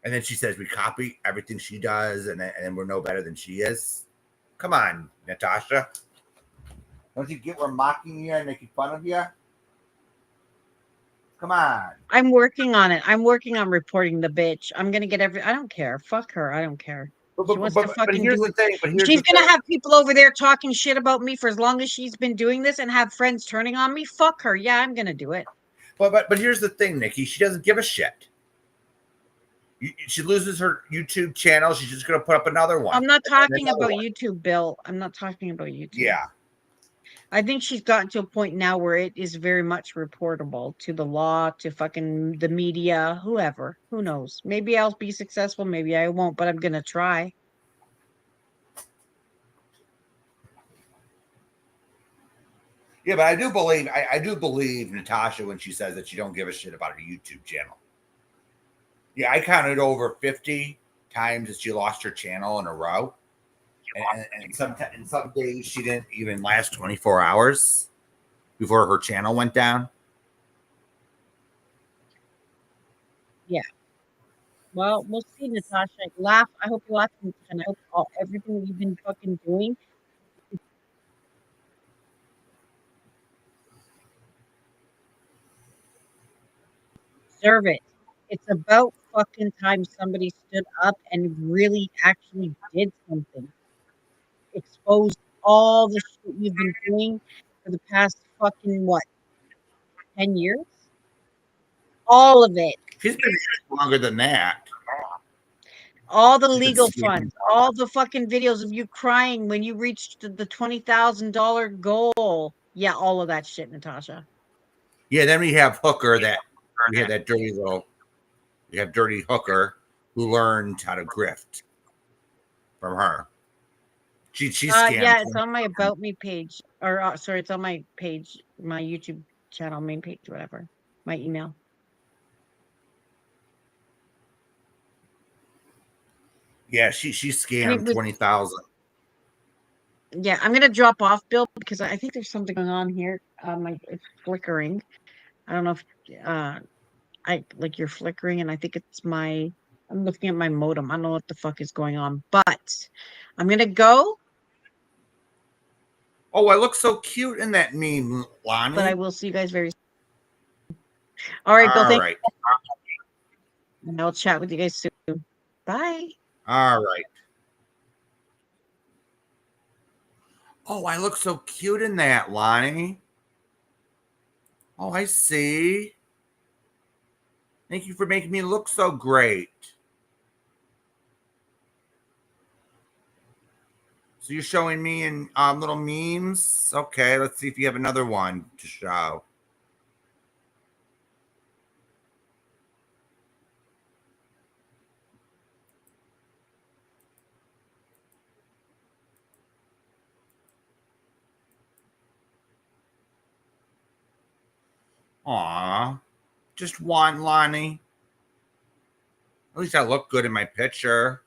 And then she says we copy everything she does, and we're no better than she is. Come on, Natasha. Don't you get we're mocking you and making fun of you? Come on. I'm working on it. I'm working on reporting the bitch. I'm gonna get I don't care. Fuck her. I don't care. She wants to fucking here's do the thing. But she's gonna have people over there talking shit about me for as long as she's been doing this and have friends turning on me. Fuck her. Yeah, I'm gonna do it. But here's the thing, Nikki. She doesn't give a shit. She loses her YouTube channel. She's just gonna put up another one. I'm not talking about YouTube, Bill. I'm not talking about YouTube. Yeah. I think she's gotten to a point now where it is very much reportable to the law, to fucking the media, whoever. Who knows? Maybe I'll be successful, maybe I won't, but I'm gonna try. Yeah, but I do believe Natasha when she says that she don't give a shit about her YouTube channel. Yeah, I counted over 50 times that she lost her channel in a row. And some days she didn't even last 24 hours before her channel went down. Yeah. Well, we'll see, Natasha. Laugh. I hope you laugh, and I hope everything you've been fucking doing. Deserve it. It's about fucking time somebody stood up and really actually did something. Exposed all the shit you've been doing for the past fucking what, 10 years? All of it. She's been longer than that. All the legal funds, all the fucking videos of you crying when you reached the $20,000 goal. Yeah, all of that shit, Natasha. Yeah, then we have Hooker we have that dirty Hooker who learned how to grift from her. She scammed. Yeah, it's on my About Me page. Or, sorry, it's on my page, my YouTube channel, main page, whatever. my email. Yeah, she scammed was- 20,000. Yeah, I'm gonna drop off, Bill, because I think there's something going on here. It's flickering. I don't know if I like you're flickering, and I think it's my. I'm looking at my modem. I don't know what the fuck is going on, but I'm gonna go. Oh, I look so cute in that meme, Lonnie. But I will see you guys very soon. All right, Bill. All right. And I'll chat with you guys soon. Bye. All right. Oh, I look so cute in that, Lonnie. Oh, I see. Thank you for making me look so great. So you're showing me in little memes? Okay, let's see if you have another one to show. Aw, just one, Lonnie. At least I look good in my picture.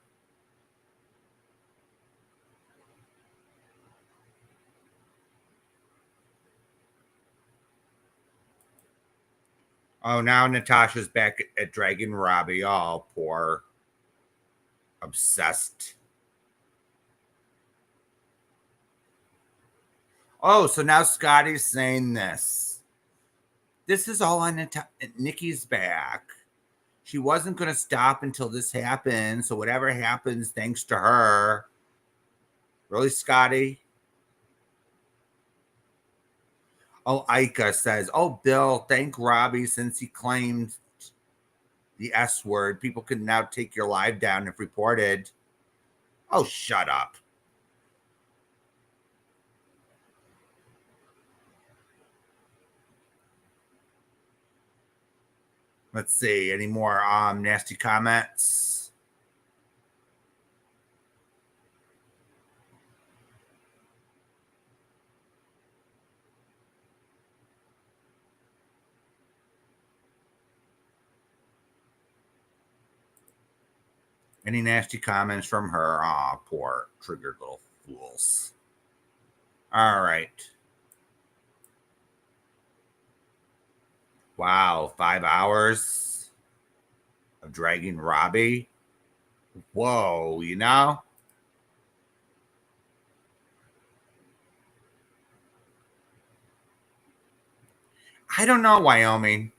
Oh, now Natasha's back at Dragon Robbie. Oh, poor. Obsessed. Oh, so now Scotty's saying this. This is all on Nikki's back. She wasn't going to stop until this happened. So whatever happens, thanks to her. Really, Scotty? Oh, Ika says, oh, Bill, thank Robbie since he claimed the S word. People can now take your live down if reported. Oh, shut up. Let's see. Any more nasty comments? Any nasty comments from her? Aw, poor triggered little fools. All right. Wow, 5 hours of dragging Robbie. Whoa, you know? I don't know, Wyoming.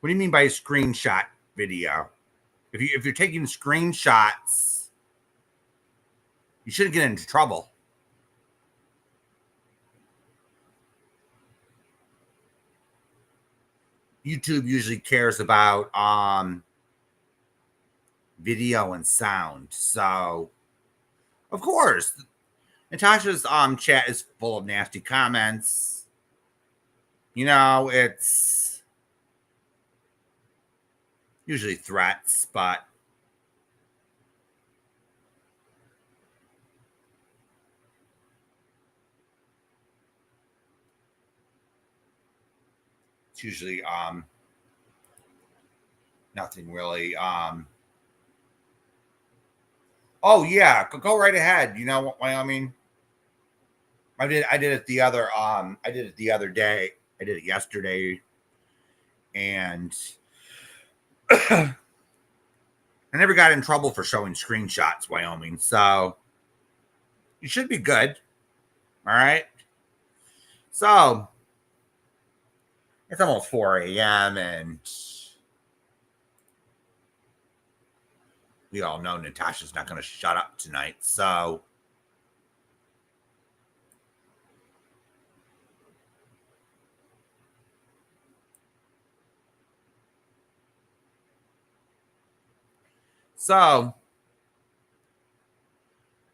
What do you mean by a screenshot video? If you're taking screenshots, you shouldn't get into trouble. YouTube usually cares about video and sound. So, of course, Natasha's chat is full of nasty comments. You know, it's usually threats, but it's usually nothing really. Oh yeah, go right ahead. You know what, Wyoming? I did it the other day. I did it yesterday, and I never got in trouble for showing screenshots, Wyoming. So you should be good. All right. So it's almost 4 a.m. and we all know Natasha's not going to shut up tonight. So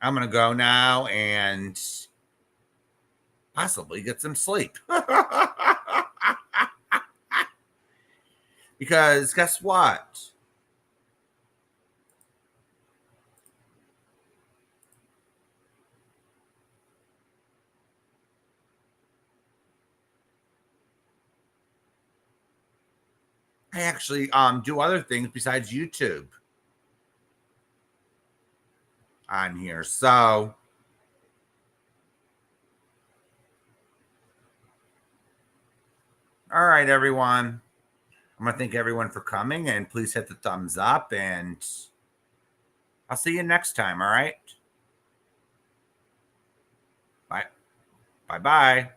I'm going to go now and possibly get some sleep. Because guess what? I actually do other things besides YouTube on here. So all right, everyone. I'm gonna thank everyone for coming, and please hit the thumbs up, and I'll see you next time. All right. Bye. Bye bye.